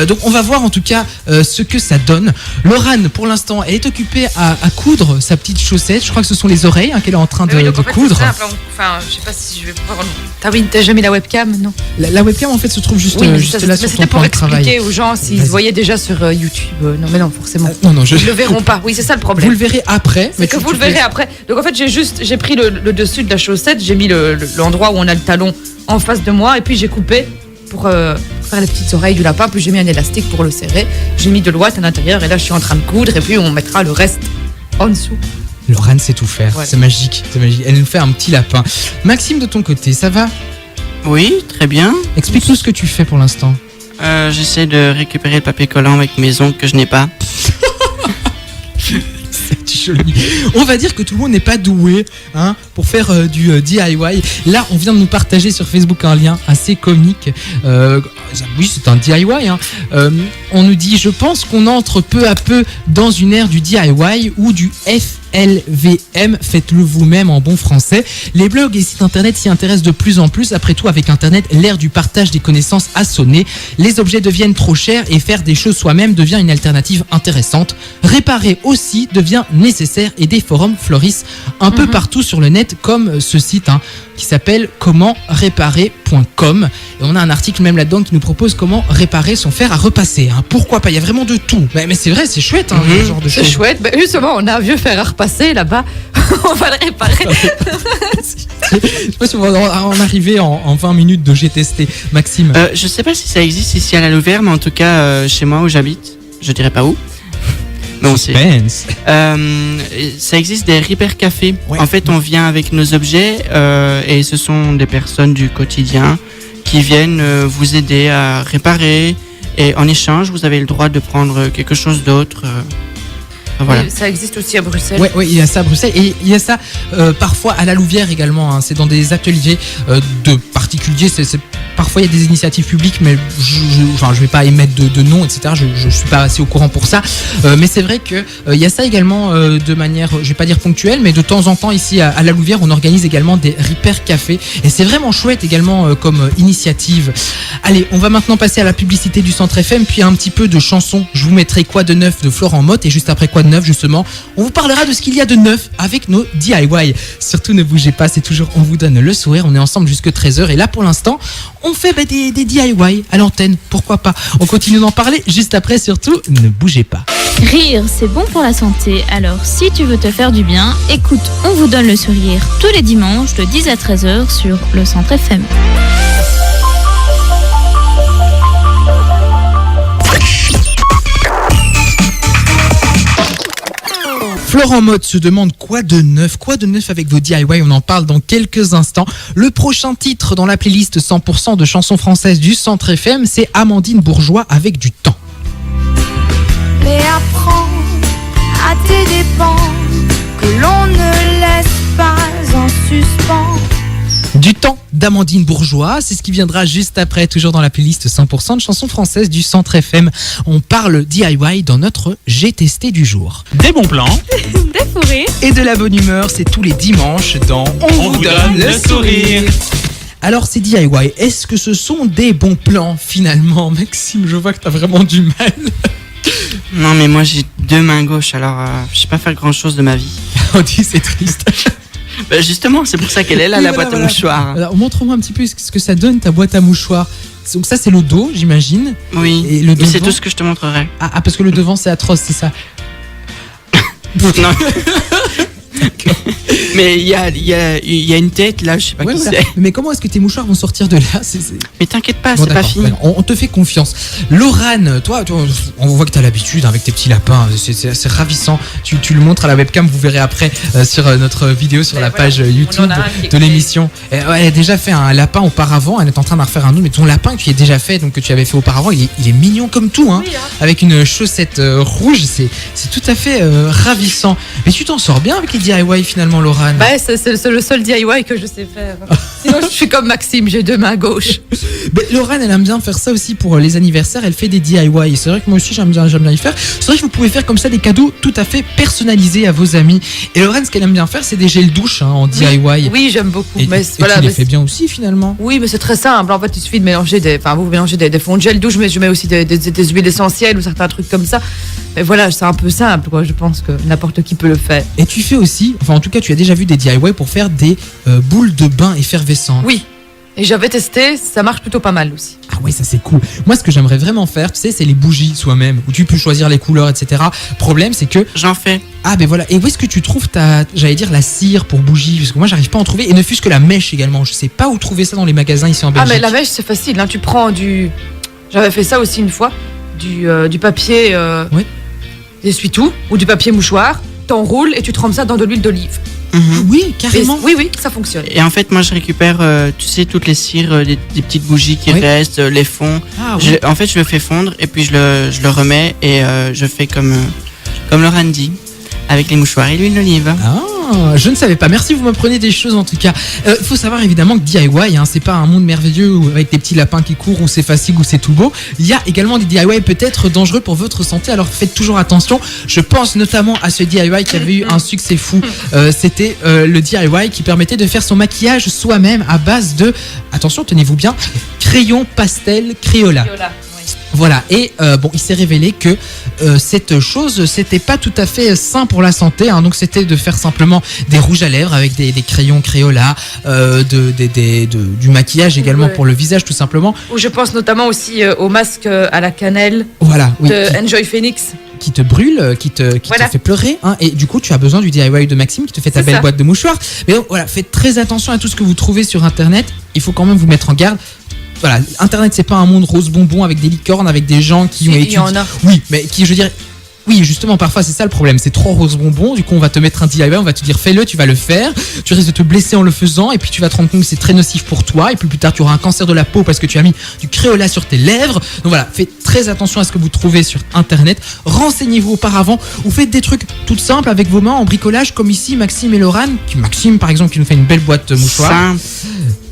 Donc on va voir en tout cas ce que ça donne. Laurane, pour l'instant, elle est occupée à coudre sa petite chaussette. Je crois que ce sont les oreilles qu'elle est en train de coudre. C'est simple, enfin, je sais pas si je vais pouvoir. T'as jamais la webcam, non? La webcam en fait se trouve juste, juste là sur ton plan de travail. C'était pour expliquer aux gens s'ils se voyaient déjà sur YouTube. Non mais non, forcément. Non, Ils le verront pas. Oui, c'est ça le problème. Vous le verrez après. C'est que vous le verrez après. Donc en fait, j'ai pris le dessus de la chaussette, j'ai mis l'endroit où on a le talon en face de moi et puis j'ai coupé pour faire les petites oreilles du lapin. Puis j'ai mis un élastique pour le serrer. J'ai mis de l'ouate à l'intérieur et là je suis en train de coudre et puis on mettra le reste en dessous. Laurane sait tout faire. Voilà. C'est magique. Elle nous fait un petit lapin. Maxime, de ton côté, ça va? Oui, très bien. Explique-nous ce que tu fais pour l'instant. J'essaie de récupérer le papier collant avec mes ongles que je n'ai pas. C'est joli. On va dire que tout le monde n'est pas doué pour faire du DIY. Là, on vient de nous partager sur Facebook un lien assez comique. Oui, c'est un DIY. On nous dit, je pense qu'on entre peu à peu dans une ère du DIY ou du FLVM, faites-le vous-même en bon français. Les blogs et sites internet s'y intéressent de plus en plus. Après tout, avec internet, l'ère du partage des connaissances a sonné. Les objets deviennent trop chers et faire des choses soi-même devient une alternative intéressante. Réparer aussi devient nécessaire et des forums fleurissent un peu partout sur le net, comme ce site qui s'appelle commentréparer.com. Et on a un article même là-dedans qui nous propose comment réparer son fer à repasser. Pourquoi pas? Il y a vraiment de tout. Mais c'est vrai, c'est chouette, ce genre de choses. C'est chouette. Justement, on a un vieux fer à repasser là-bas. On va le réparer. Je sais pas si on va en arriver en 20 minutes de j'ai testé. Maxime. Je sais pas si ça existe ici à la Louvière, mais en tout cas, chez moi où j'habite, je dirais pas où. Non, ça existe des repair cafés. Ouais. En fait, on vient avec nos objets et ce sont des personnes du quotidien qui viennent vous aider à réparer. Et en échange, vous avez le droit de prendre quelque chose d'autre. Voilà. Oui, ça existe aussi à Bruxelles. Oui, il y a ça à Bruxelles et il y a ça parfois à la Louvière également. C'est dans des ateliers de particuliers. Parfois il y a des initiatives publiques, mais je vais pas émettre de nom, etc. Je suis pas assez au courant pour ça. Mais c'est vrai que il y a ça également de manière, je vais pas dire ponctuelle, mais de temps en temps ici à la Louvière, on organise également des repair cafés et c'est vraiment chouette également comme initiative. Allez, on va maintenant passer à la publicité du Centre FM, puis un petit peu de chansons. Je vous mettrai Quoi de neuf de Florent Motte et juste après Quoi de neuf justement, on vous parlera de ce qu'il y a de neuf avec nos DIY. Surtout ne bougez pas, c'est toujours On vous donne le sourire. On est ensemble jusque 13h et là pour l'instant, on fait des DIY à l'antenne, pourquoi pas. On continue d'en parler juste après, surtout ne bougez pas. Rire, c'est bon pour la santé, alors si tu veux te faire du bien, écoute On vous donne le sourire tous les dimanches de 10 à 13h sur le Centre FM. Florent Motte se demande quoi de neuf avec vos DIY, on en parle dans quelques instants. Le prochain titre dans la playlist 100% de chansons françaises du Centre FM, c'est Amandine Bourgeois avec Du temps. Mais apprends à tes dépens que l'on ne laisse pas en suspens. Du temps d'Amandine Bourgeois, c'est ce qui viendra juste après, toujours dans la playlist 100% de chansons françaises du Centre FM. On parle DIY dans notre J'ai testé du jour. Des bons plans, des fous rires et de la bonne humeur, c'est tous les dimanches dans On vous donne le sourire. Alors ces DIY, est-ce que ce sont des bons plans finalement? Maxime, je vois que t'as vraiment du mal. Non mais moi j'ai deux mains gauches, alors je sais pas faire grand chose de ma vie. On dit c'est triste. Bah justement, c'est pour ça qu'elle est là, la boîte à mouchoirs. Alors, montre-moi un petit peu ce que ça donne ta boîte à mouchoirs. Donc ça c'est le dos, j'imagine. Oui, et le mais c'est tout ce que je te montrerai. Ah, parce que le devant c'est atroce, c'est ça. Non. Mais il y a une tête là, je sais pas qui c'est. Mais comment est-ce que tes mouchoirs vont sortir de là? Mais t'inquiète pas, c'est pas fini. On te fait confiance. Laurane, toi, on voit que t'as l'habitude avec tes petits lapins, c'est ravissant. Tu le montres à la webcam, vous verrez après sur notre vidéo sur la page YouTube de l'émission. Elle a déjà fait un lapin auparavant, elle est en train d'en refaire un autre, mais ton lapin qui est déjà fait, donc que tu avais fait auparavant, il est mignon comme tout, hein, avec une chaussette rouge, c'est tout à fait ravissant. Mais tu t'en sors bien avec les DIY finalement, Laurane? Bah, c'est le seul DIY que je sais faire. Sinon, je suis comme Maxime, j'ai deux mains gauches. Mais Laurent, elle aime bien faire ça aussi pour les anniversaires. Elle fait des DIY. C'est vrai que moi aussi, j'aime bien y faire. C'est vrai que vous pouvez faire comme ça des cadeaux tout à fait personnalisés à vos amis. Et Laurent, ce qu'elle aime bien faire, c'est des gels douche en DIY. Oui, j'aime beaucoup. Et, mais et tu les fais bien aussi, finalement. Oui, mais c'est très simple. En fait, il suffit de mélanger vous mélangez des fonds de gel douche, mais je mets aussi des huiles essentielles ou certains trucs comme ça. Mais voilà, c'est un peu simple, quoi. Je pense que n'importe qui peut le faire. Et tu fais aussi, enfin en tout cas, tu as déjà vu des DIY pour faire des boules de bain effervescentes. Oui. Et j'avais testé, ça marche plutôt pas mal aussi. Ah ouais, ça c'est cool. Moi, ce que j'aimerais vraiment faire, tu sais, c'est les bougies soi-même, où tu peux choisir les couleurs, etc. Problème, c'est que... J'en fais. Ah ben voilà. Et où est-ce que tu trouves j'allais dire la cire pour bougie, parce que moi, j'arrive pas à en trouver. Et ne fût-ce que la mèche également. Je sais pas où trouver ça dans les magasins ici en Belgique. Ah mais la mèche, c'est facile. Hein. Tu prends J'avais fait ça aussi une fois. Du papier... Oui. Essuie-tout, ou du papier mouchoir. T'enroules et tu trempes ça dans de l'huile d'olive. Oui, carrément. Oui, ça fonctionne. Et en fait, moi, je récupère, tu sais, toutes les cires, des petites bougies qui restent, les fonds. Ah, oui. En fait, je le fais fondre et puis je le remets et je fais comme Laurent dit, avec les mouchoirs et l'huile d'olive. Ah, je ne savais pas. Merci, vous m'apprenez des choses en tout cas. Il faut savoir évidemment que DIY, c'est pas un monde merveilleux avec des petits lapins qui courent, où c'est facile, où c'est tout beau. Il y a également des DIY peut-être dangereux pour votre santé, alors faites toujours attention. Je pense notamment à ce DIY qui avait eu un succès fou. C'était le DIY qui permettait de faire son maquillage soi-même à base de, attention, tenez-vous bien, crayon pastel Crayola. Voilà, et il s'est révélé que cette chose, c'était pas tout à fait sain pour la santé, donc c'était de faire simplement des rouges à lèvres avec des crayons Crayola, du maquillage également pour le visage tout simplement. Ou je pense notamment aussi au masque à la cannelle de Enjoy Phoenix. Qui te brûle, qui te fait pleurer, et du coup tu as besoin du DIY de Maxime qui te fait ta belle boîte de mouchoirs. Mais donc, voilà, faites très attention à tout ce que vous trouvez sur internet, il faut quand même vous mettre en garde. Voilà, internet c'est pas un monde rose bonbon avec des licornes, avec des gens qui ont étudié. Oui, mais qui, je veux dire, oui, justement, parfois c'est ça le problème, c'est trop rose bonbon. Du coup, on va te mettre un DIY, on va te dire fais-le, tu vas le faire, tu risques de te blesser en le faisant, et puis tu vas te rendre compte que c'est très nocif pour toi, et puis plus tard tu auras un cancer de la peau parce que tu as mis du Crayola sur tes lèvres. Donc voilà, faites très attention à ce que vous trouvez sur internet, renseignez-vous auparavant, ou faites des trucs tout simples avec vos mains en bricolage, comme ici Maxime et Laurent. Maxime par exemple qui nous fait une belle boîte de mouchoirs.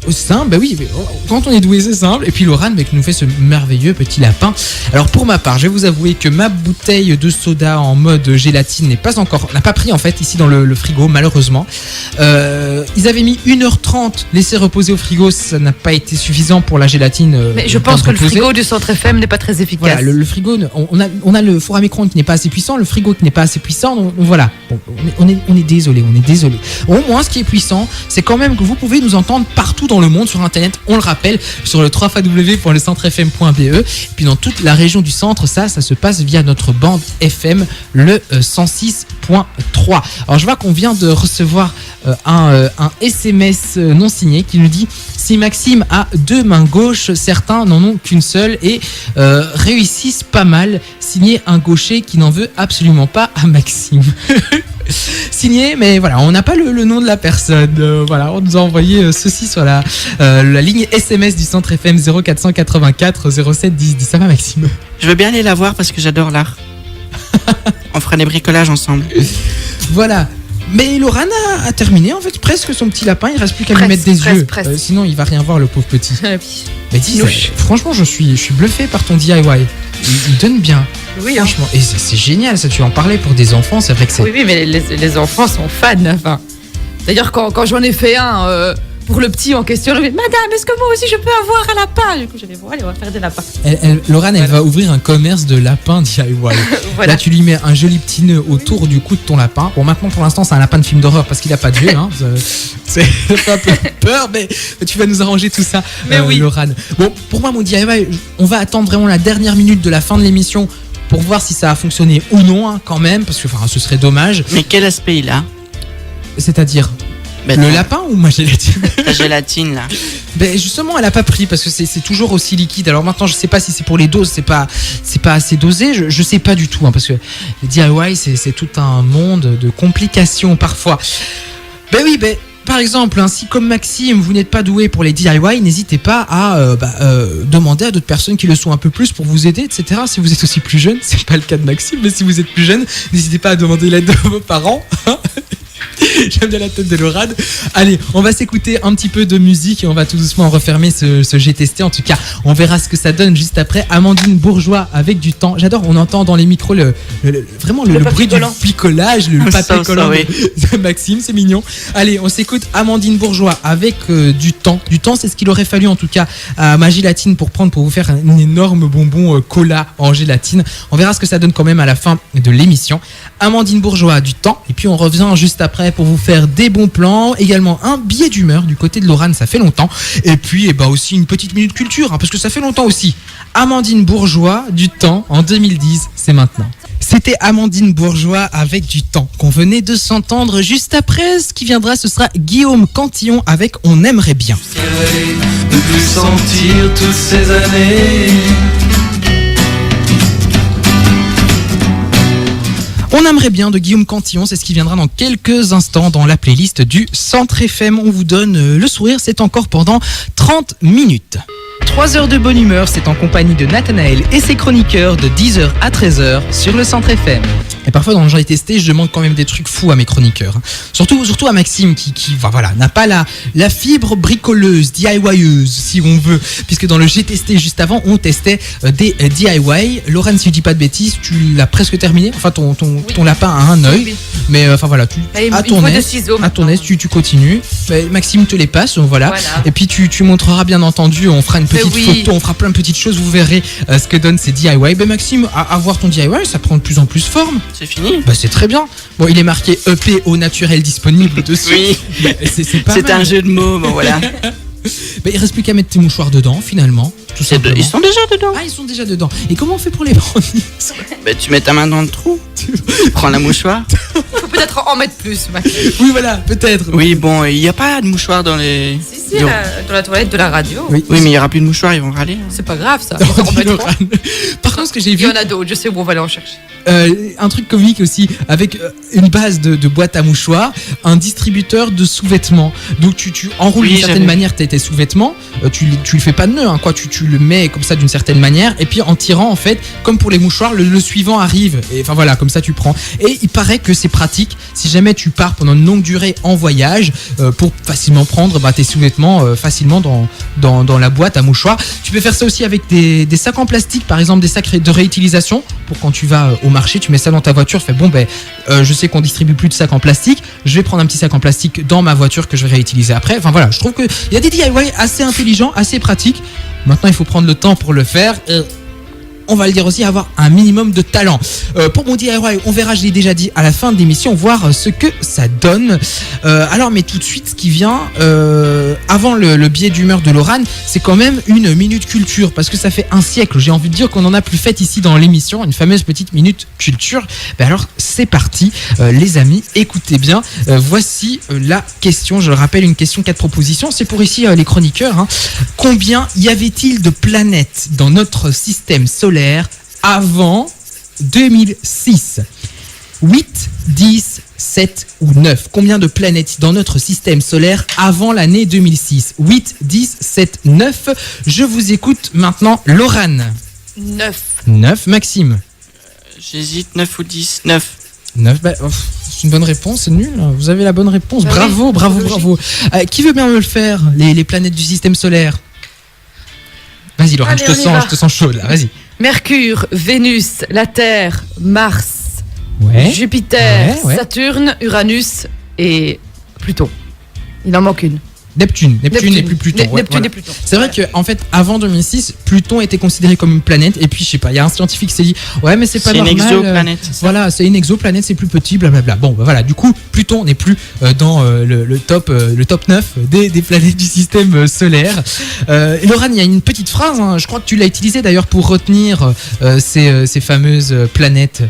Simple, bah oui, mais quand on est doué c'est simple. Et puis Laurent qui nous fait ce merveilleux petit lapin. Alors pour ma part, je vais vous avouer que ma bouteille de soda en mode gélatine n'a pas pris en fait ici dans le frigo, malheureusement. Ils avaient mis 1h30 laissé reposer au frigo, ça n'a pas été suffisant pour la gélatine. Mais je pense que le frigo du centre FM n'est pas très efficace. Voilà, le frigo, on a le four à micro-ondes qui n'est pas assez puissant, le frigo qui n'est pas assez puissant, donc voilà. Bon, on est désolé. Au moins, ce qui est puissant, c'est quand même que vous pouvez nous entendre partout dans le monde sur internet, on le rappelle, sur le www.lecentrefm.be, et puis dans toute la région du centre, ça se passe via notre bande FM, le 106.3. Alors je vois qu'on vient de recevoir un SMS non signé qui nous dit: si Maxime a deux mains gauches, certains n'en ont qu'une seule et réussissent pas mal. Signé un gaucher qui n'en veut absolument pas à Maxime. Signé, mais voilà, on n'a pas le nom de la personne. Voilà, on nous a envoyé ceci sur la ligne SMS du Centre FM 0484 07 10 10. Ça va, Maxime? Je veux bien aller la voir parce que j'adore l'art. On fera des bricolages ensemble. Voilà. Mais Laurent a terminé en fait presque son petit lapin, il reste plus qu'à lui mettre des yeux. Sinon il va rien voir, le pauvre petit. Mais dis, franchement je suis bluffé par ton DIY. Il donne bien. Oui, franchement. Et c'est génial ça, tu en parlais pour des enfants, c'est vrai que c'est... Oui, mais les enfants sont fans. Enfin, d'ailleurs quand j'en ai fait un pour le petit en question, je me dis: madame, est-ce que moi aussi je peux avoir un lapin? Du coup j'allais voir, allez, on va faire des lapins. Laurent, elle va ouvrir un commerce de lapins DIY. Voilà. Là tu lui mets un joli petit nœud autour du cou de ton lapin. Bon, maintenant pour l'instant c'est un lapin de film d'horreur parce qu'il a pas de yeux, c'est un peu peur, mais tu vas nous arranger tout ça, Laurent. Bon, pour moi mon DIY, on va attendre vraiment la dernière minute de la fin de l'émission pour voir si ça a fonctionné ou non, quand même, parce que ce serait dommage. Mais quel aspect il a? C'est-à-dire le lapin ou ma gélatine? La gélatine là. Ben justement, elle a pas pris parce que c'est toujours aussi liquide. Alors maintenant, je sais pas si c'est pour les doses, c'est pas assez dosé. Je sais pas du tout, parce que les DIY c'est tout un monde de complications parfois. Ben oui, par exemple, si comme Maxime, vous n'êtes pas doué pour les DIY, n'hésitez pas à demander à d'autres personnes qui le sont un peu plus pour vous aider, etc. Si vous êtes aussi plus jeune, c'est pas le cas de Maxime, mais si vous êtes plus jeune, n'hésitez pas à demander l'aide de vos parents. J'aime bien la tête de Laurane. Allez, on va s'écouter un petit peu de musique et on va tout doucement refermer ce J'ai testé. En tout cas, on verra ce que ça donne juste après. Amandine Bourgeois avec du temps. J'adore, on entend dans les micros vraiment le bruit du picolage, le papier collant de Maxime, c'est mignon. Allez, on s'écoute Amandine Bourgeois avec du temps. Du temps, c'est ce qu'il aurait fallu en tout cas à ma gélatine pour vous faire un énorme bonbon cola en gélatine. On verra ce que ça donne quand même à la fin de l'émission. Amandine Bourgeois, du temps. Et puis on revient juste après pour vous faire des bons plans. Également un billet d'humeur du côté de Laurane, ça fait longtemps. Et puis aussi une petite minute culture, hein, parce que ça fait longtemps aussi. Amandine Bourgeois, du temps, en 2010, c'est maintenant. C'était Amandine Bourgeois avec du temps qu'on venait de s'entendre. Juste après, ce qui viendra, ce sera Guillaume Cantillon avec On aimerait bien. De plus sentir toutes ces années. On aimerait bien de Guillaume Cantillon, c'est ce qui viendra dans quelques instants dans la playlist du Centre FM. On vous donne le sourire, c'est encore pendant 30 minutes. 3 heures de bonne humeur, c'est en compagnie de Nathanaël et ses chroniqueurs de 10h à 13h sur le Centre FM. Et parfois dans le J'ai testé, je demande quand même des trucs fous à mes chroniqueurs. Surtout à Maxime qui n'a pas la fibre bricoleuse, DIYeuse si on veut. Puisque dans le J'ai testé juste avant, on testait des DIY. Laurane, si je dis pas de bêtises, tu l'as presque terminé. Enfin ton lapin a un œil. Oui. Mais à ton aise, tu continues. Maxime te les passe, voilà. Et puis tu montreras bien entendu, on fera une petite photo, on fera plein de petites choses, vous verrez ce que donnent ces DIY. Maxime, à voir ton DIY, ça prend de plus en plus forme. C'est fini. C'est très bien. Bon, il est marqué EP au naturel disponible dessus. Oui. C'est pas mal. C'est un jeu de mots, bon voilà. Il reste plus qu'à mettre tes mouchoirs dedans, finalement. Tout simplement. Ils sont déjà dedans. Ah, ils sont déjà dedans. Et comment on fait pour les prendre? Tu mets ta main dans le trou. Tu prends la mouchoir. Faut peut-être en mettre plus. Oui, voilà, peut-être. Oui, bon, il n'y a pas de mouchoir dans les. Si, dans la toilette de la radio. Oui, mais il n'y aura plus de mouchoirs, ils vont râler. C'est pas grave, ça. Par contre, ce que j'ai vu. Il y en a d'autres, je sais où on va aller en chercher. Un truc comique aussi, avec une base de boîte à mouchoirs, un distributeur de sous-vêtements. Donc tu enroules d'une certaine manière tes sous-vêtements, tu le fais pas de nœud, hein, quoi. Tu le mets comme ça d'une certaine manière, et puis en tirant, en fait, comme pour les mouchoirs, le suivant arrive. Et enfin voilà, comme ça tu prends. Et il paraît que c'est pratique si jamais tu pars pendant une longue durée en voyage, pour facilement prendre tes sous-vêtements facilement dans la boîte à mouchoirs. Tu peux faire ça aussi avec des sacs en plastique, par exemple des sacs de réutilisation, pour quand tu vas au marché, tu mets ça dans ta voiture, fais je sais qu'on distribue plus de sacs en plastique, je vais prendre un petit sac en plastique dans ma voiture que je vais réutiliser après. Enfin voilà, je trouve qu'il y a des DIY assez intelligents, assez pratiques. Maintenant il faut prendre le temps pour le faire. On va le dire aussi, avoir un minimum de talent. Pour mon DIY, on verra, je l'ai déjà dit, à la fin de l'émission, voir ce que ça donne. Mais tout de suite, ce qui vient, avant le billet d'humeur de Laurane, c'est quand même une minute culture, parce que ça fait un siècle, j'ai envie de dire, qu'on en a plus fait ici dans l'émission, une fameuse petite minute culture. Alors, c'est parti, les amis, écoutez bien. Voici la question, je le rappelle, une question 4 propositions, c'est pour ici les chroniqueurs. Hein. Combien y avait-il de planètes dans notre système solaire avant 2006? 8, 10, 7 ou 9? Combien de planètes dans notre système solaire avant l'année 2006? 8, 10, 7, 9. Je vous écoute maintenant, Laurane. 9. 9, Maxime. J'hésite, 9 ou 10. 9. 9, c'est une bonne réponse, c'est nul. Vous avez la bonne réponse. Bravo. Qui veut bien me le faire, les planètes du système solaire? Vas-y, Laurane, je te sens chaude là, vas-y. Mercure, Vénus, la Terre, Mars, Jupiter, Saturne, Uranus et Pluton. Il en manque une. Neptune et plus Pluton. Neptune et Pluton. C'est vrai qu'en fait, avant 2006, Pluton était considéré comme une planète. Et puis, je sais pas, il y a un scientifique qui s'est dit, ouais, mais c'est pas normal. C'est une exoplanète. Voilà, c'est une exoplanète, c'est plus petit, blablabla. Bon, voilà, du coup, Pluton n'est plus dans le top 9 des planètes du système solaire. Laurane, il y a une petite phrase, hein, je crois que tu l'as utilisée d'ailleurs pour retenir ces fameuses planètes.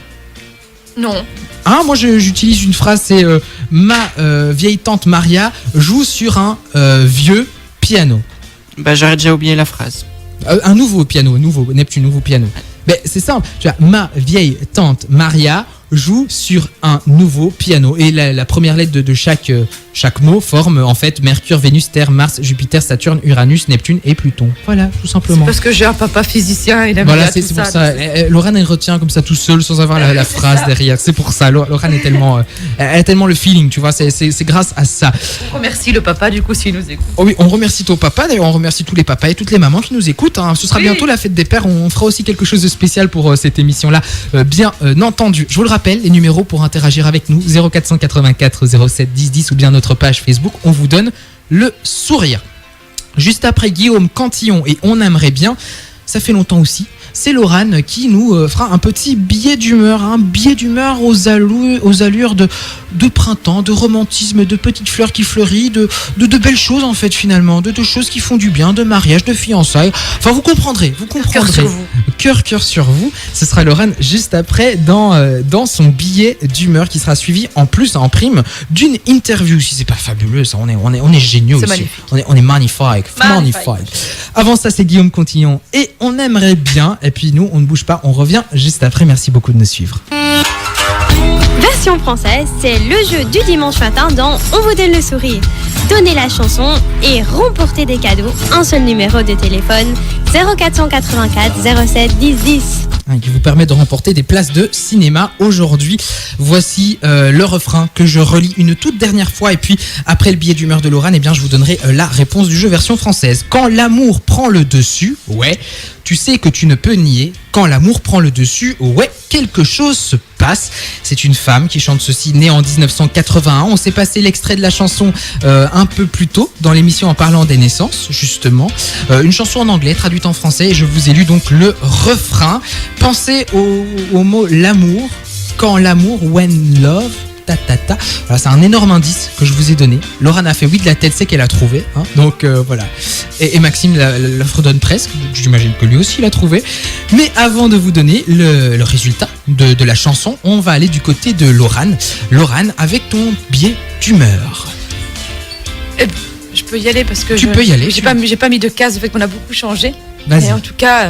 Non. Moi j'utilise une phrase, c'est ma vieille tante Maria joue sur un vieux piano. J'aurais déjà oublié la phrase. Un nouveau piano, Neptune, nouveau piano. C'est simple, tu vois, ma vieille tante Maria joue sur un nouveau piano. Et la première lettre de chaque Chaque mot forme en fait Mercure, Vénus, Terre, Mars, Jupiter, Saturne, Uranus, Neptune et Pluton. Voilà, tout simplement. Parce que j'ai un papa physicien, il aime Voilà, bien c'est tout pour ça. ça. Laurent, elle retient comme ça tout seul sans avoir la phrase derrière. C'est pour ça. Laurent est tellement, elle a tellement le feeling, tu vois. C'est grâce à ça. On remercie le papa du coup s'il nous écoute. Oh oui, on remercie ton papa. D'ailleurs, on remercie tous les papas et toutes les mamans qui nous écoutent. Hein. Ce sera bientôt la fête des pères. On fera aussi quelque chose de spécial pour cette émission-là, bien entendu. Je vous le rappelle, les numéros pour interagir avec nous 0484 07 10 10 ou bien notre page Facebook. On vous donne le sourire. Juste après Guillaume Cantillon et On aimerait bien, ça fait longtemps aussi, c'est Laurane qui nous fera un petit billet d'humeur, un billet d'humeur aux allures de printemps, de romantisme, de petites fleurs qui fleurissent, de belles choses en fait finalement, de choses qui font du bien, de mariage, de fiançailles. Enfin vous comprendrez. Cœur sur vous. Cœur sur vous. Ce sera Laurane juste après dans son billet d'humeur qui sera suivi en plus en prime d'une interview. Si c'est pas fabuleux, ça, on est géniaux C'est aussi. magnifique. On est magnifique. Avant ça c'est Guillaume Cantillon et On aimerait bien. Et puis nous, on ne bouge pas, on revient juste après. Merci beaucoup de nous suivre. Version française, c'est le jeu du dimanche matin dans On vous donne le sourire. Donnez la chanson et remportez des cadeaux. Un seul numéro de téléphone 0484 07 10 10. Qui vous permet de remporter des places de cinéma aujourd'hui. Voici le refrain que je relis une toute dernière fois et puis après le billet d'humeur de Laurane, eh bien je vous donnerai la réponse du jeu version française. Quand l'amour prend le dessus, ouais, tu sais que tu ne peux nier. Quand l'amour prend le dessus, ouais, quelque chose se passe. C'est une femme qui chante ceci, née en 1981. On s'est passé l'extrait de la chanson un peu plus tôt dans l'émission en parlant des naissances, justement. Une chanson en anglais traduite en français et je vous ai lu donc le refrain. Pensez au mot l'amour, quand l'amour, when love, ta. Voilà, c'est un énorme indice que je vous ai donné. Laurane a fait oui de la tête, c'est qu'elle a trouvé. Hein, donc voilà. Et Maxime la fredonne presque. J'imagine que lui aussi l'a trouvé. Mais avant de vous donner le résultat de la chanson, on va aller du côté de Laurane. Laurane, avec ton billet d'humeur. Je peux y aller parce que tu peux y aller. J'ai pas mis de case, le fait qu'on a beaucoup changé. Vas-y. Et en tout cas,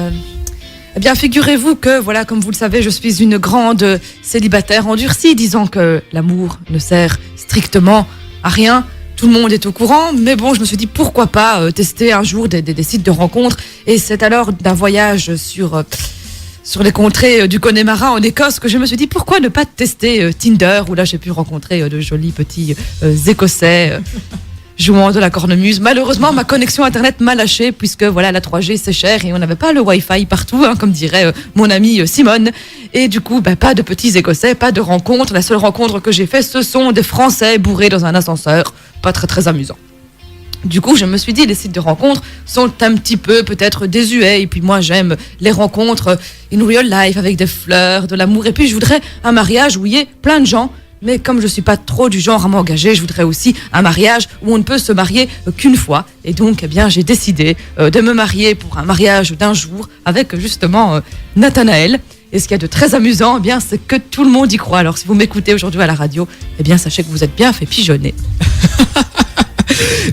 eh bien, figurez-vous que, voilà, comme vous le savez, je suis une grande célibataire endurcie, disant que l'amour ne sert strictement à rien. Tout le monde est au courant, mais bon, je me suis dit pourquoi pas tester un jour des sites de rencontres. Et c'est alors d'un voyage sur les contrées du Connemara en Écosse que je me suis dit pourquoi ne pas tester Tinder, où là j'ai pu rencontrer de jolis petits Écossais. Jouant de la cornemuse. Malheureusement, ma connexion internet m'a lâché puisque voilà, la 3G c'est cher et on n'avait pas le Wi-Fi partout, hein, comme dirait mon amie Simone. Et du coup, pas de petits Écossais, pas de rencontres. La seule rencontre que j'ai fait, ce sont des Français bourrés dans un ascenseur. Pas très très amusant. Du coup, je me suis dit, les sites de rencontres sont un petit peu peut-être désuets. Et puis moi, j'aime les rencontres in real life avec des fleurs, de l'amour. Et puis je voudrais un mariage où il y ait plein de gens. Mais comme je suis pas trop du genre à m'engager, je voudrais aussi un mariage où on ne peut se marier qu'une fois. Et donc, eh bien, j'ai décidé de me marier pour un mariage d'un jour avec justement Nathanaël. Et ce qu'il y a de très amusant, eh bien, c'est que tout le monde y croit. Alors, si vous m'écoutez aujourd'hui à la radio, eh bien, sachez que vous êtes bien fait pigeonner.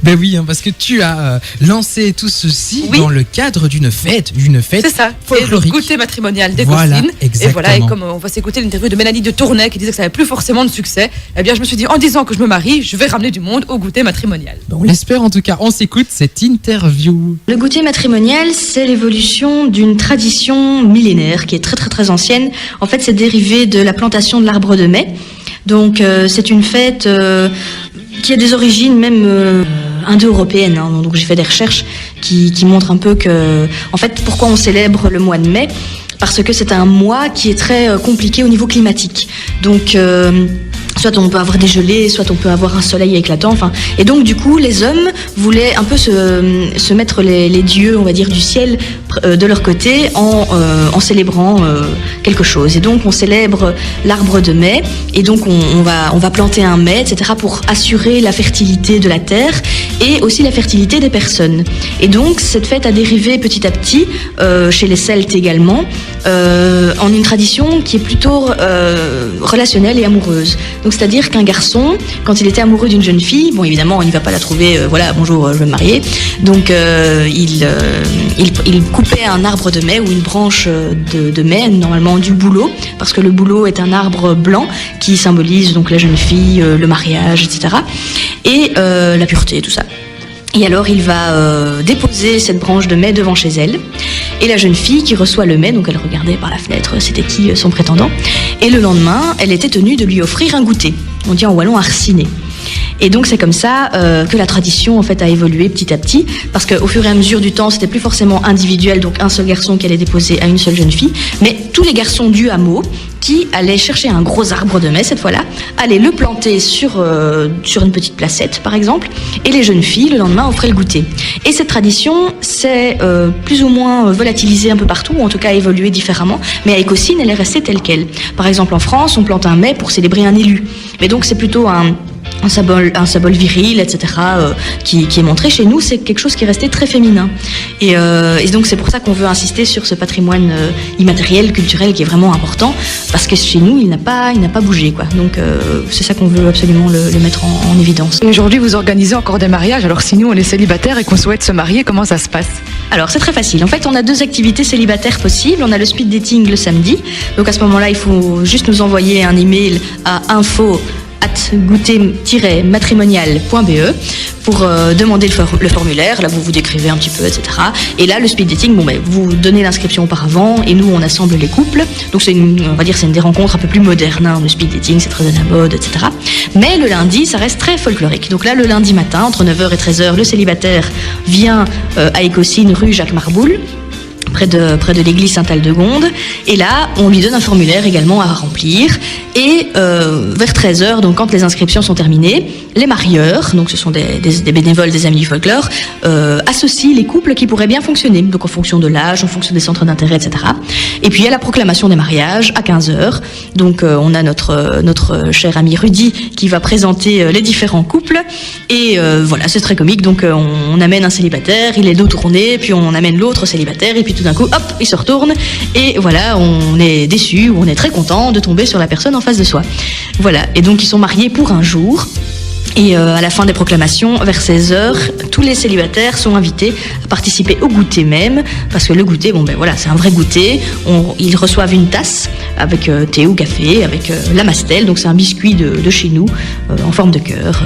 Ben oui, hein, parce que tu as lancé tout ceci dans le cadre d'une fête c'est ça, folklorique. Le goûter matrimonial des Voilà, Gosselines. exactement. Et voilà, et comme on va s'écouter l'interview de Mélanie de Tournai qui disait que ça n'avait plus forcément de succès, eh bien je me suis dit, en disant que je me marie, je vais ramener du monde au goûter matrimonial. On l'espère en tout cas, on s'écoute cette interview. Le goûter matrimonial, c'est l'évolution d'une tradition millénaire qui est très très très ancienne. En fait, c'est dérivé de la plantation de l'arbre de mai. Donc c'est une fête qui a des origines même indo-européennes. Hein. Donc j'ai fait des recherches qui montrent un peu que, en fait, pourquoi on célèbre le mois de mai ? Parce que c'est un mois qui est très compliqué au niveau climatique. Donc soit on peut avoir des gelées, soit on peut avoir un soleil éclatant. Enfin, et donc du coup, les hommes voulaient un peu se mettre les dieux, on va dire, du ciel de leur côté en célébrant quelque chose. Et donc on célèbre l'arbre de mai. Et donc on va planter un mai, etc. pour assurer la fertilité de la terre et aussi la fertilité des personnes. Et donc cette fête a dérivé petit à petit chez les Celtes également en une tradition qui est plutôt relationnelle et amoureuse. Donc c'est-à-dire qu'un garçon, quand il était amoureux d'une jeune fille, bon évidemment il ne va pas la trouver, voilà bonjour je veux me marier, donc il coupait un arbre de mai ou une branche de mai, normalement du bouleau, parce que le bouleau est un arbre blanc qui symbolise donc la jeune fille, le mariage, etc. Et la pureté, tout ça. Et alors il va déposer cette branche de mai devant chez elle. Et la jeune fille qui reçoit le mai, donc elle regardait par la fenêtre, c'était qui son prétendant. Et le lendemain, elle était tenue de lui offrir un goûter. On dit en wallon arsiné. Et donc c'est comme ça que la tradition en fait a évolué petit à petit, parce qu'au fur et à mesure du temps, c'était plus forcément individuel, donc un seul garçon qui allait déposer à une seule jeune fille, mais tous les garçons du hameau qui allaient chercher un gros arbre de mai cette fois-là, allaient le planter sur une petite placette par exemple, et les jeunes filles le lendemain offraient le goûter. Et cette tradition s'est plus ou moins volatilisée un peu partout, ou en tout cas évolué différemment, mais à Écossynes elle est restée telle quelle. Par exemple en France, on plante un mai pour célébrer un élu, mais donc c'est plutôt un symbole viril, etc., qui est montré. Chez nous, c'est quelque chose qui est resté très féminin. Et donc, c'est pour ça qu'on veut insister sur ce patrimoine immatériel, culturel, qui est vraiment important, parce que chez nous, il n'a pas bougé, quoi. Donc, c'est ça qu'on veut absolument le mettre en évidence. Et aujourd'hui, vous organisez encore des mariages. Alors, si nous, on est célibataires et qu'on souhaite se marier, comment ça se passe? Alors, c'est très facile. En fait, on a 2 activités célibataires possibles. On a le speed dating le samedi. Donc, à ce moment-là, il faut juste nous envoyer un email à info@goûter-matrimonial.be pour demander le formulaire. Là, vous vous décrivez un petit peu, etc. Et là, le speed dating, vous donnez l'inscription auparavant et nous, on assemble les couples. Donc, c'est une des rencontres un peu plus modernes. Hein. Le speed dating, c'est très à la mode, etc. Mais le lundi, ça reste très folklorique. Donc là, le lundi matin, entre 9h et 13h, le célibataire vient à Écossynes, rue Jacques Marboul, près de l'église Saint-Aldegonde, et là on lui donne un formulaire également à remplir, et vers 13h, donc quand les inscriptions sont terminées, les marieurs, donc ce sont des bénévoles des Amis du Folklore, associent les couples qui pourraient bien fonctionner, donc en fonction de l'âge, en fonction des centres d'intérêt, etc. Et puis il y a la proclamation des mariages à 15h, donc on a notre cher ami Rudy qui va présenter les différents couples, et voilà, c'est très comique. Donc on amène un célibataire, il est dos tourné, puis on amène l'autre célibataire, et puis tout d'un coup, hop, il se retourne, et voilà, on est déçu, ou on est très content de tomber sur la personne en face de soi. Voilà, et donc ils sont mariés pour un jour. Et à la fin des proclamations, vers 16h, tous les célibataires sont invités à participer au goûter même, parce que le goûter, c'est un vrai goûter. Ils reçoivent une tasse avec thé ou café, avec la mastel, donc c'est un biscuit de chez nous, en forme de cœur,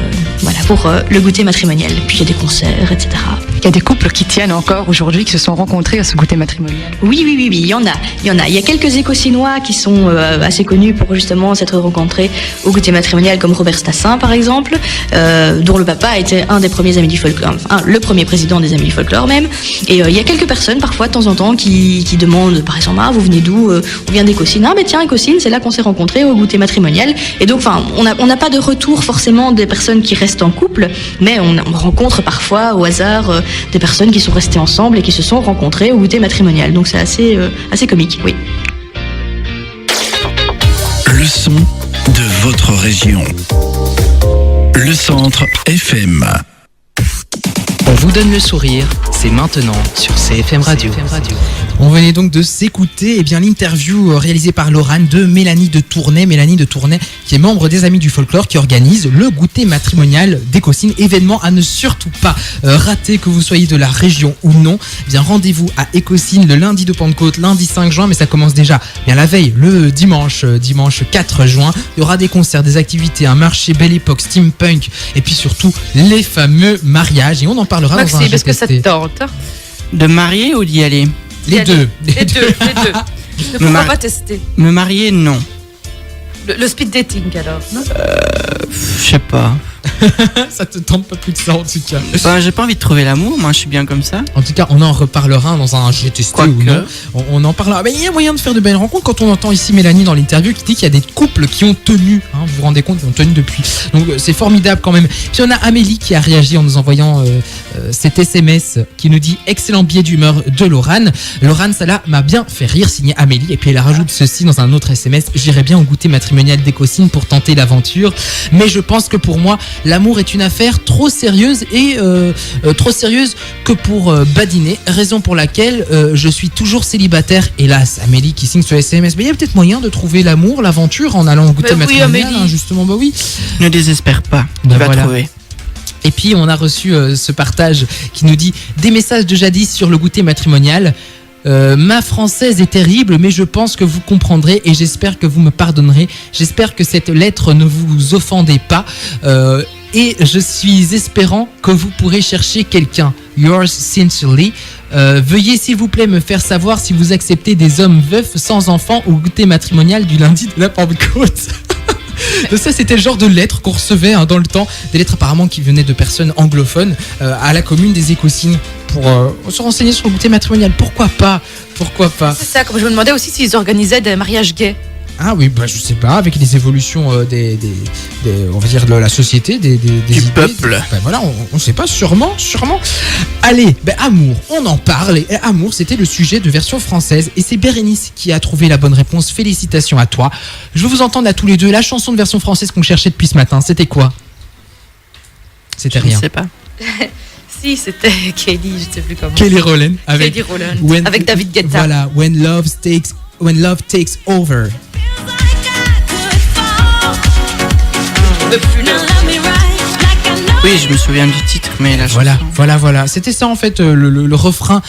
pour le goûter matrimonial. Puis il y a des concerts, etc. Il y a des couples qui tiennent encore aujourd'hui, qui se sont rencontrés à ce goûter matrimonial. Oui, il y en a. Il y a quelques Écossinois qui sont assez connus pour justement s'être rencontrés au goûter matrimonial, comme Robert Stassin par exemple, dont le papa était un des premiers Amis du Folklore, le premier président des Amis du Folklore même. Et il y a quelques personnes parfois de temps en temps qui demandent, par exemple, vous venez d'où? On vient d'Écossynes. Ah mais tiens, Écossynes, c'est là qu'on s'est rencontrés au goûter matrimonial. Et donc on n'a pas de retour forcément des personnes qui restent en couple, mais on rencontre parfois au hasard des personnes qui sont restées ensemble et qui se sont rencontrées au goûter matrimonial. Donc c'est assez comique, oui. Le son de votre région. Le Centre FM. On vous donne le sourire, c'est maintenant sur CFM Radio. On venait donc de s'écouter l'interview réalisée par Laurane de Mélanie de Tournai. Mélanie de Tournai qui est membre des Amis du Folklore, qui organise le goûter matrimonial d'Écossynes. Événement à ne surtout pas rater, que vous soyez de la région ou non. Rendez-vous à Écossynes le lundi de Pentecôte, lundi 5 juin, mais ça commence déjà la veille, le dimanche 4 juin. Il y aura des concerts, des activités, un marché Belle Époque, steampunk, et puis surtout les fameux mariages. Et on en parlera dans un Maxime, est-ce que ça te tente de marier ou d'y aller? Les deux. Pourquoi pas tester? Me marier, non. Le speed dating alors, non? Je sais pas. Ça te tente pas plus que ça en tout cas. J'ai pas envie de trouver l'amour, moi je suis bien comme ça. En tout cas, on en reparlera dans un j'ai testé ou non. On en parlera. Mais il y a moyen de faire de belles rencontres quand on entend ici Mélanie dans l'interview qui dit qu'il y a des couples qui ont tenu. Vous vous rendez compte, qui ont tenu depuis. Donc c'est formidable quand même. Puis on a Amélie qui a réagi en nous envoyant cet SMS qui nous dit excellent billet d'humeur de Laurane. Laurane, ça là m'a bien fait rire, signé Amélie. Et puis elle rajoute ceci dans un autre SMS: j'irai bien au goûter matrimonial d'Écossynes pour tenter l'aventure. Mais je pense que pour moi, l'amour est une affaire trop sérieuse et trop sérieuse que pour badiner, raison pour laquelle je suis toujours célibataire. Hélas, Amélie qui signe ce SMS. Mais il y a peut-être moyen de trouver l'amour, l'aventure en allant au goûter matrimonial. Amélie. Justement, oui. Ne désespère pas, tu vas trouver. Et puis on a reçu ce partage qui nous dit des messages de jadis sur le goûter matrimonial. Ma française est terrible, mais je pense que vous comprendrez et j'espère que vous me pardonnerez. J'espère que cette lettre ne vous offendez pas. Et je suis espérant que vous pourrez chercher quelqu'un. Yours sincerely. Veuillez s'il vous plaît me faire savoir si vous acceptez des hommes veufs sans enfants au goûter matrimonial du lundi de la Pentecôte. Ça, c'était le genre de lettres qu'on recevait dans le temps, des lettres apparemment qui venaient de personnes anglophones à la commune des Écossignes pour se renseigner sur le goûter matrimonial. Pourquoi pas? C'est ça, comme je me demandais aussi s'ils organisaient des mariages gays. Ah oui, bah je sais pas, avec les évolutions des on va dire de la société, des du idées, peuple. Ben voilà, on sait pas, sûrement. Allez, Amour, on en parle. Et Amour, c'était le sujet de version française. Et c'est Bérénice qui a trouvé la bonne réponse. Félicitations à toi. Je veux vous entendre à tous les deux. La chanson de version française qu'on cherchait depuis ce matin, c'était quoi? C'était rien. Je sais pas. Si, c'était Kelly, je sais plus comment. Kelly Rowland. Kelly Rowland. Avec David Guetta. Voilà, When Love Takes Over. Oui, je me souviens du titre, mais là. Voilà. C'était ça en fait le refrain,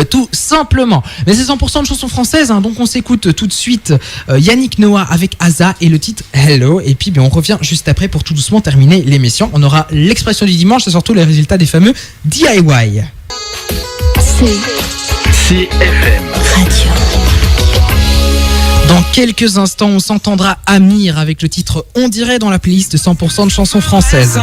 tout simplement. Mais c'est 100% de chansons françaises, donc on s'écoute tout de suite Yannick Noah avec Aza et le titre Hello. Et puis on revient juste après pour tout doucement terminer l'émission. On aura l'expression du dimanche et surtout les résultats des fameux DIY. CFM Radio. Dans quelques instants, on s'entendra Amir avec le titre On dirait dans la playlist 100% de chansons françaises.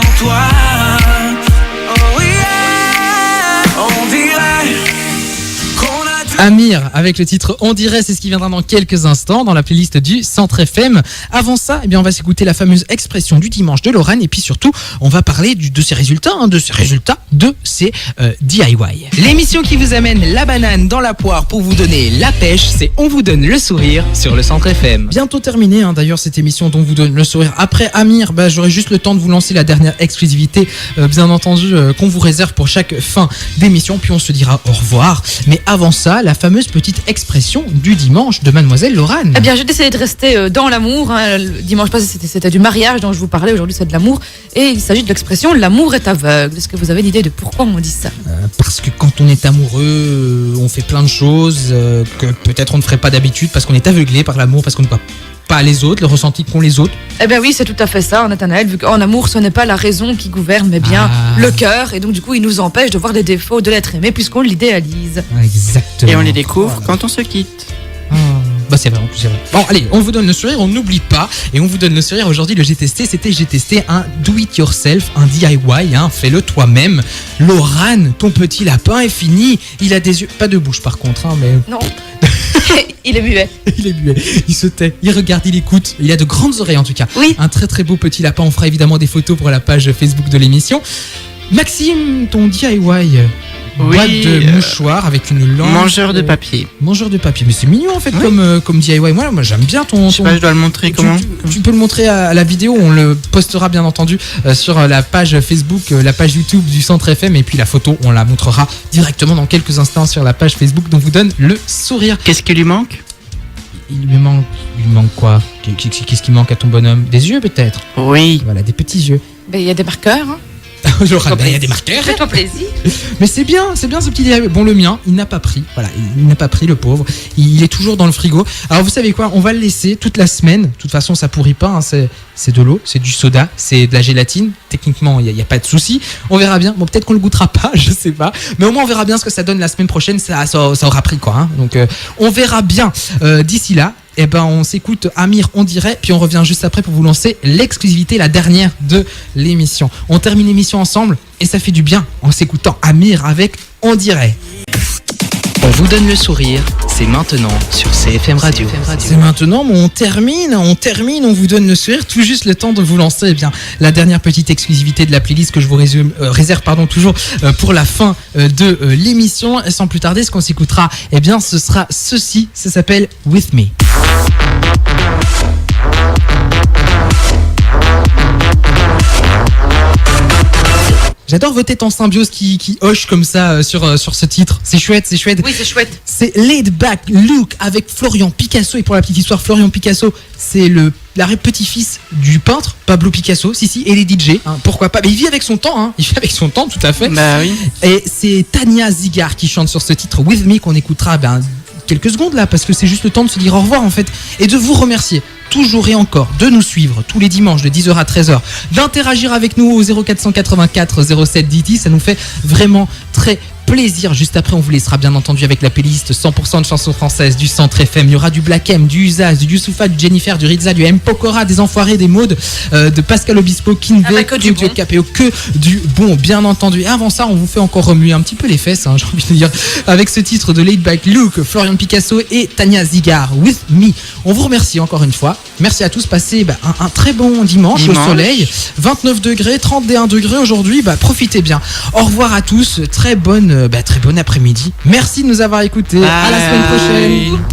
Amir avec le titre On dirait, c'est ce qui viendra dans quelques instants dans la playlist du Centre FM. Avant ça, on va s'écouter la fameuse expression du dimanche de Lorraine et puis surtout, on va parler de ces résultats, de ces DIY. L'émission qui vous amène la banane dans la poire pour vous donner la pêche, c'est On vous donne le sourire sur le Centre FM. Bientôt terminé d'ailleurs cette émission dont vous donne le sourire. Après Amir, j'aurai juste le temps de vous lancer la dernière exclusivité, bien entendu, qu'on vous réserve pour chaque fin d'émission, puis on se dira au revoir. Mais avant ça, la fameuse petite expression du dimanche de Mademoiselle Lorraine. Eh bien, j'ai décidé de rester dans l'amour. Le dimanche passé, c'était du mariage dont je vous parlais. Aujourd'hui, c'est de l'amour. Et il s'agit de l'expression « l'amour est aveugle ». Est-ce que vous avez une idée de pourquoi on dit ça? Parce que quand on est amoureux, on fait plein de choses que peut-être on ne ferait pas d'habitude parce qu'on est aveuglé par l'amour, parce qu'on ne voit pas les autres, le ressenti qu'ont les autres. Eh bien oui, c'est tout à fait ça, Nathanaël, vu qu'en amour, ce n'est pas la raison qui gouverne, mais bien le cœur. Et donc, du coup, il nous empêche de voir les défauts de l'être aimé puisqu'on l'idéalise. Exactement. Et on les découvre quand on se quitte. C'est vrai, en plus c'est vrai. Bon, allez, on vous donne le sourire, on n'oublie pas. Et on vous donne le sourire aujourd'hui, le j'ai testé, j'ai testé un do-it-yourself, un DIY, fais-le toi-même. Lorraine, ton petit lapin est fini. Il a des yeux, pas de bouche par contre, mais... Non. Il est muet. Il se tait, il regarde, il écoute. Il a de grandes oreilles en tout cas. Oui. Un très très beau petit lapin. On fera évidemment des photos pour la page Facebook de l'émission. Maxime, ton DIY, boîte de mouchoirs avec une lampe. Mangeur de papier. Mais c'est mignon en fait comme DIY. Moi j'aime bien ton. Je sais pas, je dois le montrer comment. Tu peux le montrer à la vidéo. On le postera bien entendu sur la page Facebook, la page YouTube du Centre FM et puis la photo on la montrera directement dans quelques instants sur la page Facebook dont vous donne le sourire. Qu'est-ce qui lui manque? Il lui manque quoi? Qu'est-ce qui manque à ton bonhomme? Des yeux peut-être? Oui. Voilà, des petits yeux. Il y a des marqueurs. Il y a des marqueurs. Fais-toi plaisir. Mais c'est bien ce petit DIY. Bon, le mien, il n'a pas pris. Voilà, il n'a pas pris, le pauvre. Il est toujours dans le frigo. Alors, vous savez quoi? On va le laisser toute la semaine. De toute façon, ça pourrit pas. C'est de l'eau, c'est du soda, c'est de la gélatine. Techniquement, il n'y a pas de souci. On verra bien. Bon, peut-être qu'on le goûtera pas, je sais pas. Mais au moins, on verra bien ce que ça donne la semaine prochaine. Ça aura pris quoi. Donc, on verra bien. D'ici là, on s'écoute Amir, on dirait, puis on revient juste après pour vous lancer l'exclusivité, la dernière de l'émission. On termine l'émission ensemble et ça fait du bien en s'écoutant Amir avec On dirait. On vous donne le sourire, c'est maintenant sur CFM Radio. C'est maintenant, mais on termine, on vous donne le sourire, tout juste le temps de vous lancer la dernière petite exclusivité de la playlist que je vous réserve toujours pour la fin de l'émission. Et sans plus tarder, ce qu'on s'écoutera, ce sera ceci, ça s'appelle With Me. J'adore vos têtes en symbiose qui hochent comme ça sur ce titre. C'est chouette. Oui, c'est chouette. C'est Laid Back Luke avec Florian Picasso. Et pour la petite histoire, Florian Picasso, c'est le petit-fils du peintre Pablo Picasso, si, et les DJ, hein, pourquoi pas. Mais il vit avec son temps, il vit avec son temps, tout à fait. Bah oui. Et c'est Tania Zigar qui chante sur ce titre With Me qu'on écoutera quelques secondes là, parce que c'est juste le temps de se dire au revoir en fait, et de vous remercier toujours et encore de nous suivre tous les dimanches de 10h à 13h, d'interagir avec nous au 0484 07 10, ça nous fait vraiment très plaisir. Juste après, on vous laissera bien entendu avec la playlist 100% de chansons françaises du Centre FM. Il y aura du Black M, du Usaz, du Youssoufa, du Jennifer, du Rizza, du M. Pokora, des Enfoirés, des Maudes, de Pascal Obispo, Kinvé, Claudio Capéo, que du bon, bien entendu. Et avant ça, on vous fait encore remuer un petit peu les fesses, j'ai envie de dire, avec ce titre de Laid Back Luke, Florian Picasso et Tania Zigar, With Me. On vous remercie encore une fois. Merci à tous. Passez un très bon dimanche au soleil. 29 degrés, 31 degrés aujourd'hui. Profitez bien. Au revoir à tous. Très bon après-midi. Merci de nous avoir écoutés. À la semaine prochaine.